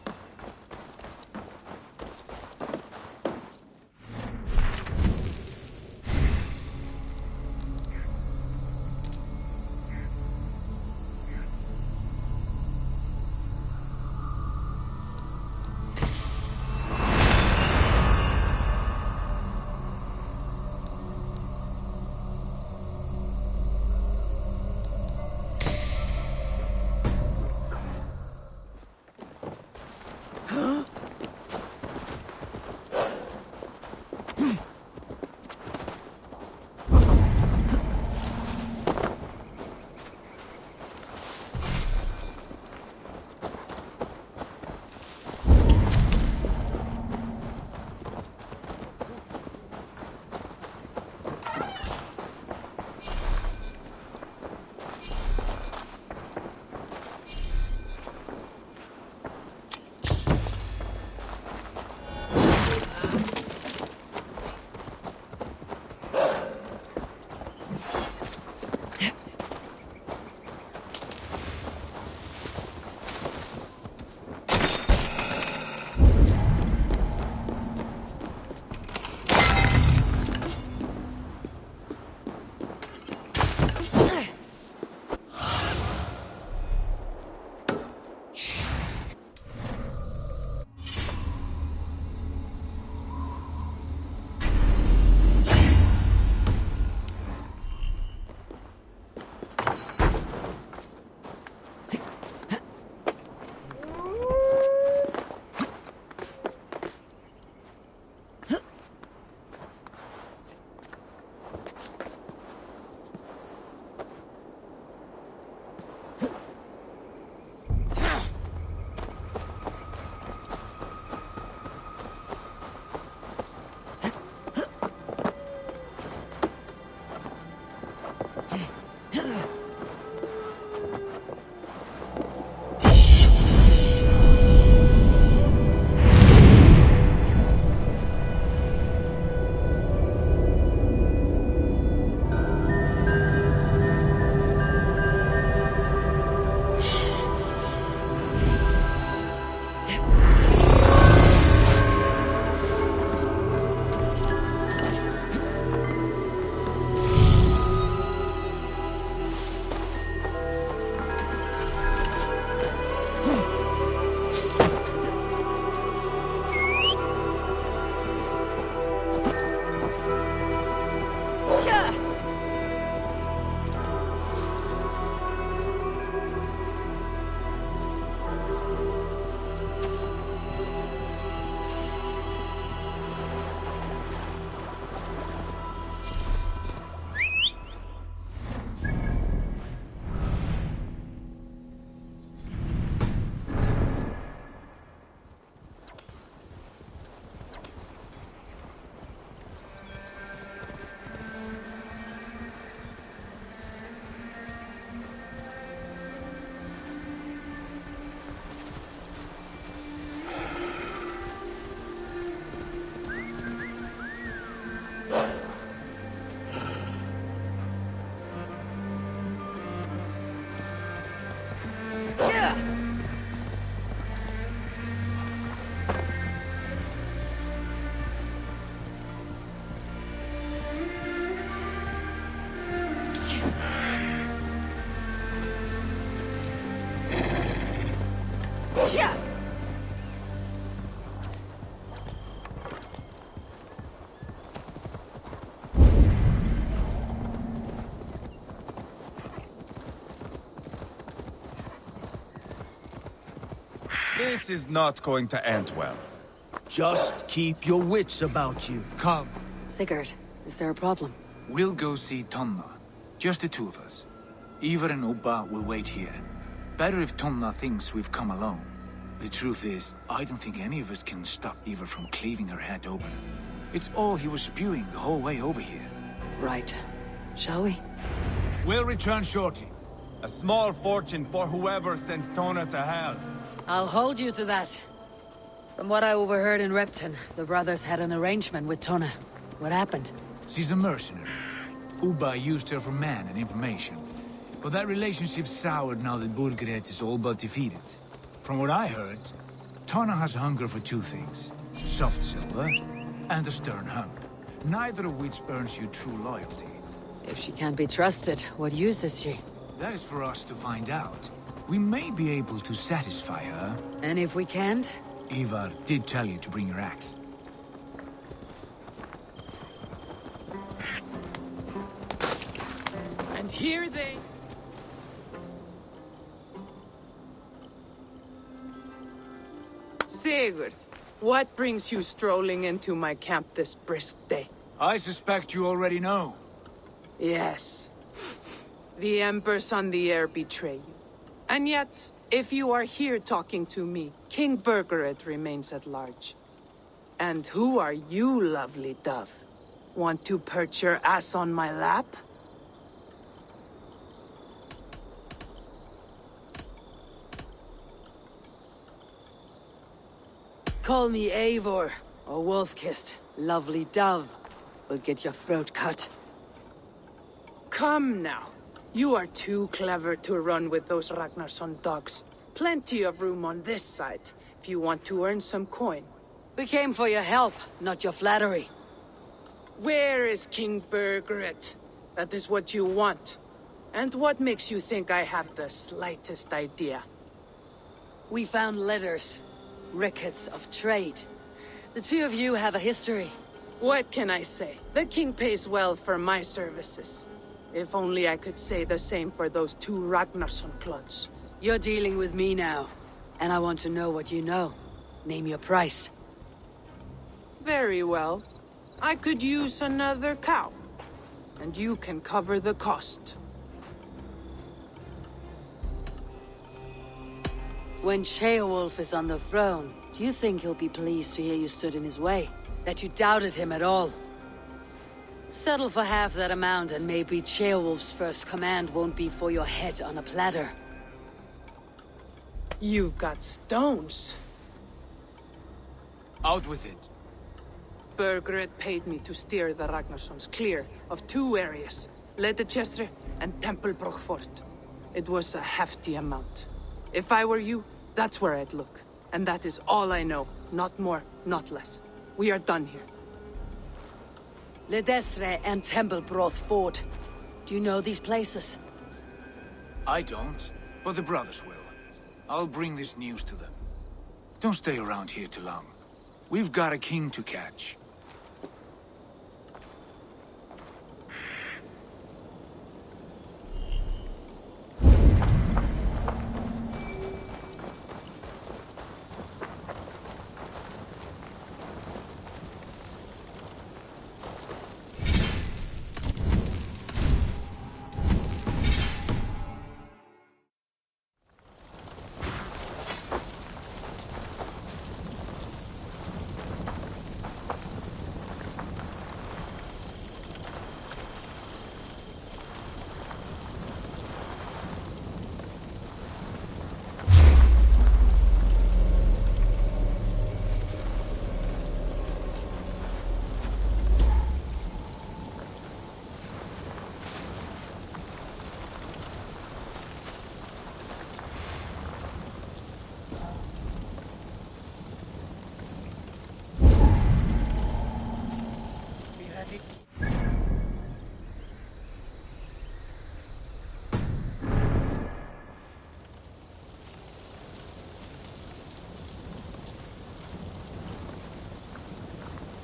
D: This is not going to end well.
W: Just keep your wits about you.
G: Come.
N: Sigurd, is there a problem?
G: We'll go see Tonna. Just the two of us. Ivar and Ubba will wait here. Better if Tonna thinks we've come alone. The truth is, I don't think any of us can stop Ivar from cleaving her head open. It's all he was spewing the whole way over here.
N: Right. Shall we?
G: We'll return shortly.
D: A small fortune for whoever sent Tona to hell.
N: I'll hold you to that. From what I overheard in Repton, the brothers had an arrangement with Tonna. What happened?
G: She's a mercenary. Ubba used her for man and information. But that relationship soured now that Burgred is all but defeated. From what I heard, Tonna has hunger for two things. Soft silver and a stern hump. Neither of which earns you true loyalty.
N: If she can't be trusted, what use is she?
G: That is for us to find out. We may be able to satisfy her.
N: And if we can't?
G: Ivar did tell you to bring your axe.
V: And here they... Sigurd, what brings you strolling into my camp this brisk day?
G: I suspect you already know.
V: Yes. The Embers on the air betray you. And yet, if you are here talking to me, King Burgred remains at large. And who are you, lovely dove? Want to perch your ass on my lap?
N: Call me Eivor, or Wolf-Kissed. Lovely dove. Will get your throat cut.
V: Come now. You are too clever to run with those Ragnarsson dogs. Plenty of room on this side, if you want to earn some coin.
N: We came for your help, not your flattery.
V: Where is King Burgred? That is what you want. And what makes you think I have the slightest idea?
N: We found letters. Records of trade. The two of you have a history.
V: What can I say? The king pays well for my services. If only I could say the same for those two Ragnarsson clods.
N: You're dealing with me now, and I want to know what you know. Name your price.
V: Very well. I could use another cow. And you can cover the cost.
N: When Ceolwulf is on the throne, do you think he'll be pleased to hear you stood in his way? That you doubted him at all? Settle for half that amount and maybe Ceolwulf's first command won't be for your head on a platter.
V: You've got stones.
G: Out with it.
V: Burgred paid me to steer the Ragnarssons clear of two areas, Ledechestre and Tempelbroch Fort. It was a hefty amount. If I were you, that's where I'd look. And that is all I know. Not more, not less. We are done here.
N: Ledestre and Tempelbroch Fort. Do you know these places?
G: I don't, but the brothers will. I'll bring this news to them. Don't stay around here too long. We've got a king to catch.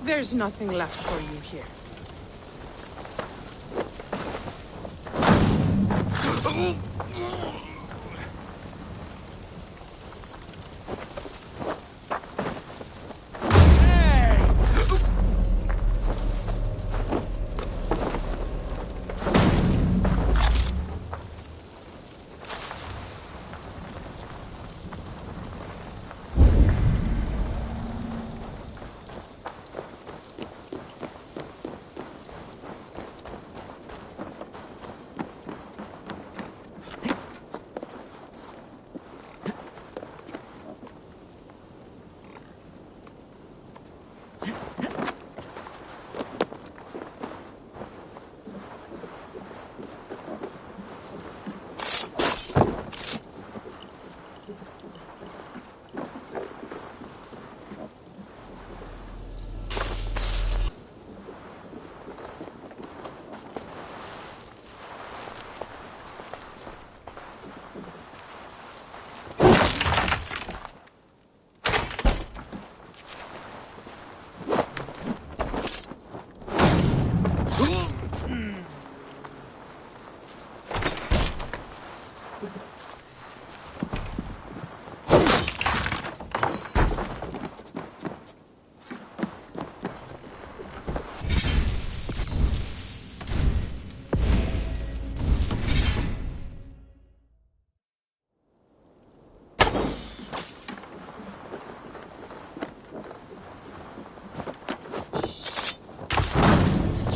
V: There's nothing left for you here.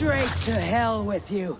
N: Straight to hell with you.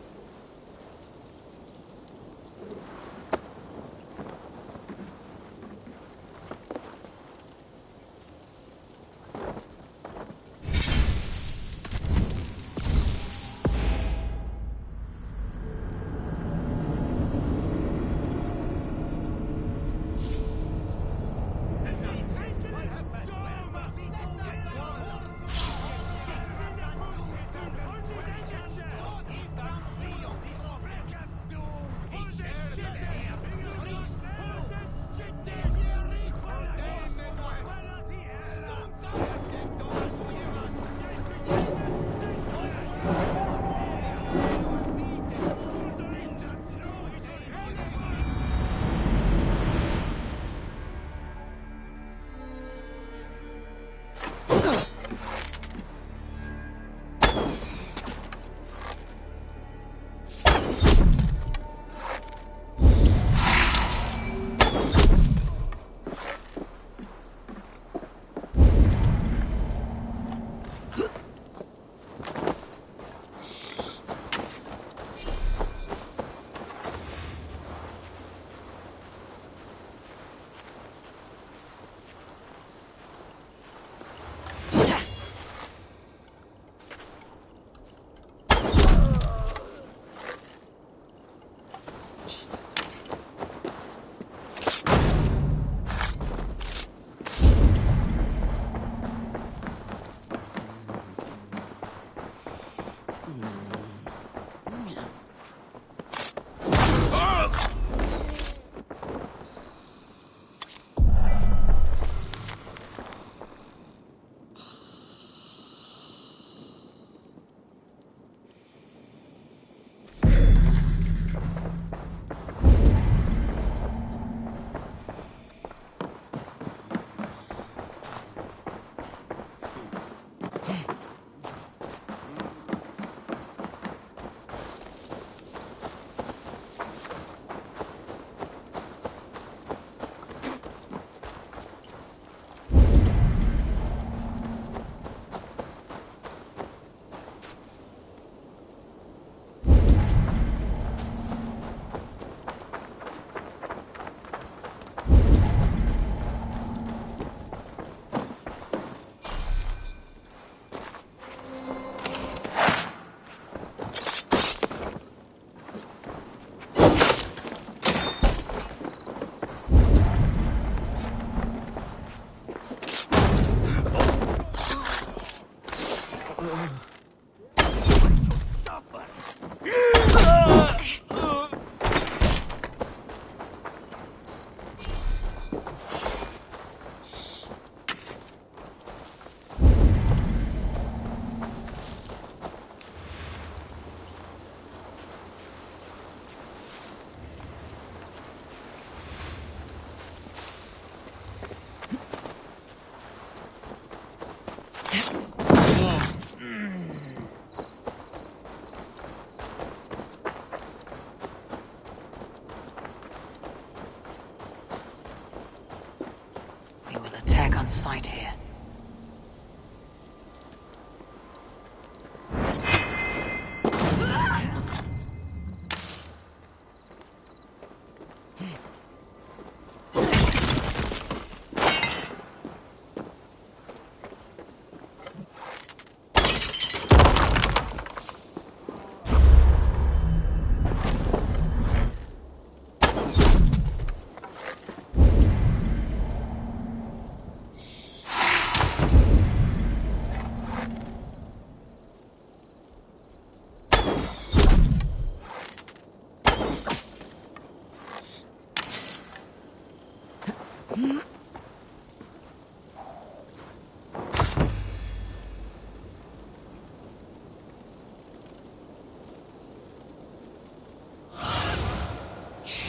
N: On sight here.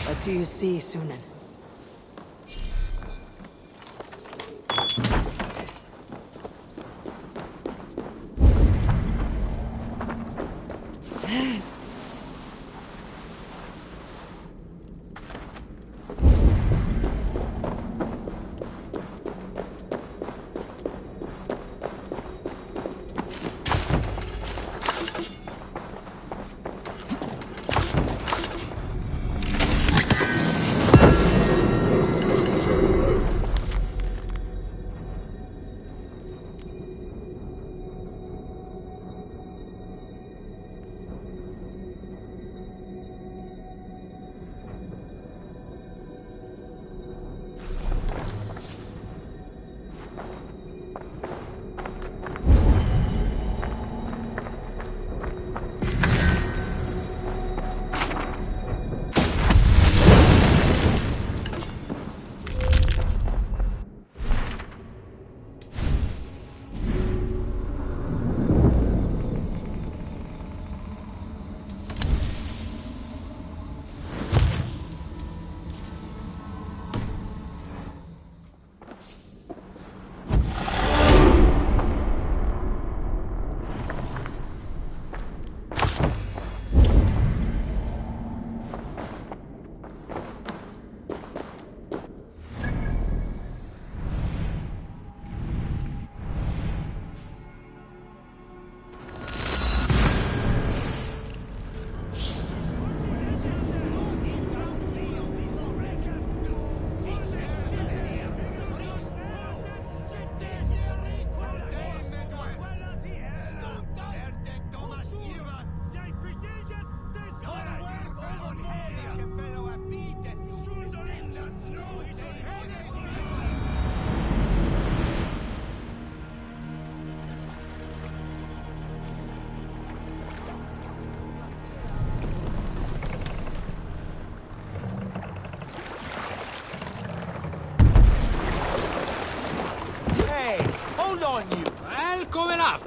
N: What do you see, Sunan?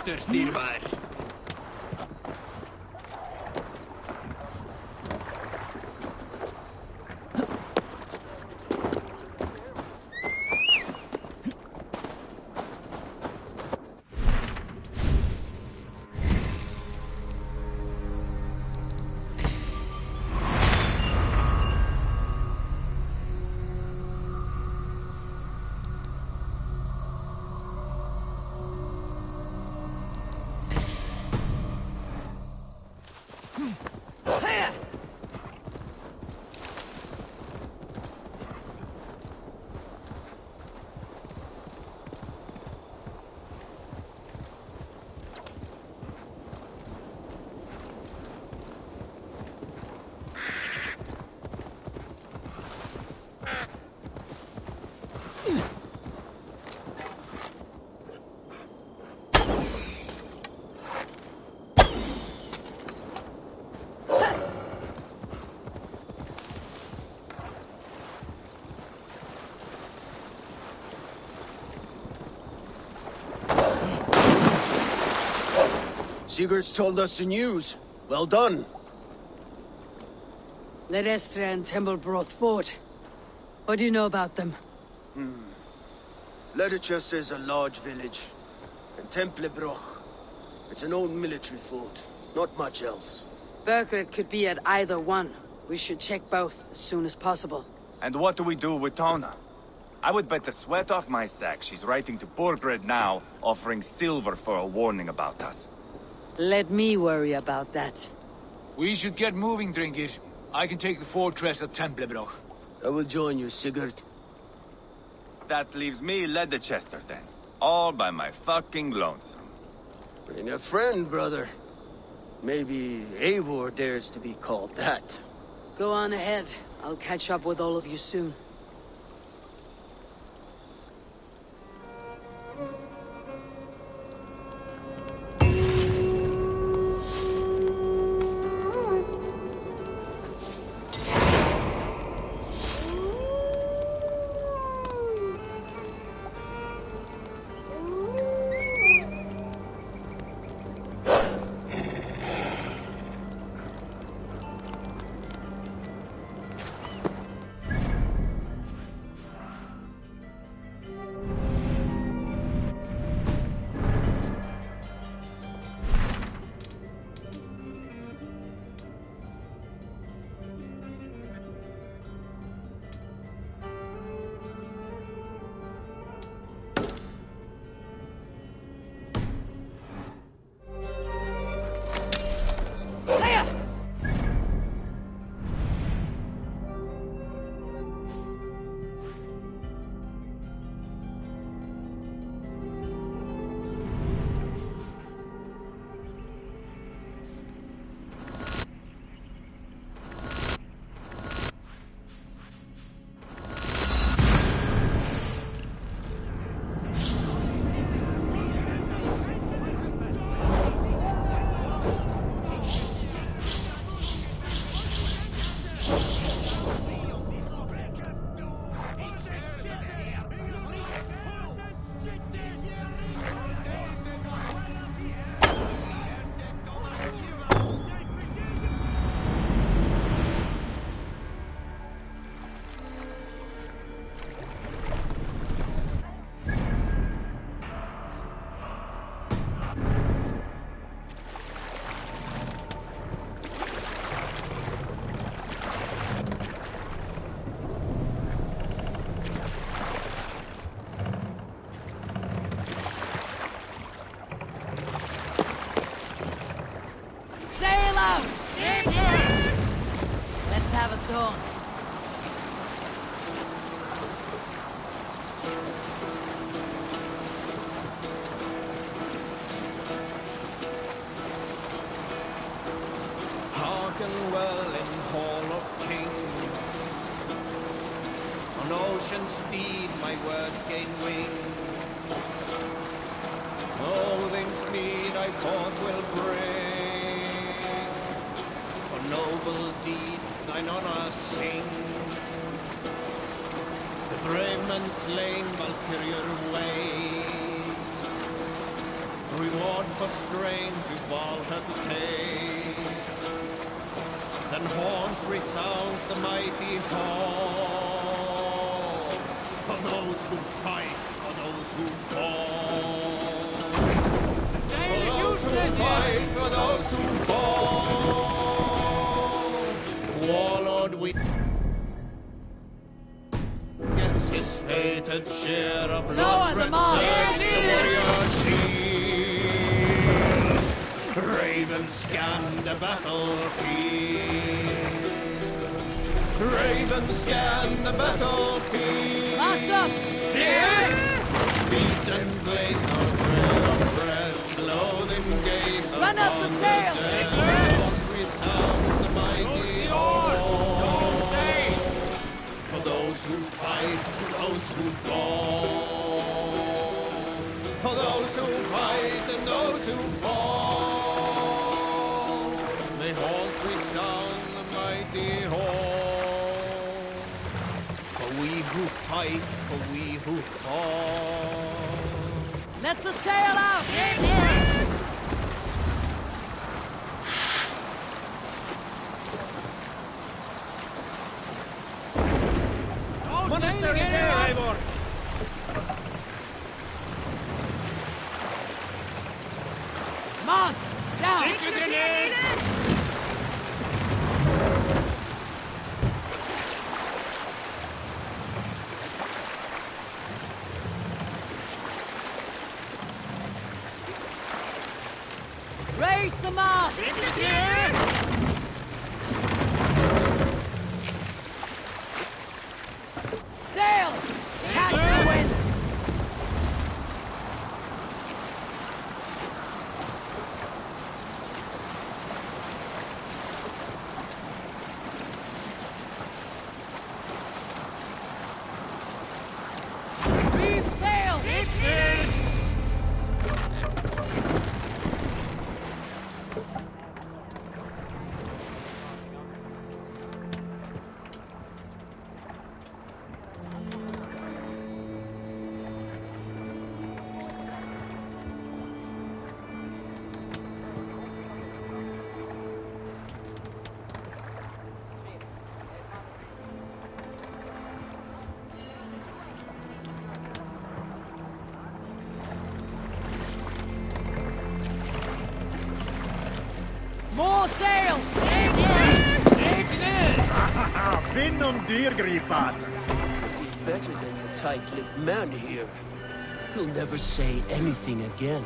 J: After, Styrvar.
W: Sigurd's told us the news. Well done.
V: Ledestra and Templebroth fought. What do you know about them?
W: Leicester is a large village. And Templebroch, it's an old military fort. Not much else.
V: Burgred could be at either one. We should check both as soon as possible.
D: And what do we do with Tona? I would bet the sweat off my sack she's writing to Borgred now, offering silver for a warning about us.
V: Let me worry about that.
G: We should get moving, Drinkir. I can take the fortress at Templebroch.
W: I will join you, Sigurd.
D: That leaves me Leicester then. All by my fucking lonesome.
W: Bring a friend, brother. Maybe Eivor dares to be called that.
V: Go on ahead. I'll catch up with all of you soon.
N: Let's have a song.
P: Hearken well in Hall of Kings. On ocean steed my words gain wings. Odin's mead I forth will bring. For noble deeds thine honor sing. The brave men slain Valkyrier wait. reward for strain to Valhalla take. Then horns resounds the mighty hall. For those who fight, for those who fall. For those who fight, for those who fall. Warlord, we gets his fated share of blood red surge the warrior shield. Ravens scan the battlefield. Ravens scan the battlefield.
N: Master!
P: Beaten blaze on trail of red, clothing gaze
N: Run up the sail!
P: Resounds the mighty hall. For those who fight, for those who fall. For those who fight and those who fall. May horns resound the mighty hall. For we who fight, for we who fall.
N: Let the sail out!
J: Monastery there, Eivor!
N: Mast! Down! Raise the mast! Sail! Catch the wind! Reef sail! More sail!
J: Finn om dyrgripan!
W: Better than the tight-lipped man here. He'll never say anything again.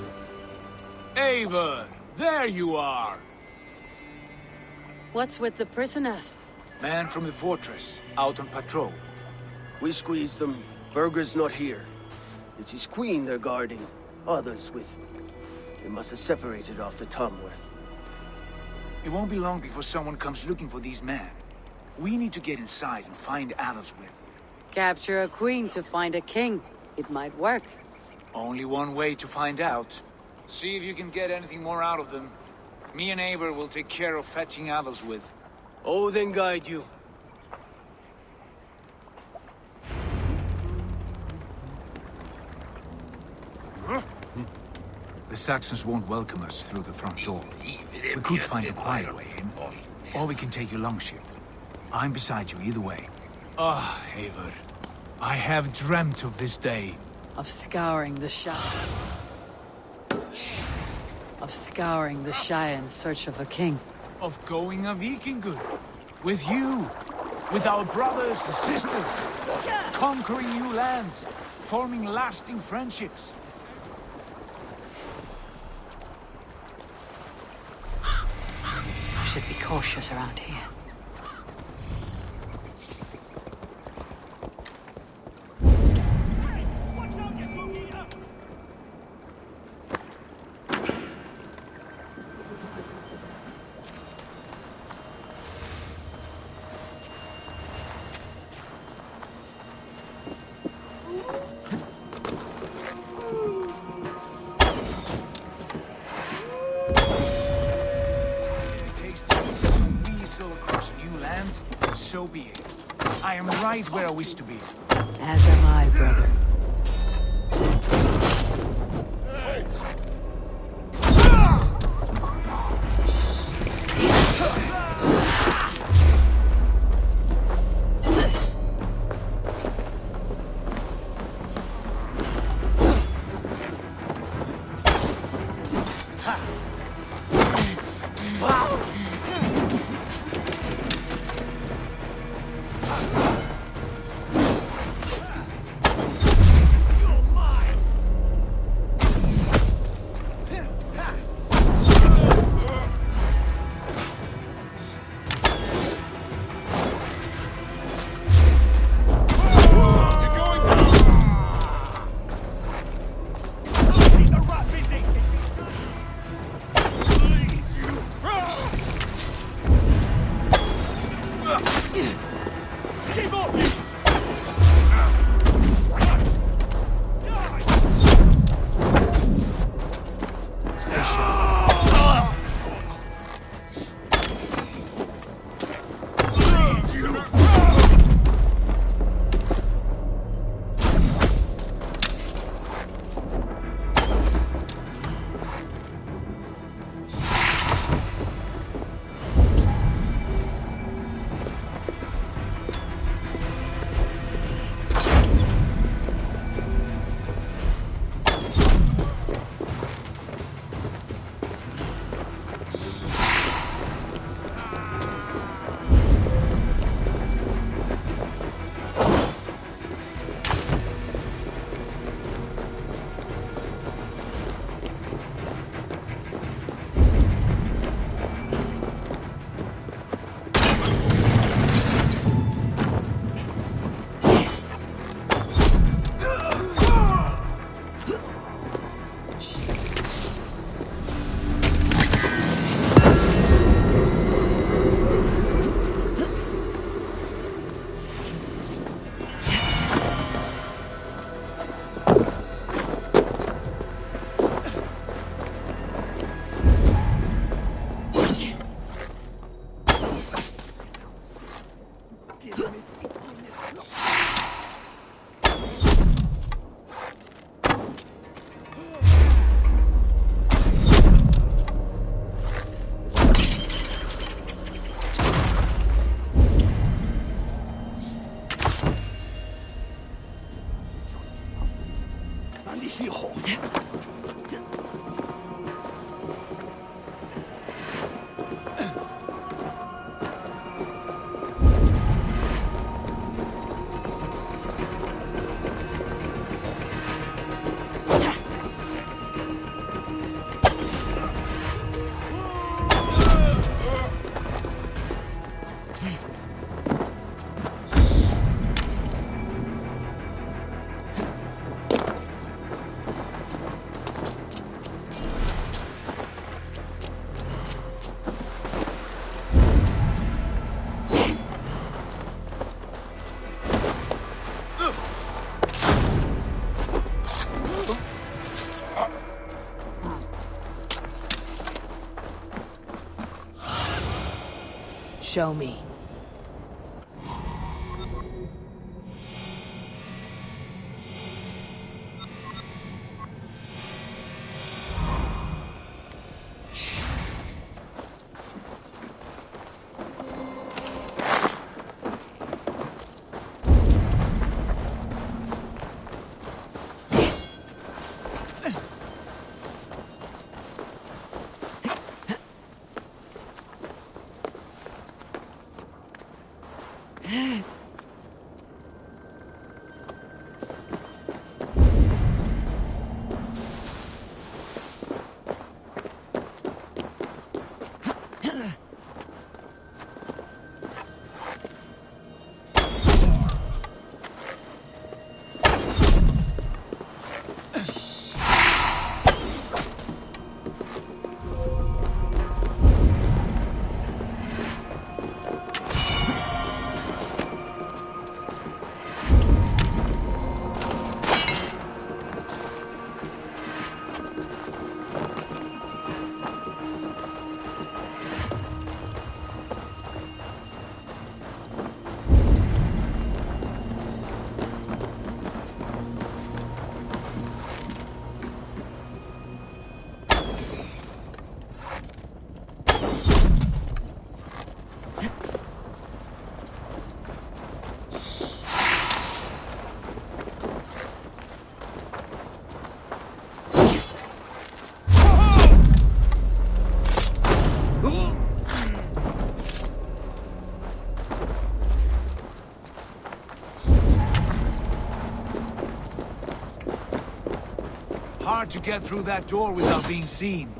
G: Eivor, there you are!
N: What's with the prisoners?
G: Man from the fortress, out on patrol.
W: We squeezed them. Berger's not here. It's his queen they're guarding. Others with him. They must have separated after Tamworth.
G: It won't be long before someone comes looking for these men. We need to get inside and find Adelswith.
N: Capture a queen to find a king. It might work.
G: Only one way to find out. See if you can get anything more out of them. Me and Eivor will take care of fetching Adelswith.
W: Odin guide you.
G: The Saxons won't welcome us through the front door. We could find a quiet way in, or we can take your longship. I'm beside you either way. Ah, Eivor. I have dreamt of this day.
N: Of scouring the Shire. Of scouring the Shire in search of a king.
G: Of going a Vikingur. With you. With our brothers and sisters. Conquering new lands. Forming lasting friendships.
N: Should be cautious around here.
G: So be it. I am right where I wish to be.
N: As am I, brother. Show me.
G: Hard to get through that door without being seen.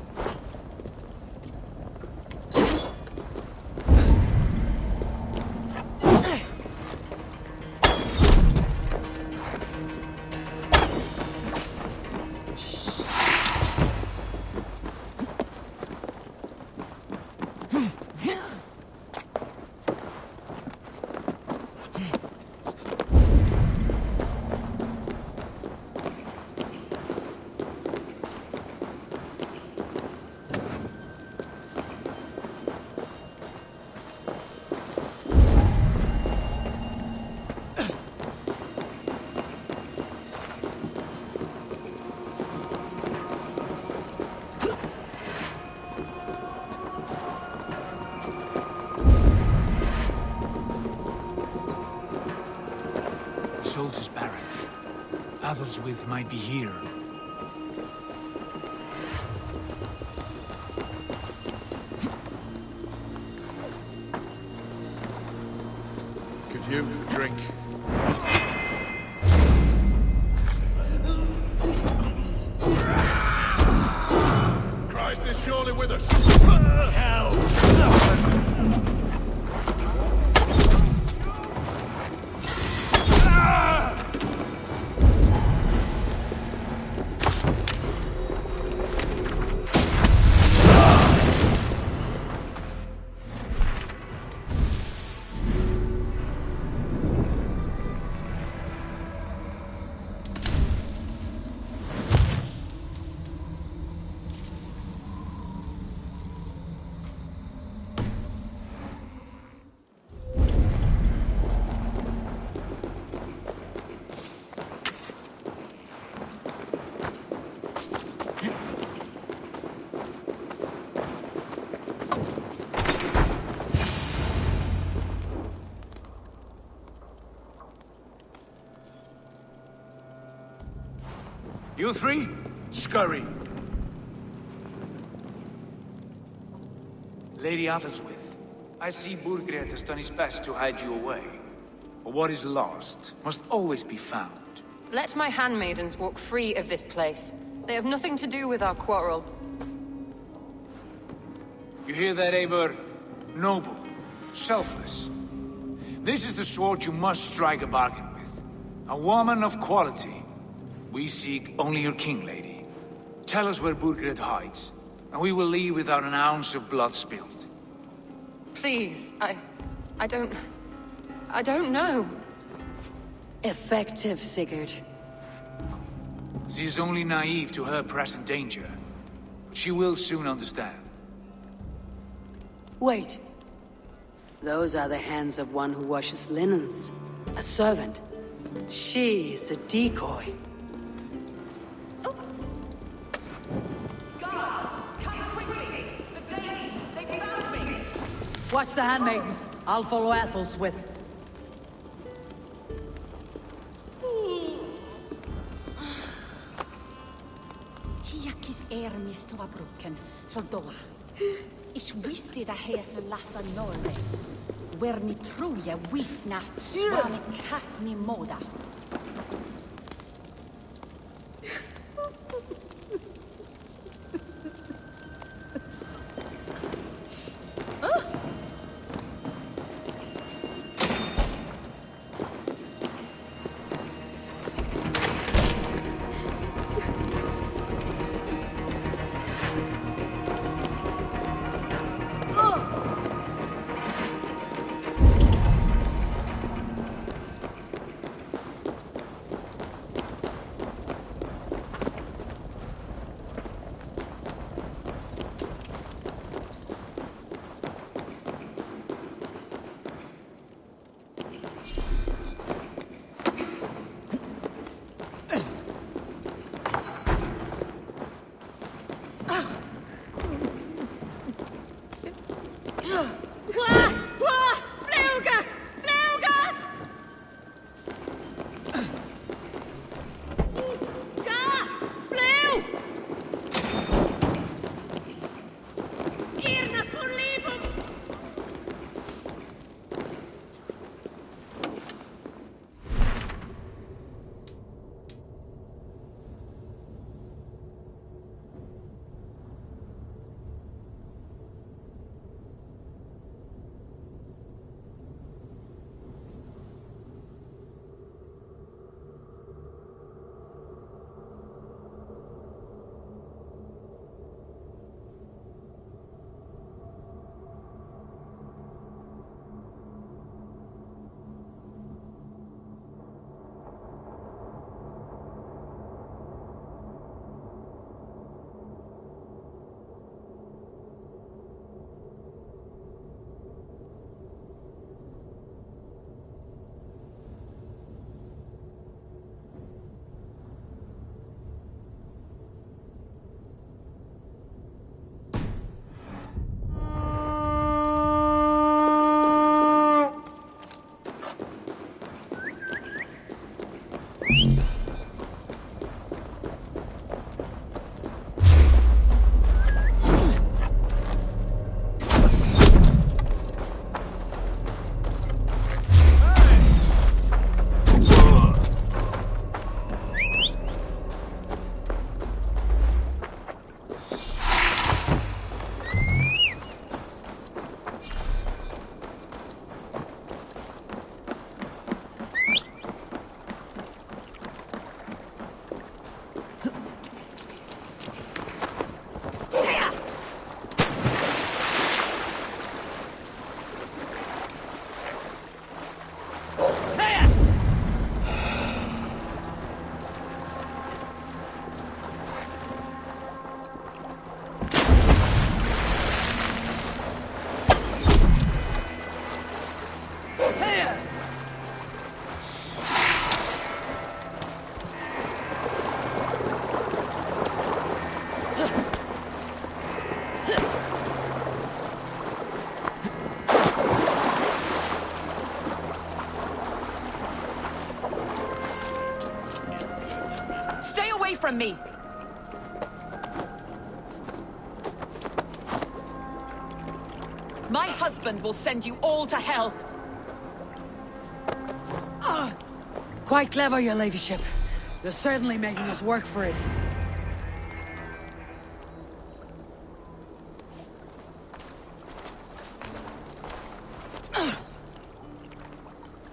G: Soldiers' barracks. Adelswith might be here.
C: Could you drink?
P: Christ is surely with us.
C: Hell!
G: You three, scurry. Lady Athelstwith, I see Burgred has done his best to hide you away. But what is lost must always be found.
E: Let my handmaidens walk free of this place. They have nothing to do with our quarrel.
G: You hear that, Eivor? Noble, selfless. This is the sword you must strike a bargain with. A woman of quality. We seek only your king, lady. Tell us where Burgred hides, and we will leave without an ounce of blood spilled.
E: Please, I don't know.
N: Effective, Sigurd.
G: She is only naive to her present danger. But she will soon understand.
N: Wait. Those are the hands of one who washes linens. A servant. She is a decoy. Watch the handmaidens. I'll follow Athelstwith.
L: Hiakis ermistoa bruken, soldoa. Is wisti da hesa lassa norre. Werni truja wifnat svane kathni moda. Irna fulli
M: Stay away from me! My husband will send you all to hell!
Q: Quite clever, your ladyship. You're certainly making us work for it.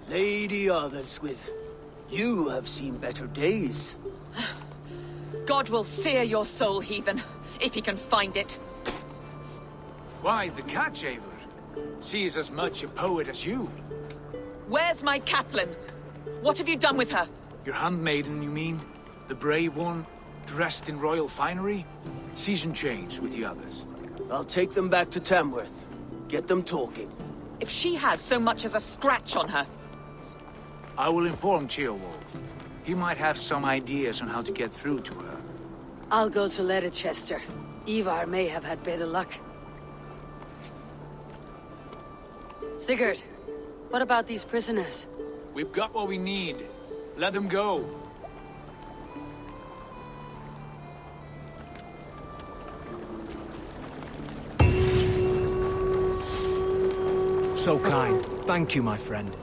W: Lady Otherswith, you have seen better days.
M: God will sear your soul, heathen, if he can find it.
G: Why, the catch, Eivor? She's as much a poet as you.
M: Where's my Catelyn? What have you done with her?
G: Your handmaiden, you mean? The brave one, dressed in royal finery? Season change with the others.
W: I'll take them back to Tamworth. Get them talking.
M: If she has so much as a scratch on her...
G: I will inform Ceolwulf. He might have some ideas on how to get through to her.
Q: I'll go to Leicester. Ivar may have had better luck. Sigurd, what about these prisoners?
G: We've got what we need. Let them go.
S: So kind. Thank you, my friend.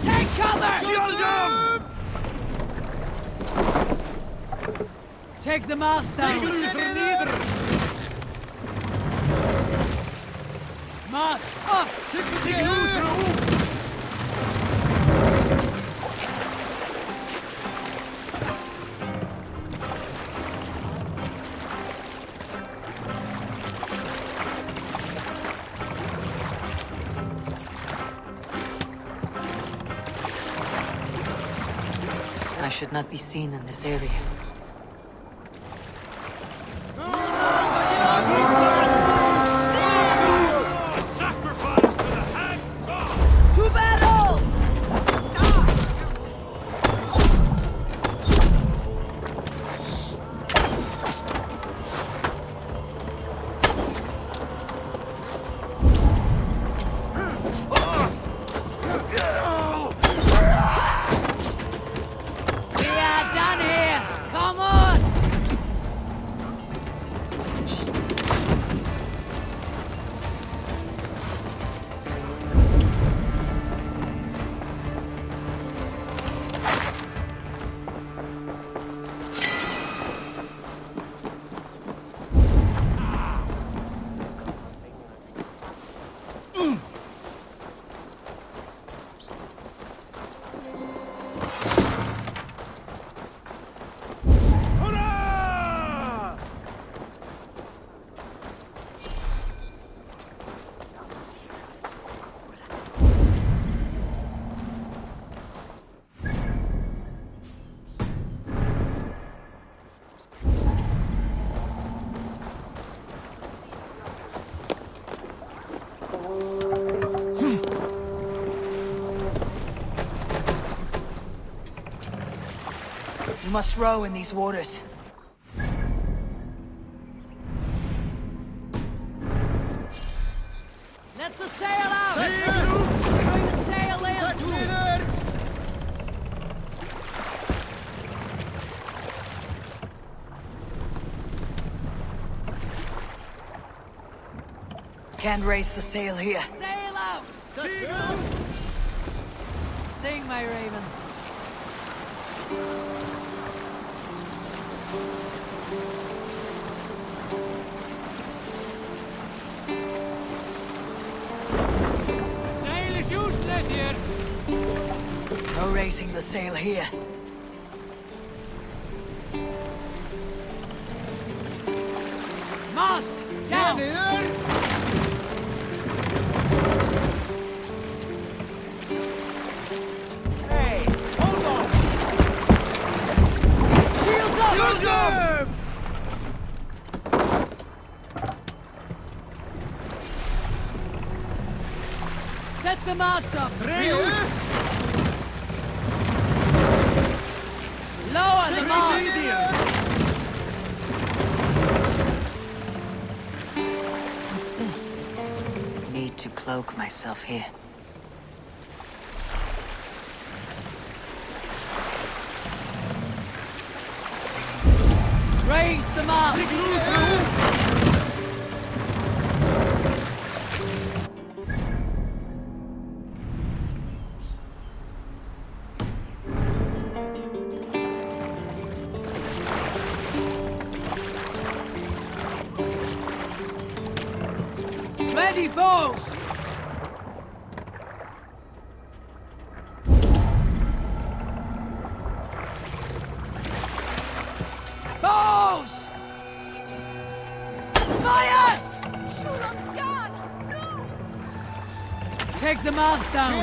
Q: Take cover! Take the mast down! Mast up!
N: I should not be seen in this area.
Q: To battle! We are done here! Come on! We must row in these waters. Let the sail out! Bring the sail in! Can't raise the sail here. Sail out! Sing, my ravens.
V: Sail is useless here.
Q: No raising the sail here. Mast! Down!
V: Hey, hold on.
Q: Shields up!
V: Shields up!
Q: Set the mast up! Lower the mast!
N: What's this? Need to cloak myself here.
Q: Raise the mast! Ready, bows! Bows! Fire! Take the mast down!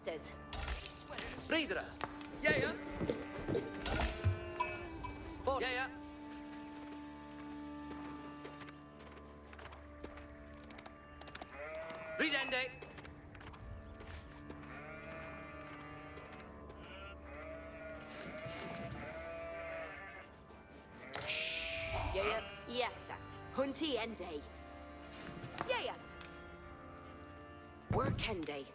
E: Hestes.
R: Ridra! Ja, ja! Voor. Ja, ja! Ridende!
E: Yeah. Yes, sir. Hunty Ende. Yeah. Work Ende.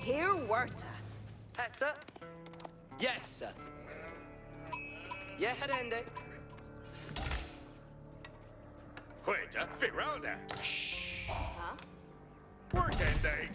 E: Here, Werta.
R: Hessa? Yes! Ja, herende!
K: Wait, Firalda!
E: Huh?
K: Work Ende!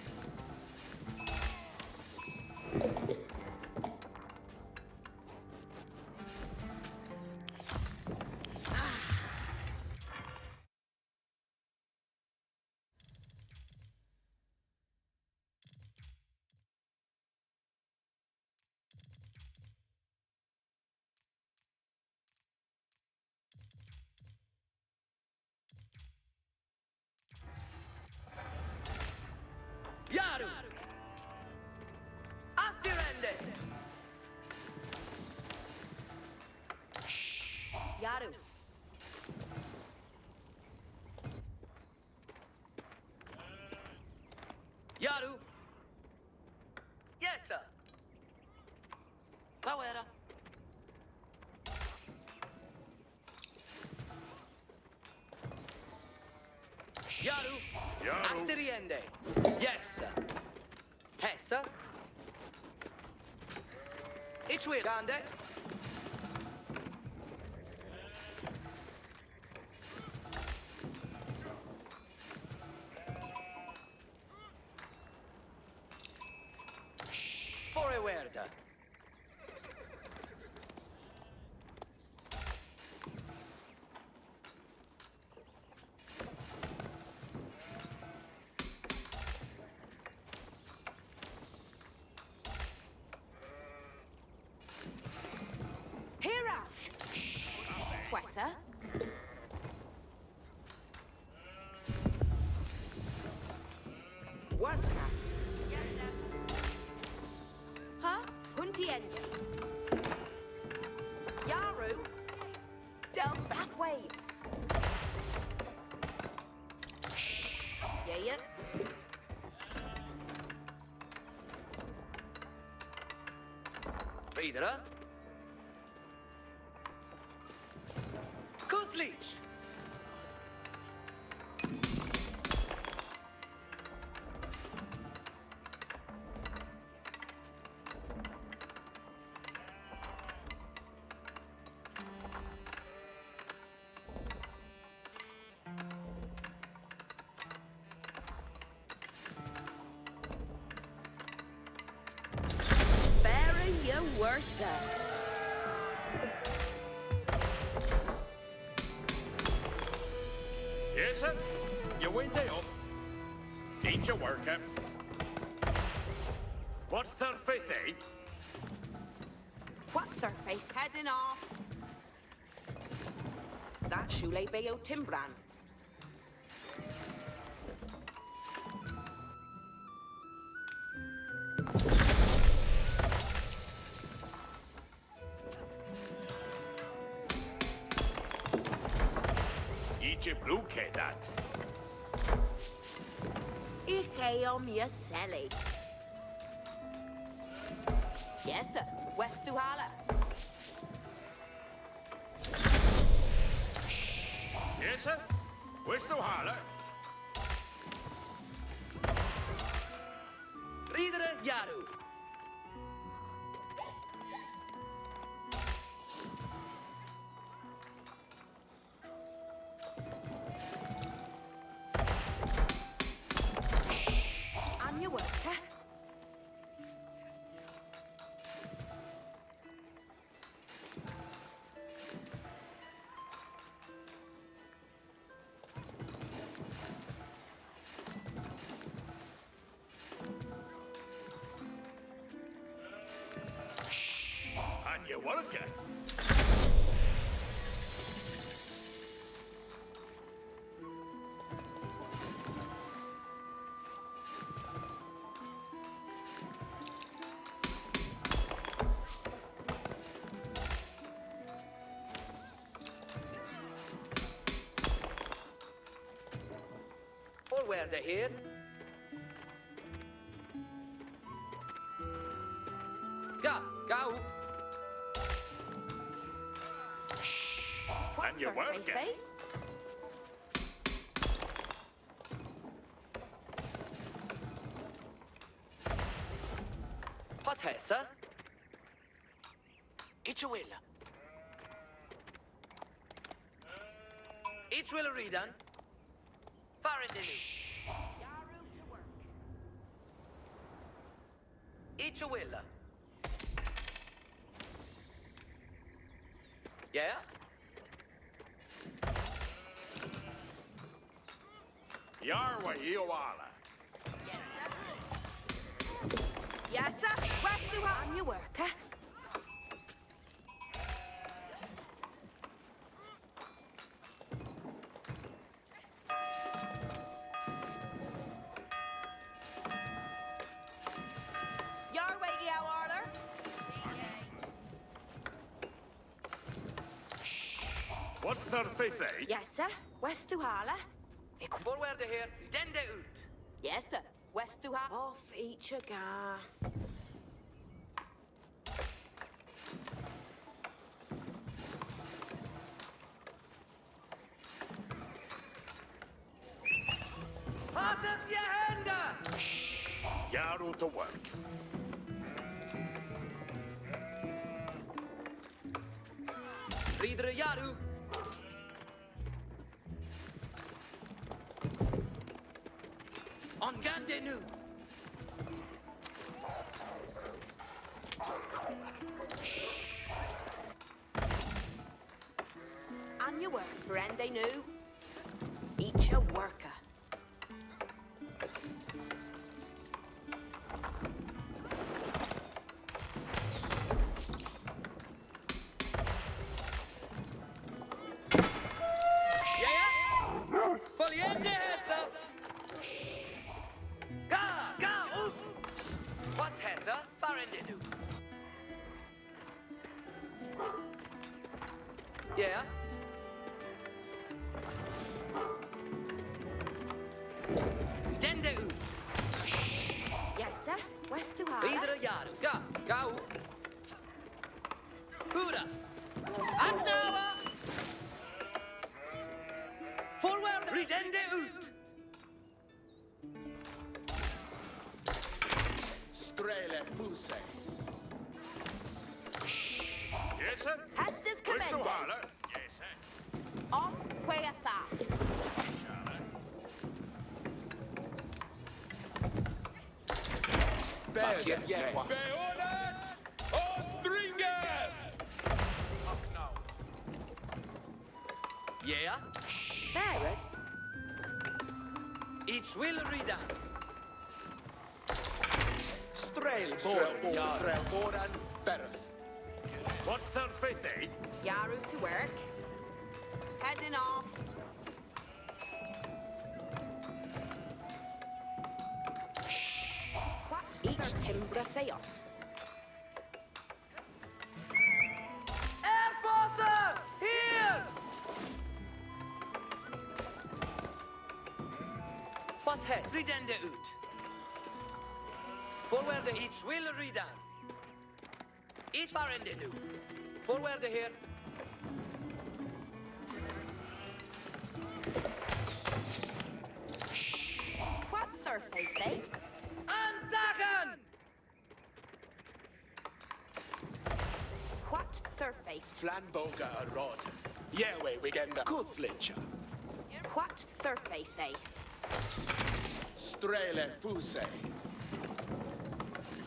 A: Yaru! Yes, sir. Kawera. Yaru!
O: Yaru.
A: Asteriende. Yes, sir. Hessa. Ichwilande. Foreverda.
E: Hera! Quetta? Worka? Huh? Huntiende? Yaru? Down that way! Yeah.
A: Videre. Kutlich.
E: Bury your worth.
K: Yes, sir. You went there up. Need your work, eh? What's their faith, eh?
E: What's her face heading off? That Shule Bayo Timbran.
K: Idzie bluke dat.
E: Ike om je selly. Yes, sir. West Duhala.
K: Yes, sir. Where's the holler?
A: Ridere Yaru.
E: On your work, huh?
K: On your work, eh?
A: Forward here. Go.
K: On your work, eh?
A: What Hessa? Ichwilla. Ichwilla Redan. Faradini. Ichwilla. Yeah?
K: Yarwa Iowala.
E: Yes, sir. West Duhala. On your work, huh? Your way, Eo Arler.
K: What's their faith, eh?
E: Yes, sir. West Duhala.
A: Forward here. Dende ut.
E: Yes, sir. Westuha. Off each a ga.
A: Hartas je hända!
O: Jarl to work.
A: Friedre Jaru! On gande nu!
E: On your work, Brende nu. Each a worker.
A: Vogliende Hessa! Ga, What Hessa? Farende nu. Yeah? Dende ut.
E: Yes, sir. Westuha.
A: Videre Jaru. Ga ut. Hura. Adnawa. Forward. Ridende ut.
O: Strele fuse. Yes, sir.
E: Hestes commended.
O: Yes, sir.
E: On Queatha.
O: Beonas Rodriguez!
A: Yeah?
E: Barrett.
A: Each will redone.
O: Strelboran Bereth. What's their faith, eh?
E: Yaru to work. Heading off. Each timbra theos.
A: Airporter! Here! What has Ridende ut? Forward each will redone. Each barende nu. Forward here.
E: What surface, eh?
A: Anzagen!
E: What surface?
O: Flanboga a rod. Yewe wigenda Kuthlicha.
E: What surface, eh?
O: Strele fuse.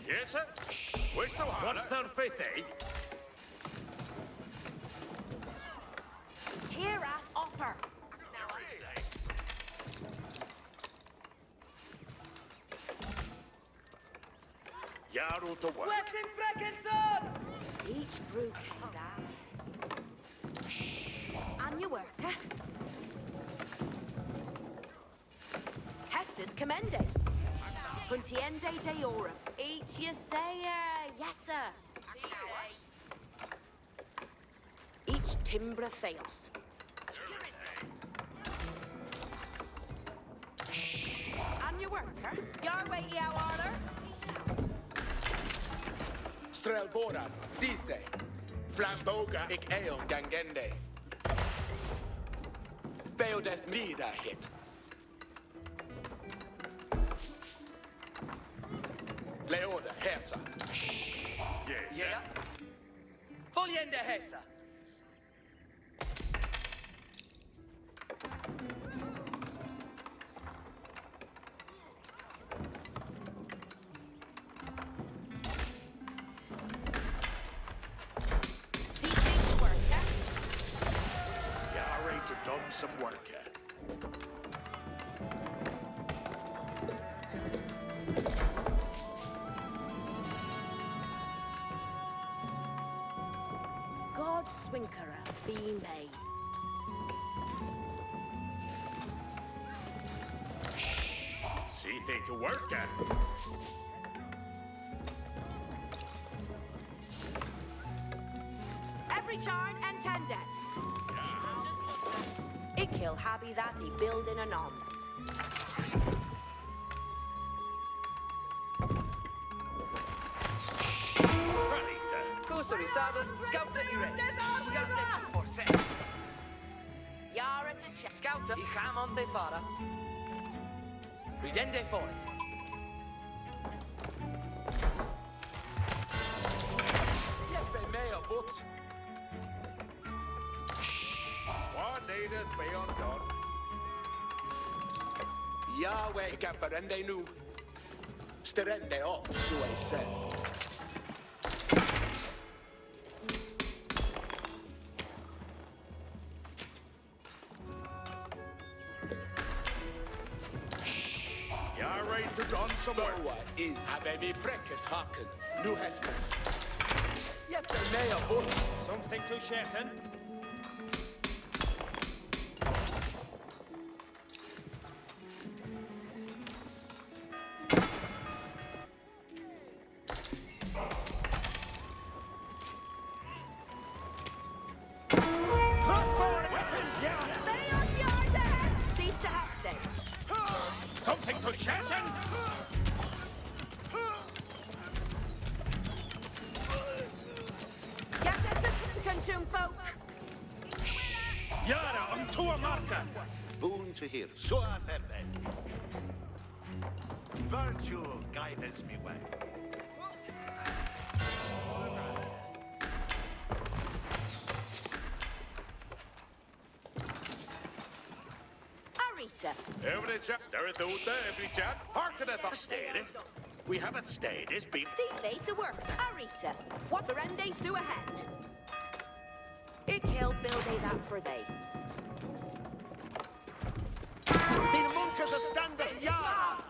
O: Yes, sir. What's their faith, eh?
E: Here at upper.
O: Jarl to work.
A: Westin Breckenson!
E: Each brew came down. On your work, eh? Hestes commended. Puntiende deorum. Each you say, yes, sir. Each timbra theos. On your worker. Your way, your order.
O: Strelboran, Sithe. Flamboga ik eon gangende. Beodeth mida hit. Leoda, Hesa. Yes, sir.
A: Yeah? Vogliende Hessa.
O: Y'all ready to done some work here.
E: God Swinkerer be made.
O: See they to work at.
E: Every charn and tended. Ikil happy that he building an on.
A: saddle, scouter i ready. Gardetti for set.
E: Yara to check.
A: Scouter i Hamonte fara. Ridende forth. Jeppe mea but.
K: What needed be undone?
B: Yahweh camperende nu. Sterende off, so I said.
K: You're ready to run somewhere.
B: Boa is habebi frekkes haken. Nu hestes.
A: Jeppe mea but.
J: Something to Shetton?
K: Something to Shetton? Yara, unto a marker.
H: Boon to hear. So I Pepe. Virtue guides me way.
E: Arita.
K: Every chap, stirreth out there, every chap. Hearkeneth up.
H: Stayed. We haven't stayed. It's been.
E: See fate to work. Arita. What berende su ahead. Ik heel build that for they.
H: The monkas are standing yard.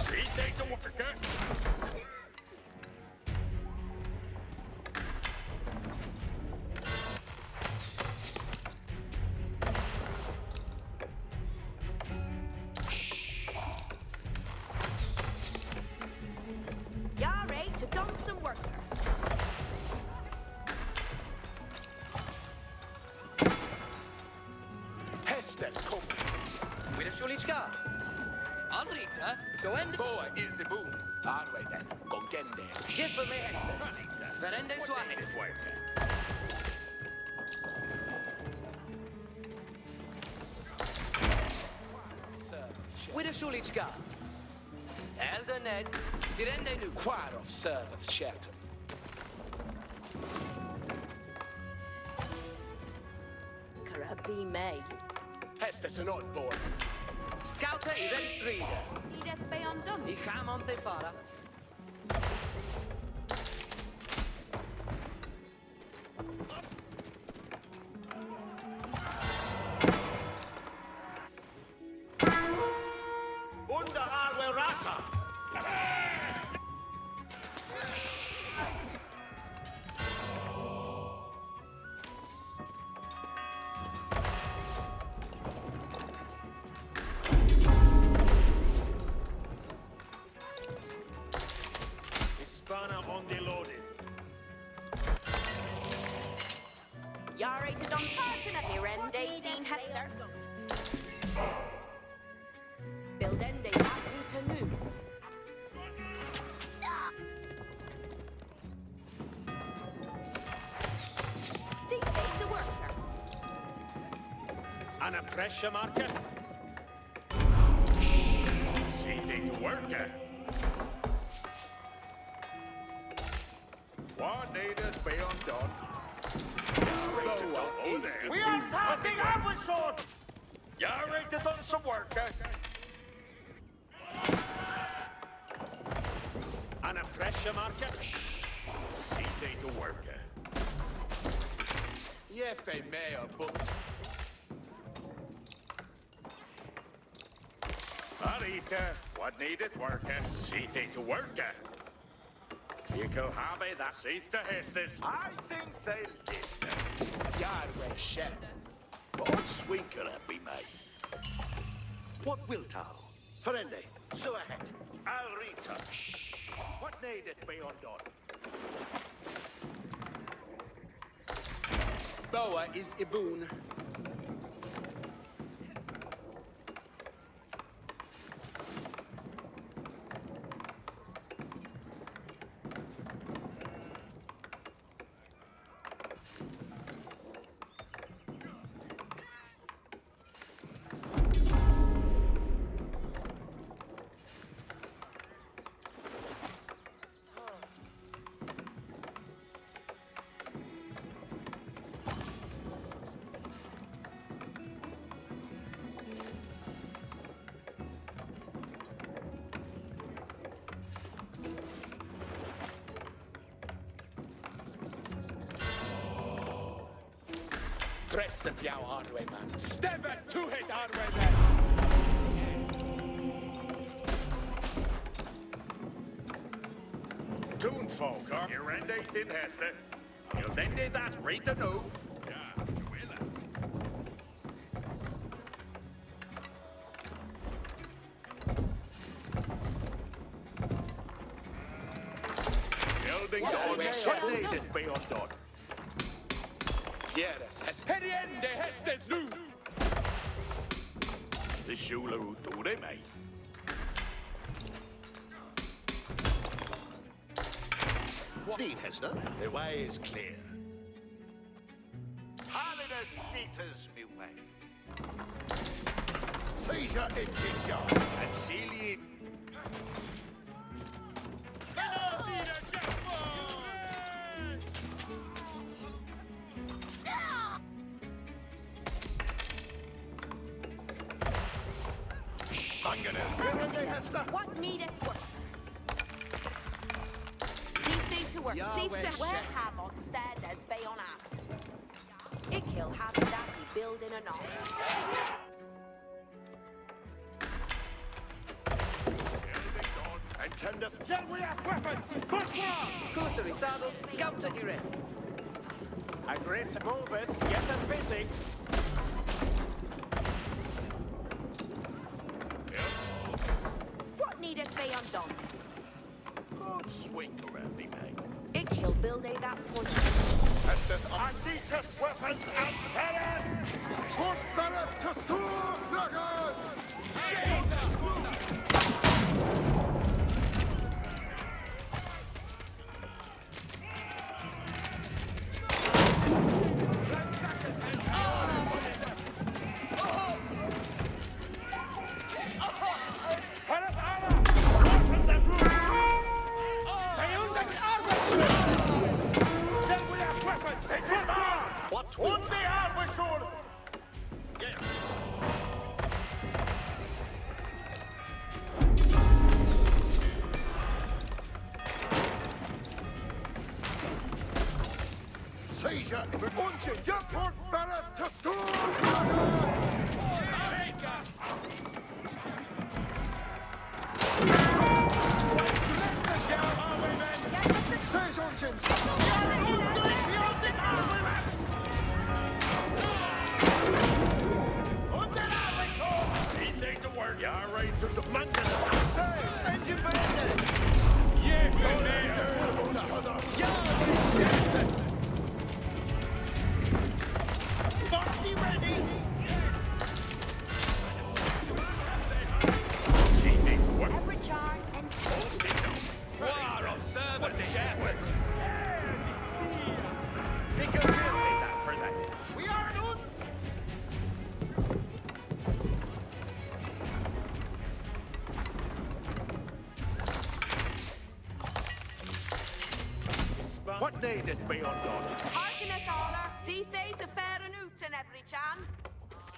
K: See, take the worker.
E: Yare to done some work.
B: Hestes come.
A: With a shulichka. Anrita, go end.
B: Boa is the boon. Arway then. Gongendes.
A: Jeppe me hestes. Verende suahet. With a shulichka. Elder Ned, dirende nu.
B: Quarov serveth Shetton.
E: Karabi May.
B: Hestes an odd boy.
A: Scouter i red reader.
E: Edith Beyond done.
A: I Hamonte fara.
H: Under Arwe Rasa.
K: Hispana on the loaded.
E: Yare to done parton at Mirende Dean Hester. Buildende Arita Nu. See fate to worker.
K: And a fresher marker. See they to worker. What needed be undone? We are talking Amazon! You're ready to done some work, And a fresher marker? See they to work,
B: Jefe mea but.
K: Arita, what needed work, see they to work. You can have it that sees to Hestes.
H: I think they'll listen.
B: Yahweh Shet.
H: Bon swinker be made. What wilt thou? Ferende, so ahead. I'll retouch.
K: What needed be undone?
B: Boa is Ibun. Presset jou Arway man. Stemmer to hit Arway man.
K: Toen folker, je rende din heste. Je rende dat reed er nu. Ja, je willen. Building door, shut deze bij ons door.
B: Gjerde, heriende hestes nu.
K: De schule hoe doe det mig.
H: Dean Hester, the way is clear. Holiness liters me way. Caesar engine yard.
K: And seal in.
E: What needeth work? See to work. See to where have on stairs as bay on at. It kill have that he building a knock.
H: Attendeth. Then we have weapons!
A: Coosery saddled, scout at your end.
K: Aggress move it, get them busy.
E: What needeth be undone?
K: Good swing around me, mate.
E: It kill build a that point.
H: Estes Arditus weapons and cannon! Put better to storm, knockers! Caesar, unche, you put better to storm,
K: What needeth be undone?
E: Harkeneth holler, see they to fair and oot and every chan.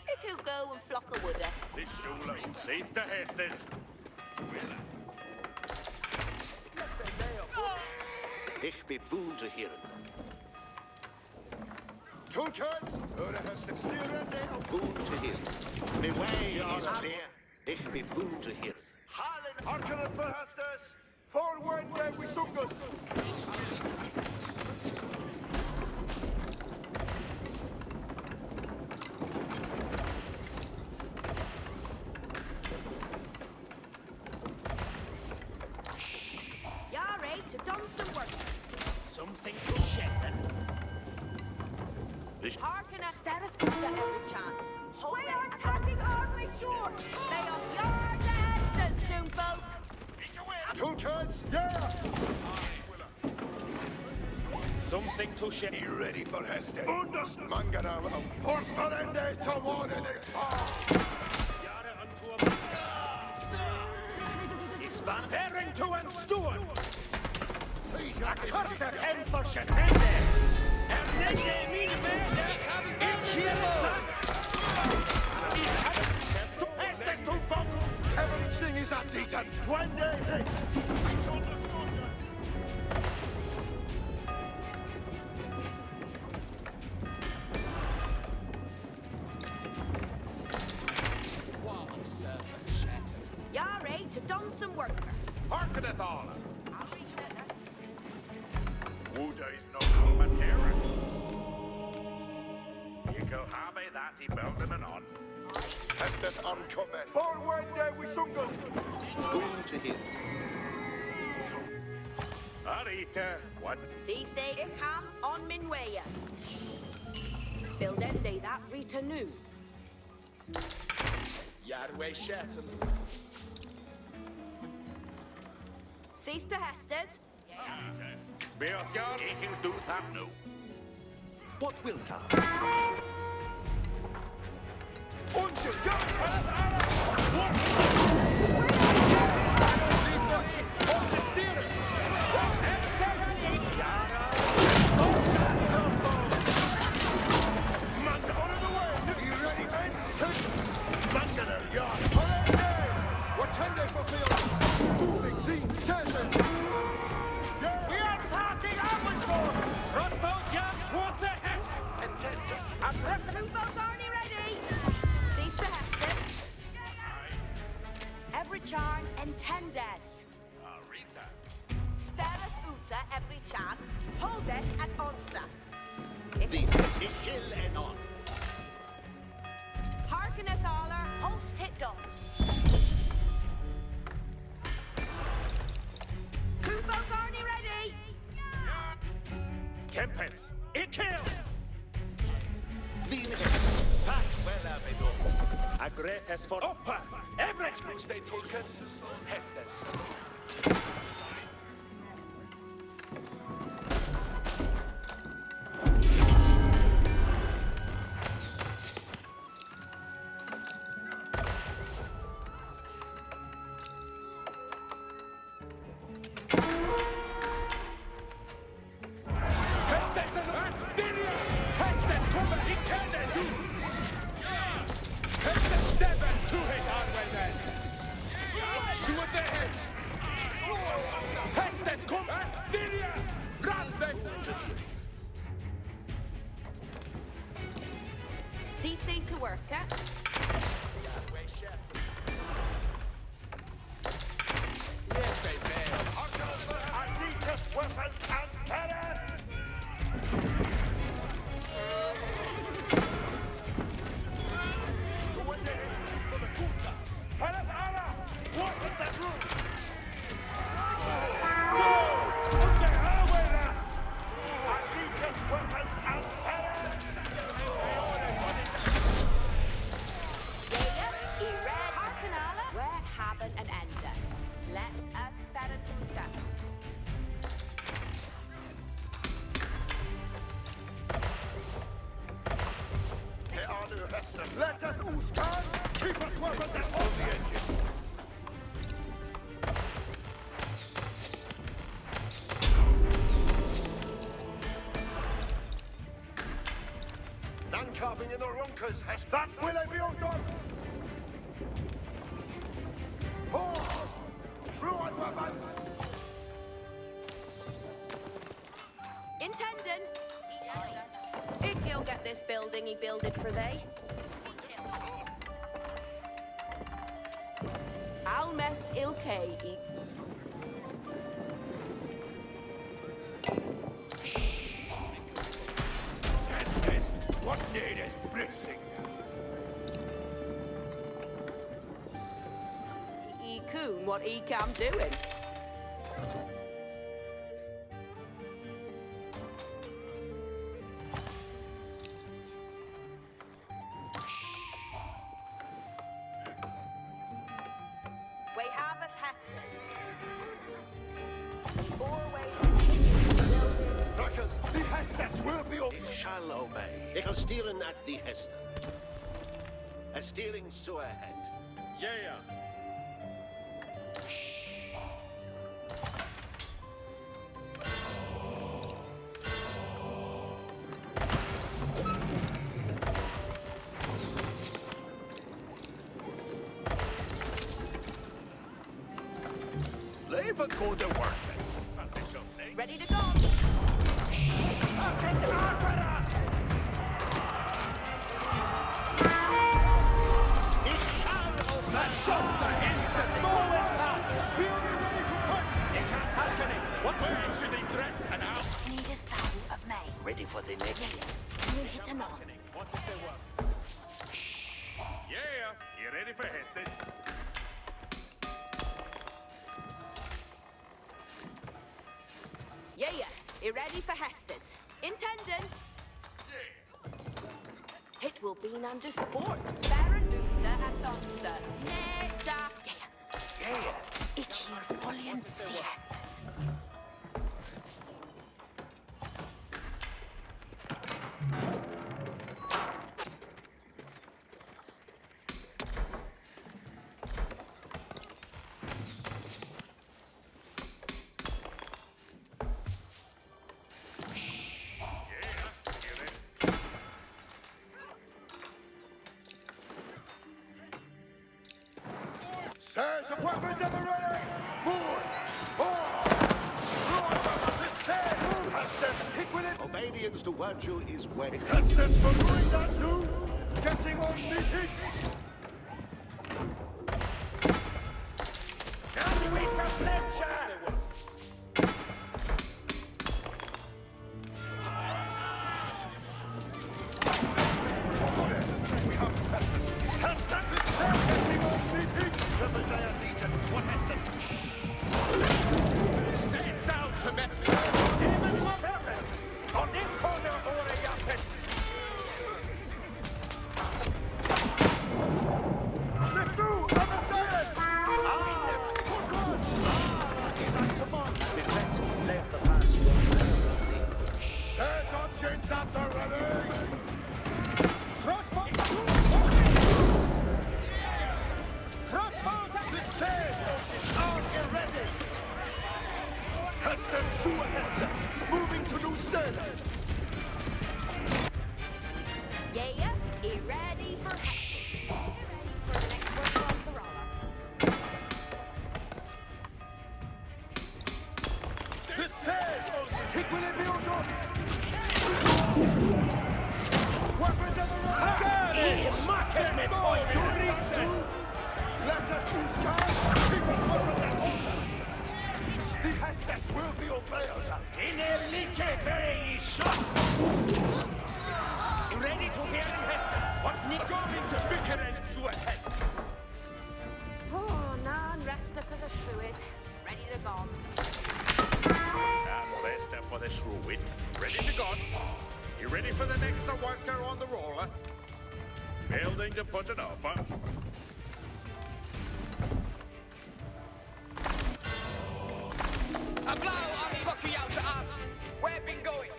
E: It could go and flock a woodder.
K: This schule is safe to hestes.
H: Ich be boon to hear it. Two turns, oder hast du steering down? Boon to hear it. Me way is clear. Ich be boon to hear it. Harlan, Harkeneth for hestes. Forward where we sunk us.
E: To done some work.
K: Something to shed then.
E: Harken a stereth to every chan. We are attacking Army shore. They are yard the hestes, toon folk.
H: Two turns, yeah!
K: Something to shed.
H: You ready for Heste? Underst Mangana, Port Ferende to water the
K: Jahre unto a Is span herring to and steward. Curse hem for Shatende! Ernende mine merde! In Kieland! Estes to folk!
H: Everything is at eaten! 28!
E: some worker.
K: Harkeneth all. Wuda is no Kalmatera. Yiko Habe that he building and on.
H: Estes uncommon. Forward there we sungus. Boon to him.
K: Arita, what?
E: See they come on min way. Build ende that Rita new.
B: Yarway Shettle.
E: See the Hesters?
K: Beotjar, ik can do that now.
H: What will ta?
E: Every charn and 10 death. Status uta every charn, hold it at onsa.
H: The shill and on.
E: Harkeneth aller, host hit done. Two folk Arnie ready.
K: Tempest, it kills.
B: That well abedo.
K: Agretes for Oppa. Everett.
B: They took us. Hestes.
E: See thing to work at.
B: Yes, baby.
K: I need this weapon and terror.
B: For the Gutas.
K: Hellas Anna! What's in that room? I need this weapon and terror.
E: Where haben an ender. Let us Faraduta.
H: Let us Uskan keep us weapons on the engine. None carving in the runkers has that will I be undone. True on weapon.
E: Intendant. If he'll get this building, he builded for they. I'll mess ilke.
H: What need is blitzing?
E: He coon what he can doing. We have a Hestus.
H: Crackers, the Hestes will be up. Ik shall obey. Ik zal steeren at the Hester. A steering so ahead.
K: Yeah.
B: Leave a go to work.
E: Ready to go.
B: Lasciata in the Boas hat!
E: waiting on?
O: Yeah, you ready for Heston?
E: Yeah, you ready for Hestes? Intending. It will be an underscore. Baron Uta at Donster. Neda. Yeah. Ik hier volien Hestes.
H: Sirs of weapons at the ready! Forward! Obedience to virtue is wedding.
P: Distance for doing that, you! Getting on meeting!
K: Now we can fletcher!
O: Sit down to me!
K: Even more purpose! On this corner over a yapet!
P: Lift through! Other side! Sirs of gents at the ready!
K: Crossbows at the
P: Sirs, are you ready? Heston Suahet, moving to New Sterling.
E: Yeah, you ready for Hestes? You ready for the next work on the roller?
P: The Sirs, equilibrium done. Weapons at the ready!
K: Market me, boy! To reset!
P: Let us choose cars, people weapons at order. The Hestes will be obeyed.
K: In a like very shot! Ready to hear him, Hestes? What need going to bicker and sweat?
E: Oh, nan resta for the fluid. Ready to go.
O: And rest up for the shrew. Ready to go. You ready for the next worker on the roller? Building to put it up, huh?
A: A blow on the lucky outer arm. Where been going?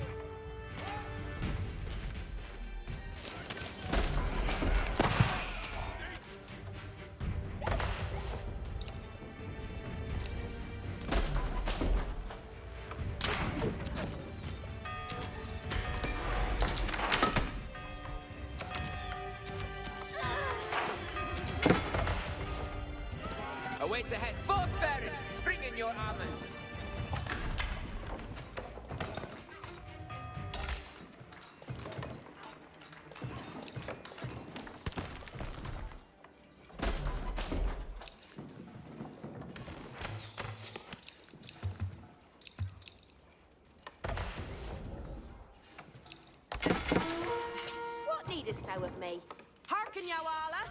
A: Await ahead. Fourth Baron, bring in your armor.
E: What needest thou of me? Hearken, Yowala.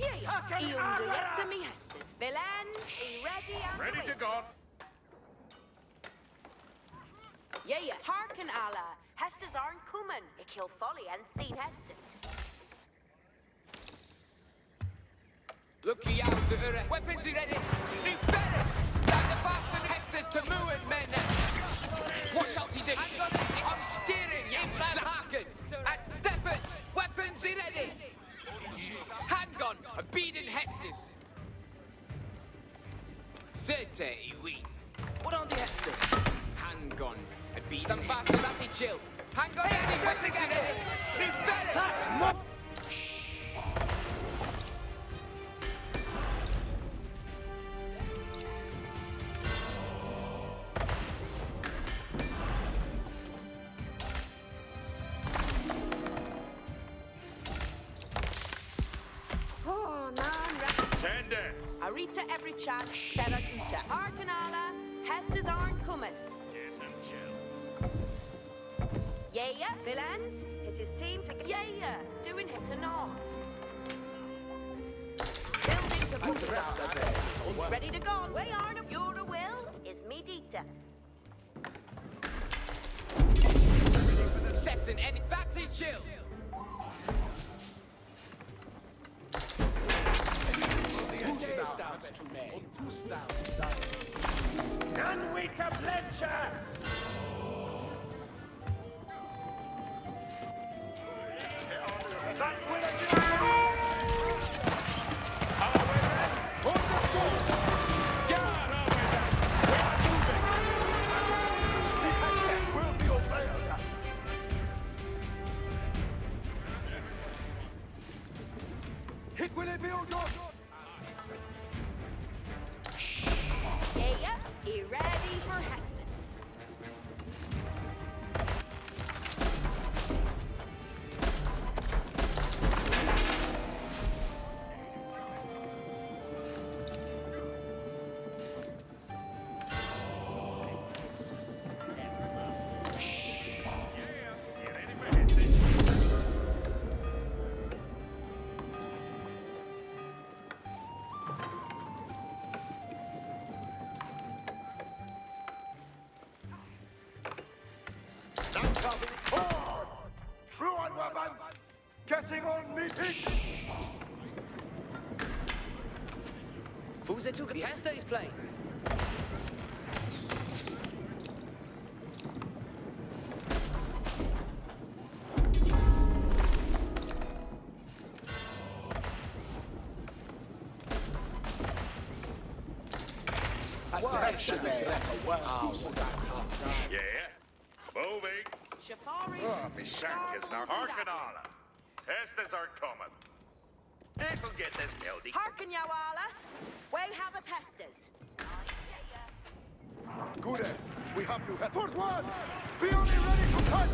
E: Yeah, he under yet to me Hestes. Villains, he ready and
O: Ready to go.
E: Yeah, hearken, Allah. Hestes aren't coming. I kill folly and thin Hestes.
A: Looky out to her. Weapons ready. New better. Stand the bastard Hestes to move it, men. What shall he do? I'm gonna see on steering, you slacken. And step it. Weapons ready. Handgun, a beating Hestes. Sete, oui. What on the Hestes? Handgun, a beating Stand fast and ratty chill. Handgun, weapons ready. New better.
O: Tender.
E: Arita every chance, better Uta. Hearken, Allah. Hestes aren't coming.
O: Yes, and chill.
E: Yeah, villains. It is team to yeah, doing it to nom. Building to boost. Ready to go. We are the your will is me dita.
A: Sessin, and factory chill.
K: Non vita pleccia!
E: Yeah, you ready for Hestus?
H: True on weapons! Getting on me feet!
R: Who's it to the Hester is playing?
O: Yeah? Moving.
E: Shafari.
O: Oh, me shank is not. Harken alla. Hestes are coming. It'll get this building.
E: Harken, Yawala. We have a Hestus.
H: Good. We have new head. Forward! Be only ready for cut!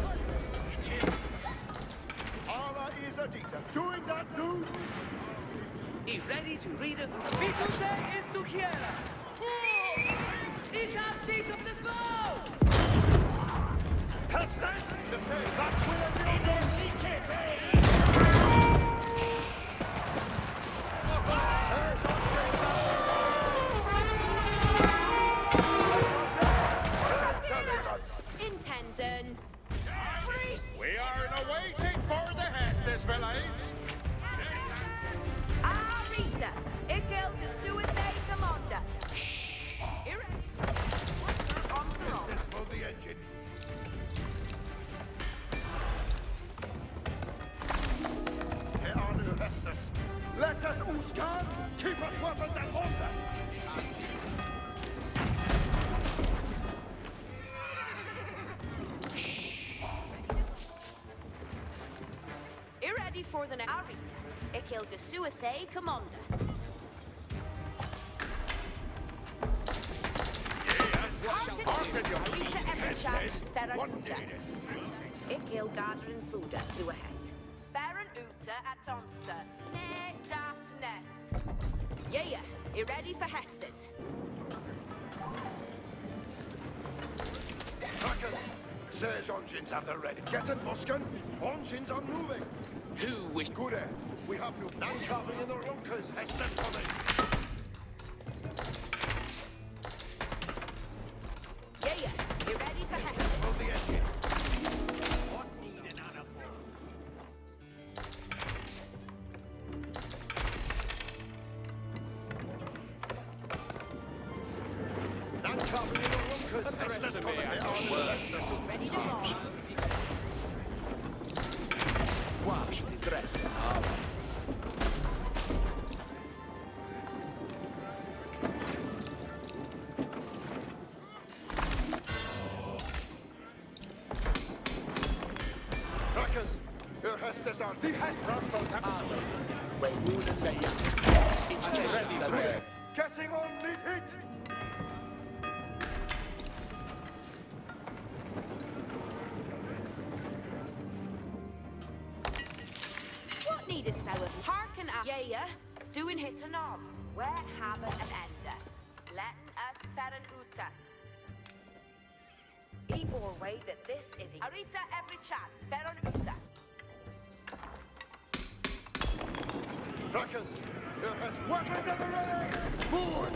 H: Allah is a dita. Doing that, dude!
R: He ready to read it?
A: Mikuse is to Kiera. Each half seat of the foe!
H: Hestes! The same. That's where the
E: Intendon.
O: We are in a waiting for the Hestes, villains.
E: Arita. Ikel the suicide commander.
H: Business for the engine. Here are new Hestes. Let us Uskan keep us weapons and order!
E: Ready for the Arita. Ikel the suicide commander. Arita Eversham, Ferran Uta. Ikel gathering food at Suahet. Baron Uta at Tomster. Ne darkness. Yeah, you ready for Hestus?
H: Trackers! Serge engines are the ready. Get in, Boscan. Engines are moving.
K: Who wish?
H: Good. We have new land carving in the Runkers. Hestes coming.
E: Yeah, you ready for Hestus?
H: For the engine.
K: What need another for?
H: Land carving in the Runkers. Hestes coming. They are new Hestes.
E: Ready to go.
R: Wash the dress.
H: Trackers! Your Hestes are the Hestes! Getting on meat heat!
E: What needest thou of hearken up? Yeah, doing hit to knob. Where habit and ender. Letting us Ferran Uta. He bore way that this is Arita every chat, Baron Uta.
H: Truckers, there has weapons at the ready! Forward!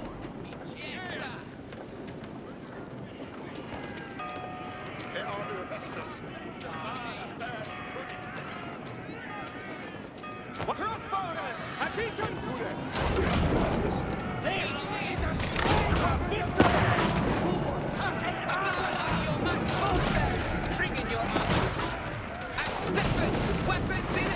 H: There are no Vestas.
J: Crossborders! Attention! This is a
A: Bring in your arms. And Stefan, weapons in it.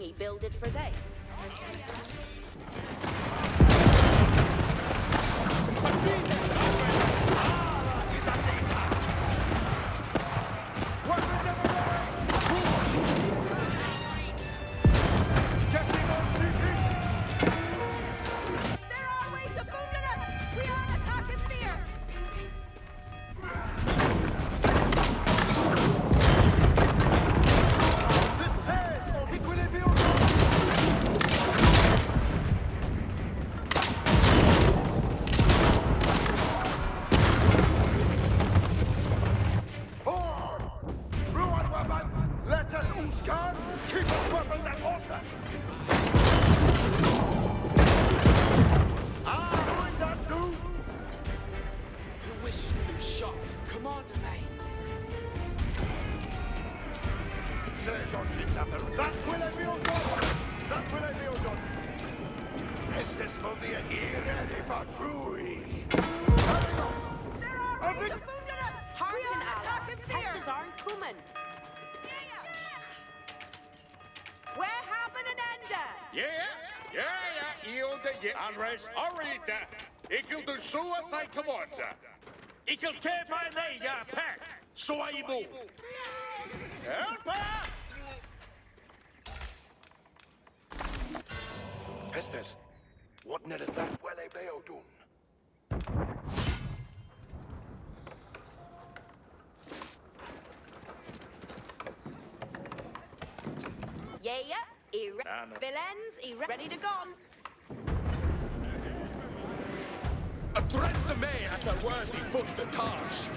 E: He builded for they.
H: us guard, keep our weapons at order. Doing that, dude?
A: Who wishes to be shot? Commander me.
H: Says on Jinzapper. That will I be all done. That will I be all done. Estes for the ready for Trui.
E: Hearken, Allah. Pestes aren't coming. We're having an ender.
K: Yield the Anres Orida. Ikil do sua thy commander. Ikil care by nega pack. So I move. Help us!
H: Estes, what net is that well a beo done?
E: Villains, ready to gone.
B: Address me at the worthy foot the Taj.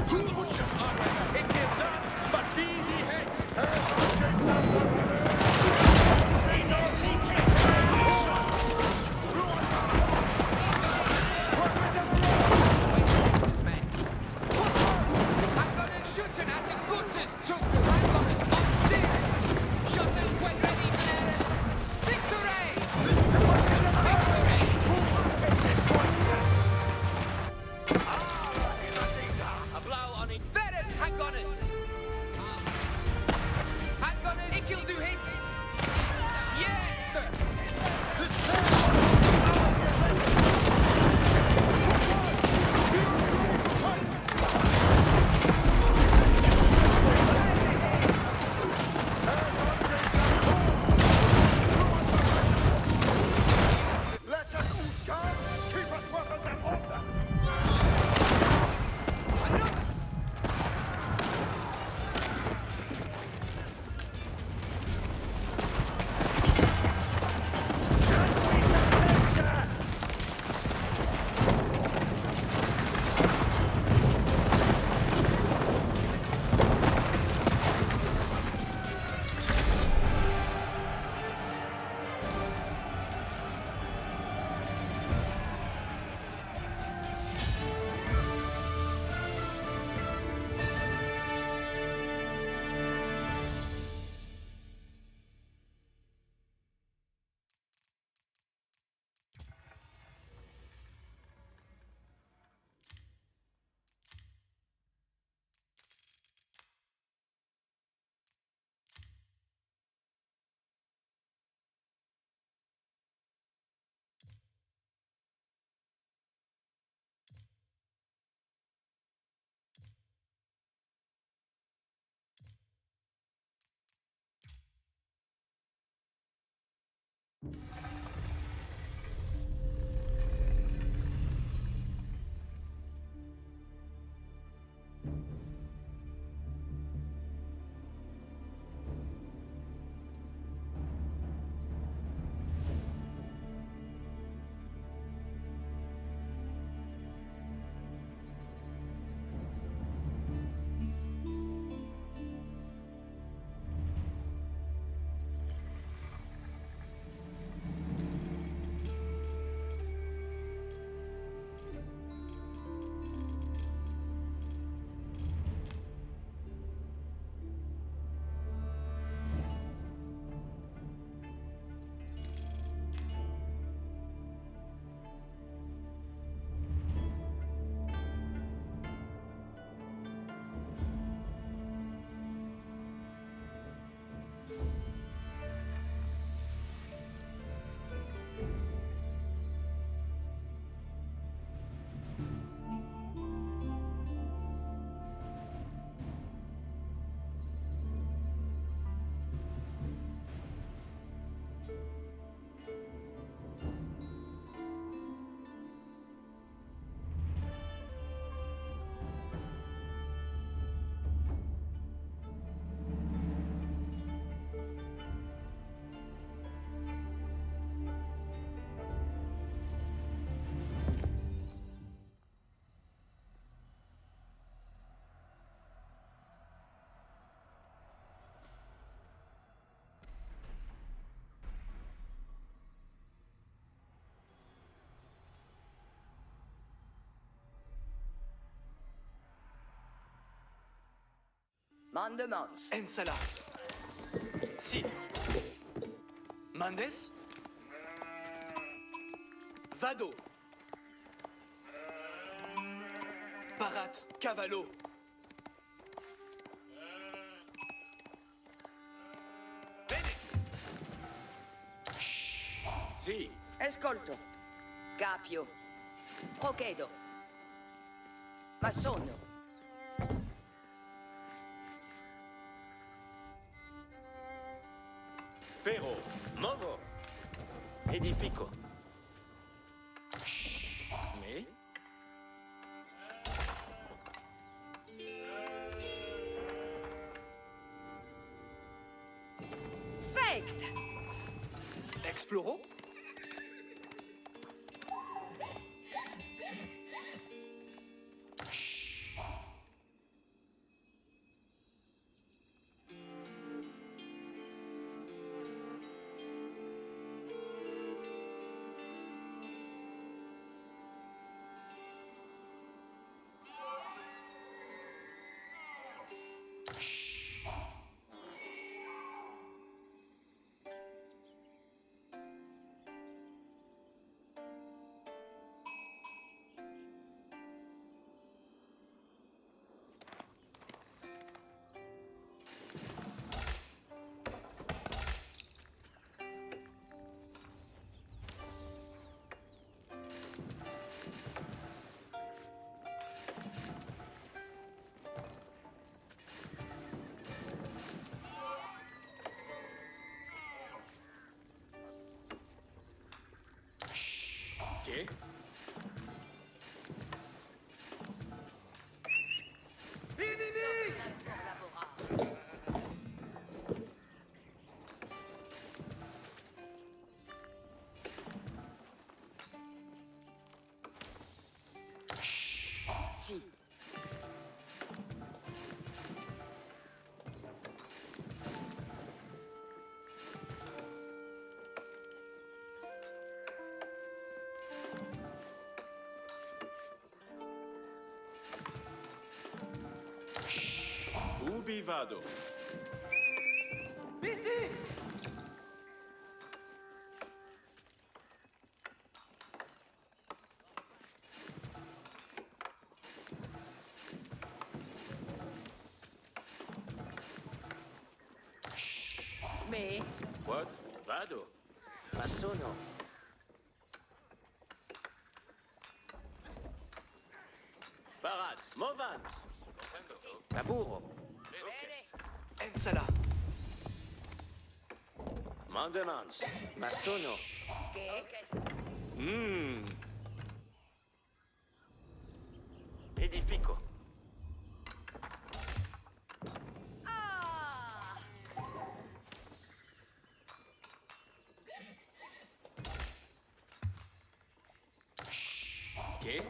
B: Who should I take it down but be the head?
A: I'm gonna shooting at the gutters. Took the right on his on steering. Shot him when ready, Menares. Victory! A blow on it. Veteran handgunners. Handgunners, it will do hit. Yes, sir.
H: Let us guard, keep our weapons at order.
F: Mandemans.
I: Ensala. Si. Mandes? Vado. Parat. Cavallo.
F: Sì. Escolto. Capio. Procedo. Massono.
T: Spero. Movo. Edifico. Me?
F: Faked.
I: Exploro?
T: Che?
F: Sì.
T: Ubi vado?
F: Me?
T: What? Vado.
F: Massono.
T: Parats. Movans.
F: Lavoro.
I: Ensala.
T: Mandemans.
F: Massono. Che?
T: Edifico. Che?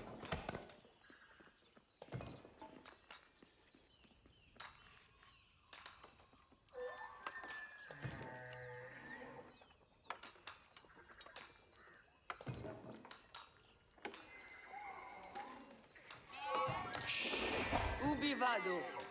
F: Ubi vado?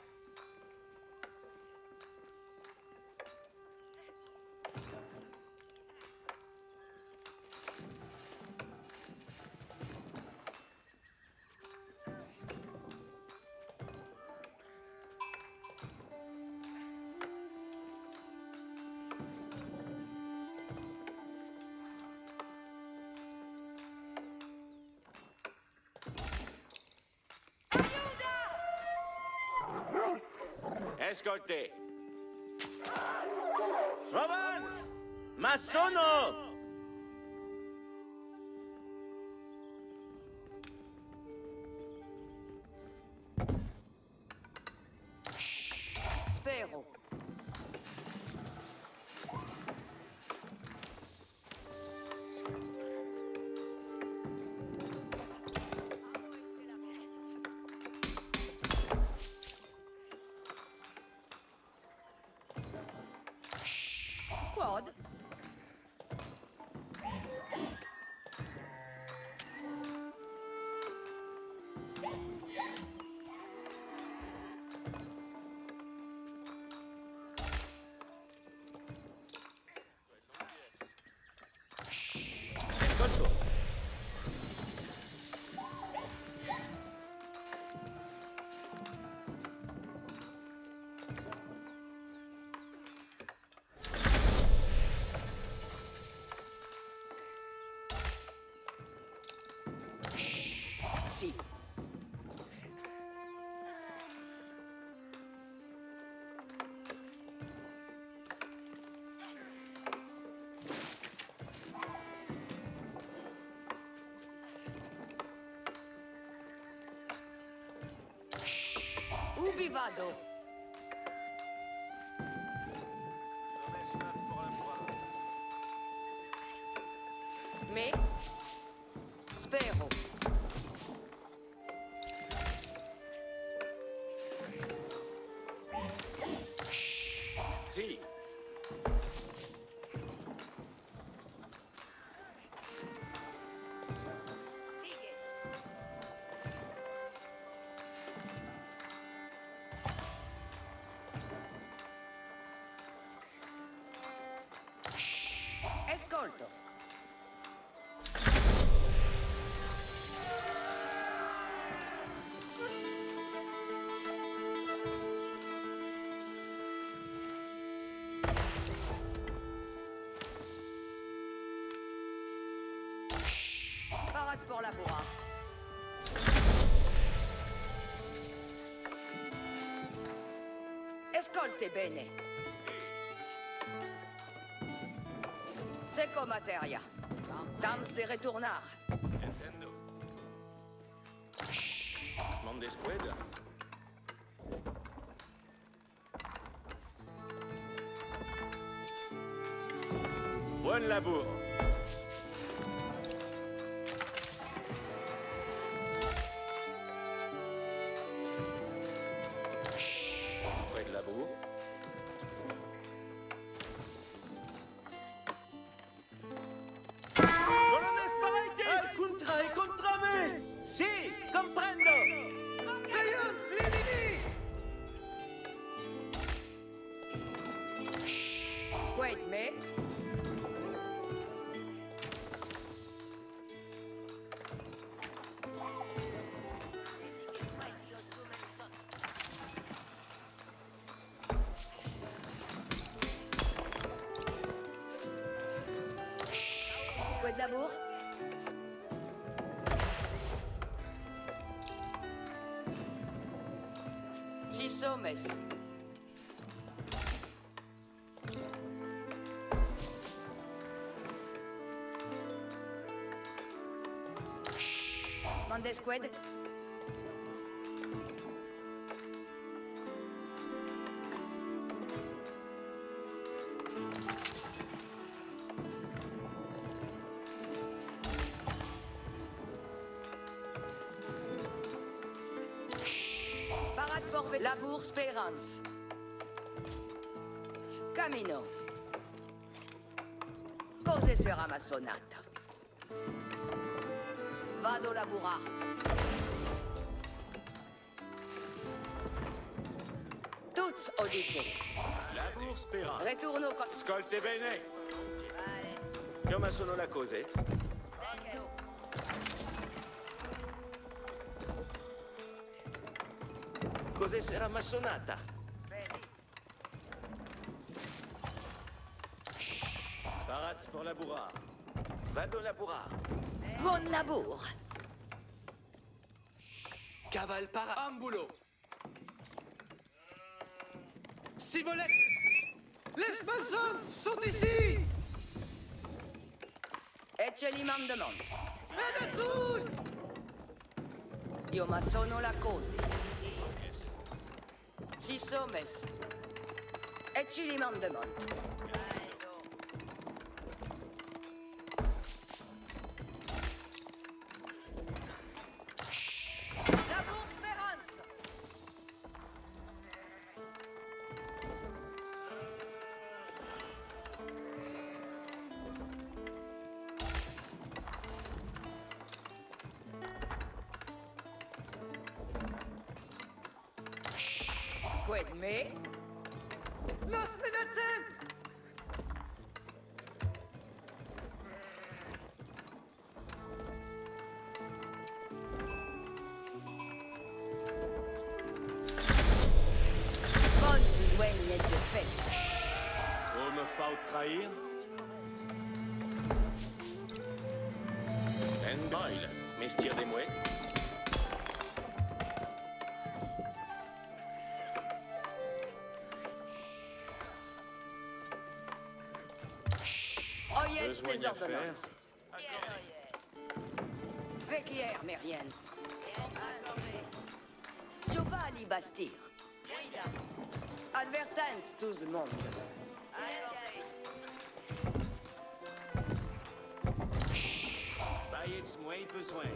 T: Escolte. Movans. Massono.
F: Spero. Quad? Ubi vado? Me? Spero.
T: Sì.
F: Ascolto. Parade pour la bourrasse. Ascolte bene. Seco materia. Dams de retornar.
T: Intendo. Non descuida. Buon lavoro. Buon lavoro.
I: Bolognese paraitis! Al contra e contra me! Si, comprendo! Crayon, linini!
F: Wait, me? Quoi de l'amour? Six hommes. Mande squad? Parade pour Labour Spérance. Camino. Cose sera ma sonata. Vado laburar. Tuts audite.
T: Lavoro speranza.
F: Ritorno con...
T: Ascolte bene. Come sono le cose? Cos'è sarà massonata? Parats pour labourar. Vado labourar.
F: Buon labour.
I: Cavale para ambulo. Si volets! Les malsons sont ici!
F: Ecce li mandamont.
I: Sud!
F: Io ma sono la cosa. Ci sommes. Ecce li mandamont. Labour Speranza. Quid me?
I: Los menacent!
F: Bon besoin de fait.
T: On me faut trahir? Ben Boyle, mestir des mouettes.
F: Oyez
T: Besoin
F: des
T: de
F: ordonnances. Vecchier, meriens. Giovanni Bastir. Advertance, tout le monde.
T: Bah, jetzt moins besoin.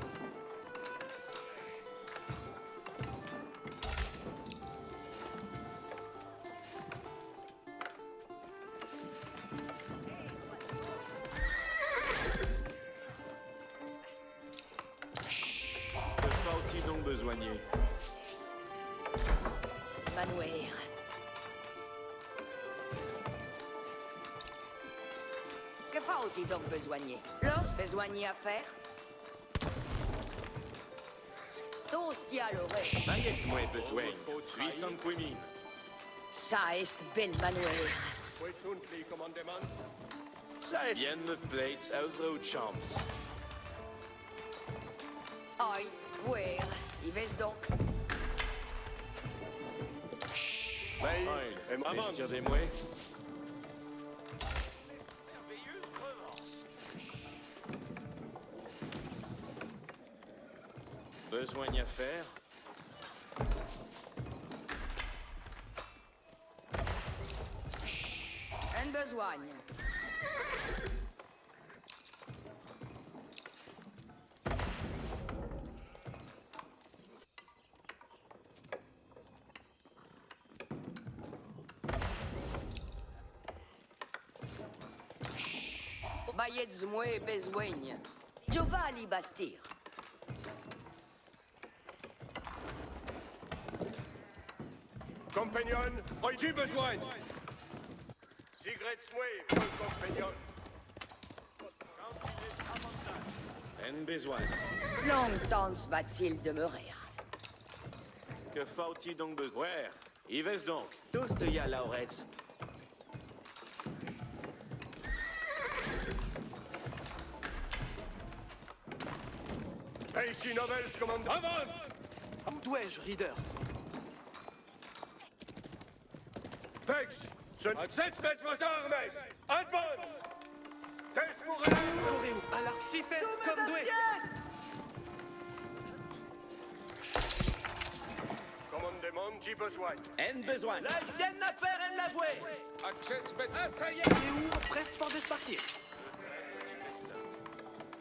T: Que faut-il donc besoigner?
F: Manuel. Que faut-il donc besoigner? Lors besoigner à faire? Tostia l'oreille.
T: Bah, jetzt moins besoin. Puissant Quimine.
F: Ça est bel Manuel.
H: Puissantly, commandement.
T: Zij bien de plates over champs.
F: Oi, where? Y ves donc?
T: Fine. Investir des mouets. Besoin d'y faire.
F: Un besogne. Bayets moué besoigne. Giovanni Bastir.
H: Compagnon, as-tu besoin? Sigrid Smoué, mon compagnon.
T: En besoin.
F: Longtemps va-t-il demeurer?
T: Que faut-il donc besoin? Yves donc. Tous te y a Lauretz.
H: Et ici, Novels, commandant. Avant!
I: D'où-je, Reader?
H: Pex, setzt vos armes! Anfang! Des mourants!
I: Correu, à l'arxifes comme doué!
H: Commandement, j'ai besoin.
T: En besoin.
I: La vienne à faire en la vouée!
T: Ça y est.
I: Et où, presque pour partir?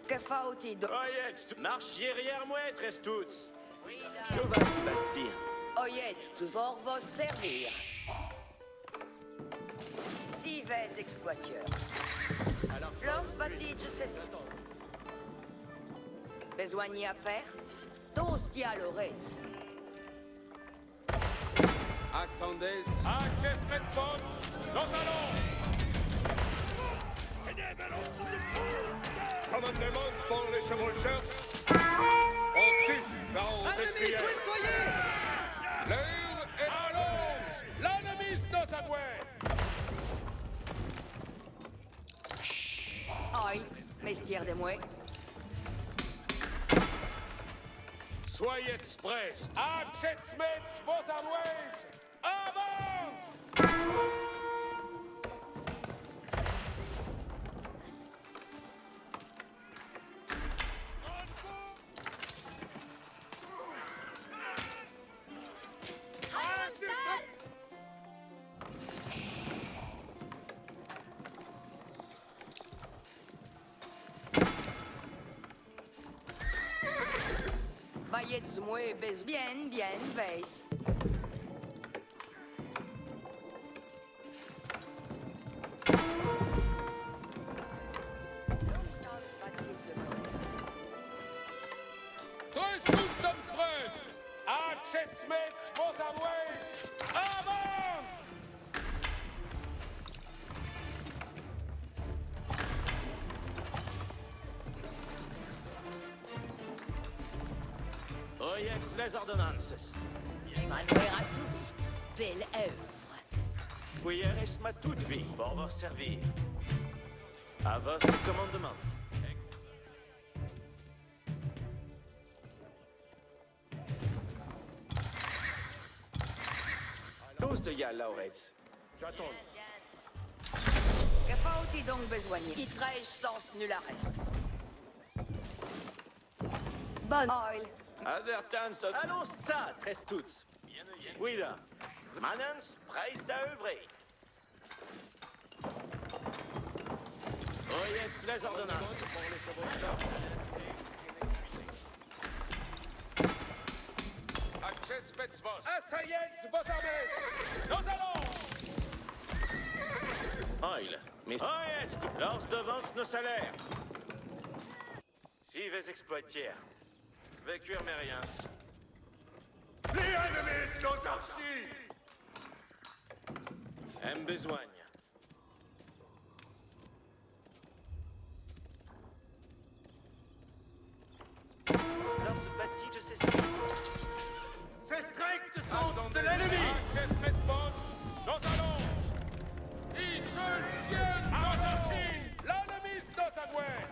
F: Que faut-il donc?
T: Oyetz, marche arrière moi, tres tous. Giovanni Bastir.
F: Oyetz, toujours vos servir. Si vais exploiteur. Lors bâtis, je sais. Besoigné à faire? Tostia l'ores.
B: Attendez. Access Medford. Nous allons.
H: Commandement pour les chevaucheurs. En 6, dans l'espier.
B: L'heure est à l'once. L'ennemi nos avoués.
F: Aïe, mestière de moi.
B: Soyez express. Access Smith, vos avoués. Avant!
F: Bayets moi bez bien, veis.
B: Tous nous sommes prêts. Access Smith, vos avoués. Avant!
T: Oyetz les ordonnances.
F: Manuel assouvi. Belle œuvre.
T: Cuilleres ma toute vie pour vous servir. À votre commandement. Tous de ya, Lauretz.
H: J'attends.
F: Que faut-il donc besoigner? Qui trèche sens nul arrest. Bonne oil.
T: Advertance. Allons ça, tres tuts. Guida. Mannens, preist à œuvrer. Oh yes, les ordonnances.
B: Acces vos. Assayez vos armées. Nous allons.
T: Heil, mais... Oh jetzt, lors devance nos salaires. Si ves exploitier. Vécure mériens.
B: Les ennemis sont archis.
T: Aime besoigne. Lors se bâtit de ses
B: Ces stricts sont de l'ennemi. Acces vos. Nous allons. I seul ciel nous archis. L'ennemi nos avoués.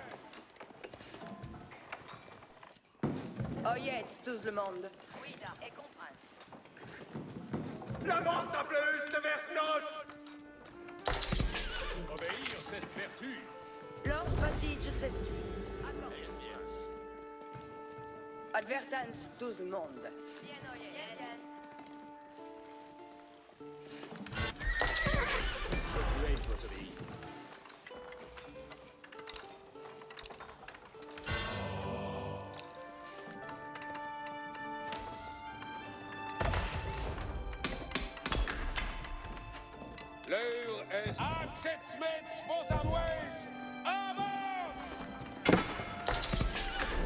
F: Oyez, tous le monde. Oui, et comprince.
B: La mort à plus de Versnos. Obéir, c'est vertu.
F: Lors batige s'estu. Advertance, tous le monde. Bien, oyez.
B: Je prie vos obéir. L'heure est... Acceptez vos always! Avant!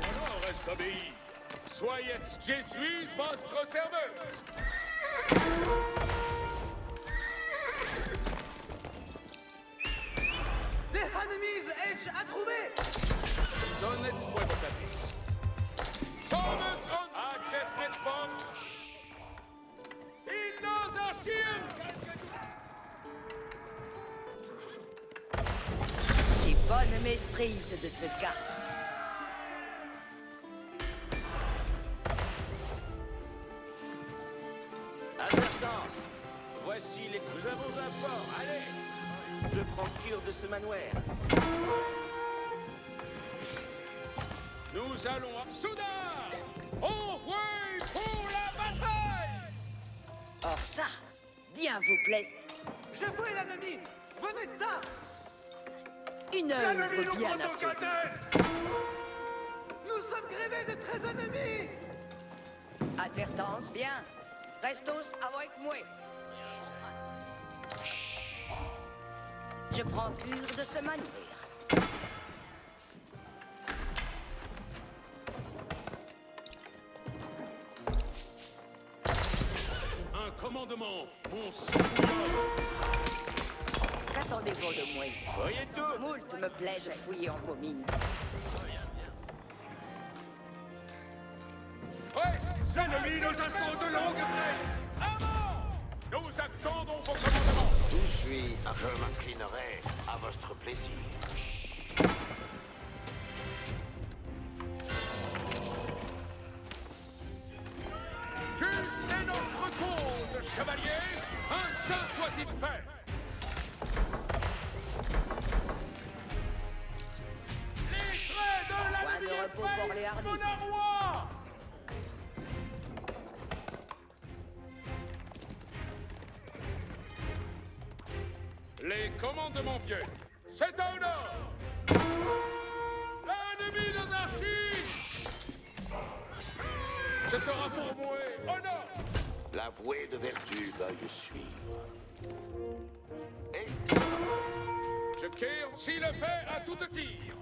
B: Honor est obéi. Soyez, je suis votre serveuse.
I: Les enemies edge à trouver!
B: Donnez-moi vos services. Sommes on... Acceptez vos... Il nous archive!
F: J'ai bonne maîtrise de ce cas.
T: Advertance. Voici les... Nous avons un port, allez. Je prends cure de ce manoir.
B: Nous allons à Soudain! Envoyez pour la bataille!
F: Or ça, bien vous plaît.
I: Je vois l'ennemi! Venez de ça!
F: Une œuvre bien assurée.
I: Nous sommes grévés de 13 ennemis!
F: Advertance, bien. Restos avec moi. Je prends cure de ce manoir.
B: Un commandement, mon sang-bouillon.
F: Qu'attendez-vous de moi?
T: Voyez tout.
F: Moult me plaît de fouiller en vos mines.
B: Les ennemis nous assaut de longue brèche. Avant! Nous attendons vos commandements.
H: Tout suit, je m'inclinerai à votre plaisir.
B: Juste est notre cause, chevalier. Un saint soit-il fait. Les traits de la
F: Point de repos pour les hardis.
B: Monarrois. Les commandements vieux. C'est un honneur. L'ennemi des archives. Ce sera pour moi honneur.
H: La vouée de vertu veuille suivre.
B: Je tire s'il le fait à toute tire.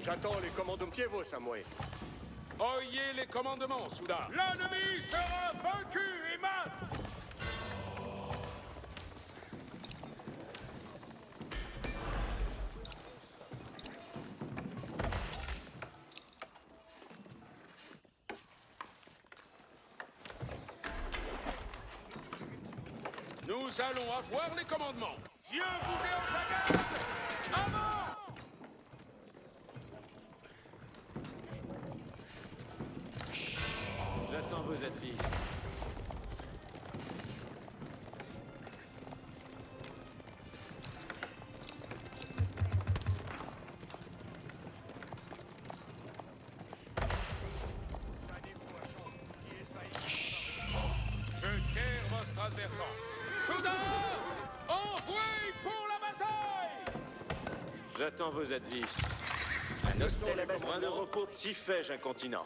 T: J'attends les commandements vos, Samoué.
B: Oyez les commandements, Souda. L'ennemi sera vaincu et mat. Nous allons avoir les commandements. Dieu vous est en garde. Avant!
T: J'attends vos advices.
B: commerçants. Soudain, envoyez pour la bataille!
T: J'attends vos advices. Un hostel à base moins de repos, si fais-je un continent.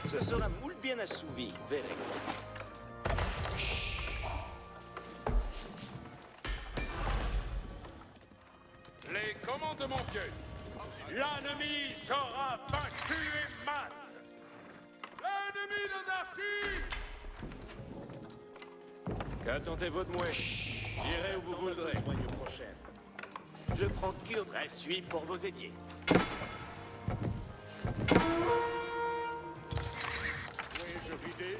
T: Ce sera moule bien assouvi, verrez.
B: Les commandements vieux. L'ennemi sera vaincu et mat. L'ennemi des archives!
T: Qu'attendez-vous de moi? J'irai où vous voudrez. Je prends cure, je suis pour vous aider.
H: Puis-je vider?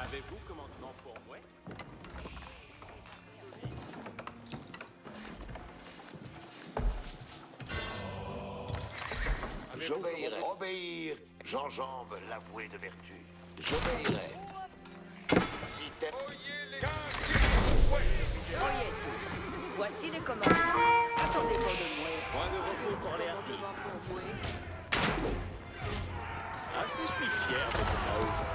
T: Avez-vous commandement pour moi?
H: J'obéirai. Obéir, j'enjambe l'avoué de vertu. J'obéirai. Si t'es...
F: Oyez tous, voici les commandements. Attendez pas de moi.
T: Point de repos pour les hardis. Assez, je suis fier de mon œuvre.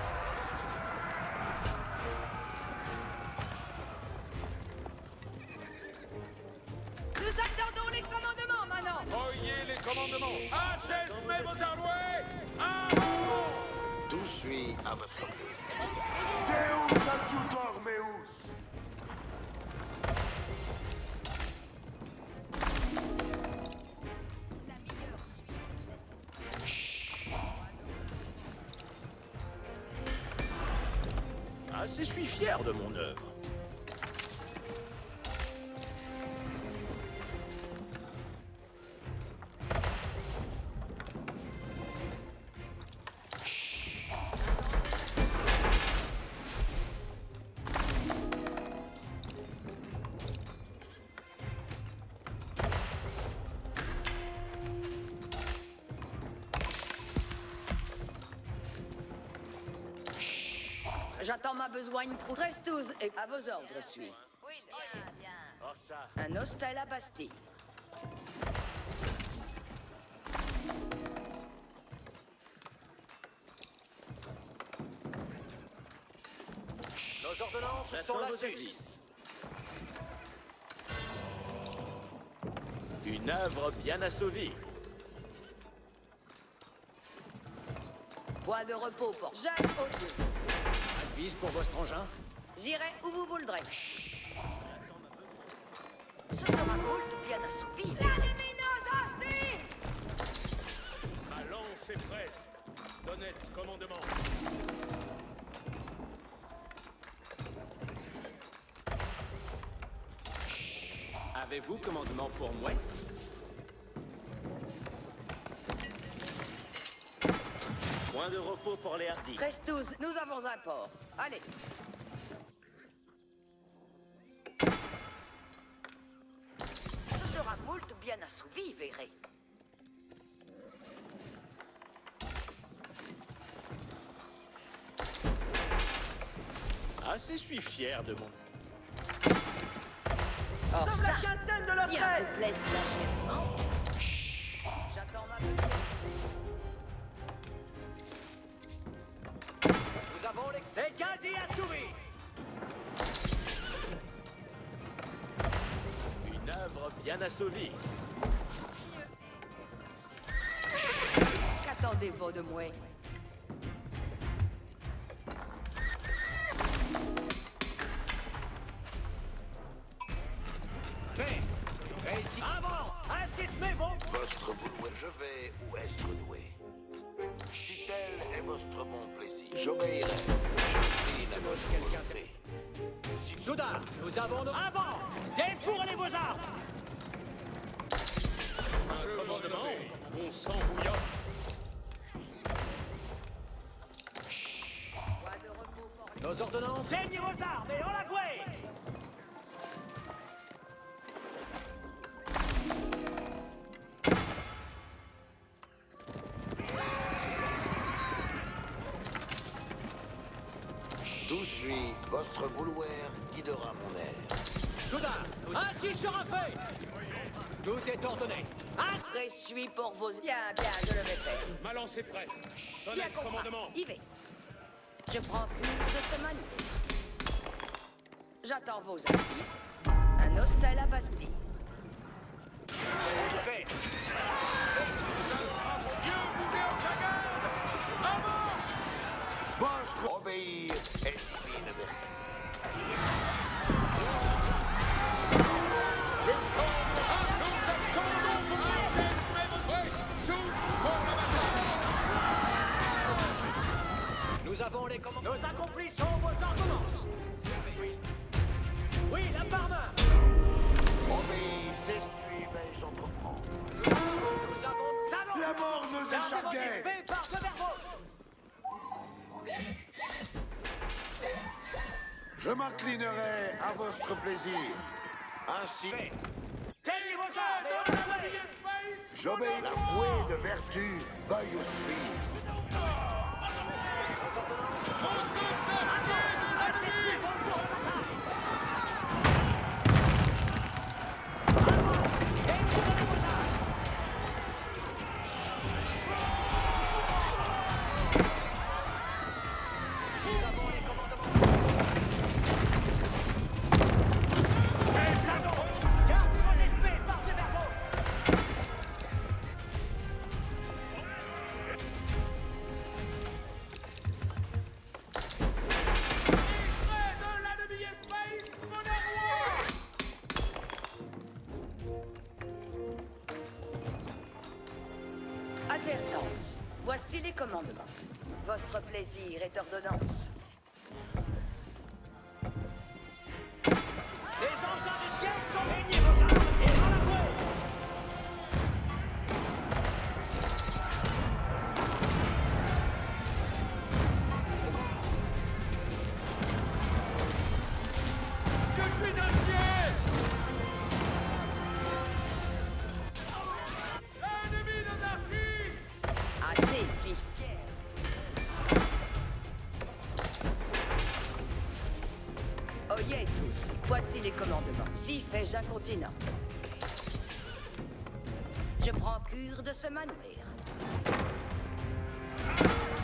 F: Nous attendons les commandements maintenant.
B: Oyez les commandements. Achève vos armées. Avant!
H: Tout suit à votre plaisir. Deus adjutor meus.
T: Assez, je suis fier de mon œuvre.
F: J'attends ma besogne pour 13-12 et à vos ordres suis.
E: Oui, bien, bien.
T: Oh, ça.
F: Un hostel à Bastille.
T: Nos ordonnances sont la service. Une œuvre bien assouvie.
F: Point de repos pour Jacques Audieu.
T: Advise pour votre engin.
F: J'irai où vous voudrez. Ce sera moult bien assouvi.
E: L'ennemi nous hostile!
B: Ma lance est preste. D'honnêtes commandements.
T: Avez-vous commandement pour moi? Point de repos pour les hardis.
F: 13-12, nous avons un port. Allez. Ce sera moult bien assouvi, verrez.
T: Assez, je suis fier de mon...
F: Or ça,
I: de leur
F: bien vous plaise l'achèvement. J'attends ma besogne.
T: Nous avons les... C'est quasi assouvi. Une œuvre bien assouvie.
F: Qu'attendez-vous de moi?
T: Réussi. Avant! Insistez-vous!
H: Votre vouloir, je vais où est-ce doué. Si tel est votre bon plaisir, j'obéirai. Je prie la votre volonté.
T: Soudain, nous avons nos... Avant! Défourrez vos armes!
B: Un commandement, on sang bouillant.
F: Point de repos pour
T: Nos ordonnances... Saignez vos armes et en la bouée!
H: D'où suis votre vouloir guidera mon air.
T: Soudain, ainsi sera fait!
I: Tout est ordonné.
F: Présuis pour vos... Bien, je le vais faire.
B: Ma lance est prête.
F: Bien
B: Donnez ce
F: compris.
B: commandement.
F: Y vais. Je prends cure de ce manœuvre. J'attends vos avis. Un hostel à Bastille.
H: Vostre obéir est divine.
I: Nous avons les commandes. Nous accomplissons vos ordonnances. Oui, la parmain.
H: Obéissez, suivez, j'entreprends.
I: Nous avons salon.
H: La mort nous écharguait.
I: Par ce verbeau.
H: Je m'inclinerai à votre plaisir. Ainsi, j'obéis. La fouée de vertu veuille suivre.
F: Advertance. Voici les commandements. Votre plaisir est ordonnance.
I: Les engins du ciel sont réunis vos armes et dans la voie.
B: Je suis un ciel. Ennemi d'anarchie.
F: Assez, suis-je fier. Oyez tous, voici les commandements. Si fais-je incontinent. Je prends cure de ce manoir.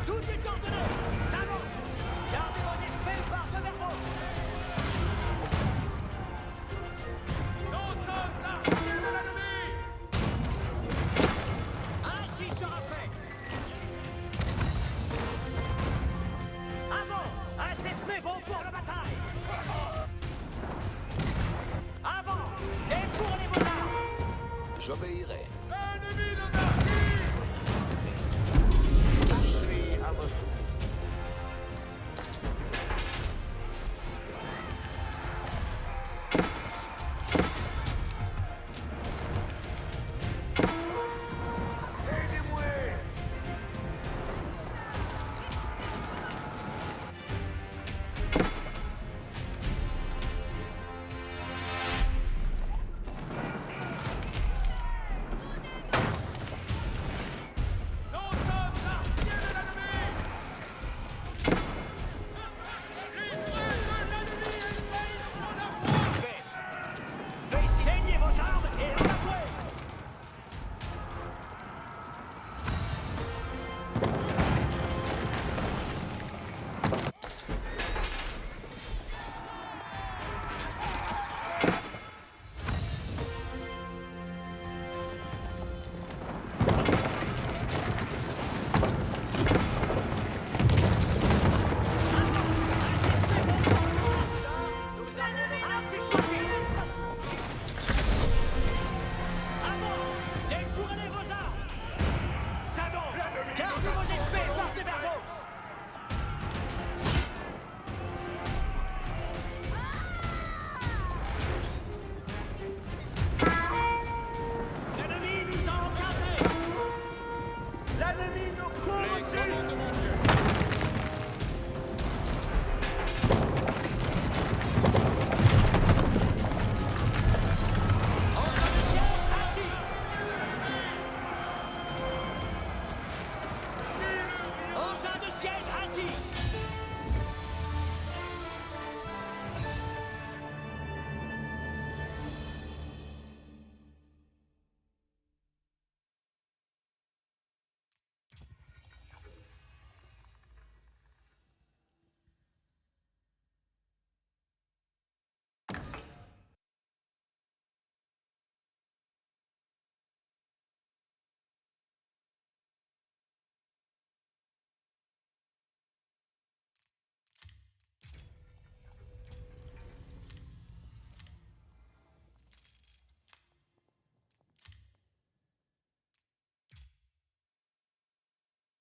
I: Tout est ordonné. Salon. Gardez vos épées par ce verbeau.
B: Nous sommes l'artillerie de l'ennemi.
I: Ainsi sera fait. Avant, assez prêt bon pour la bataille. Avant, et pour les vos armes.
H: J'obéirai.
B: Ennemi d'anarchie.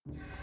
V: Ugh.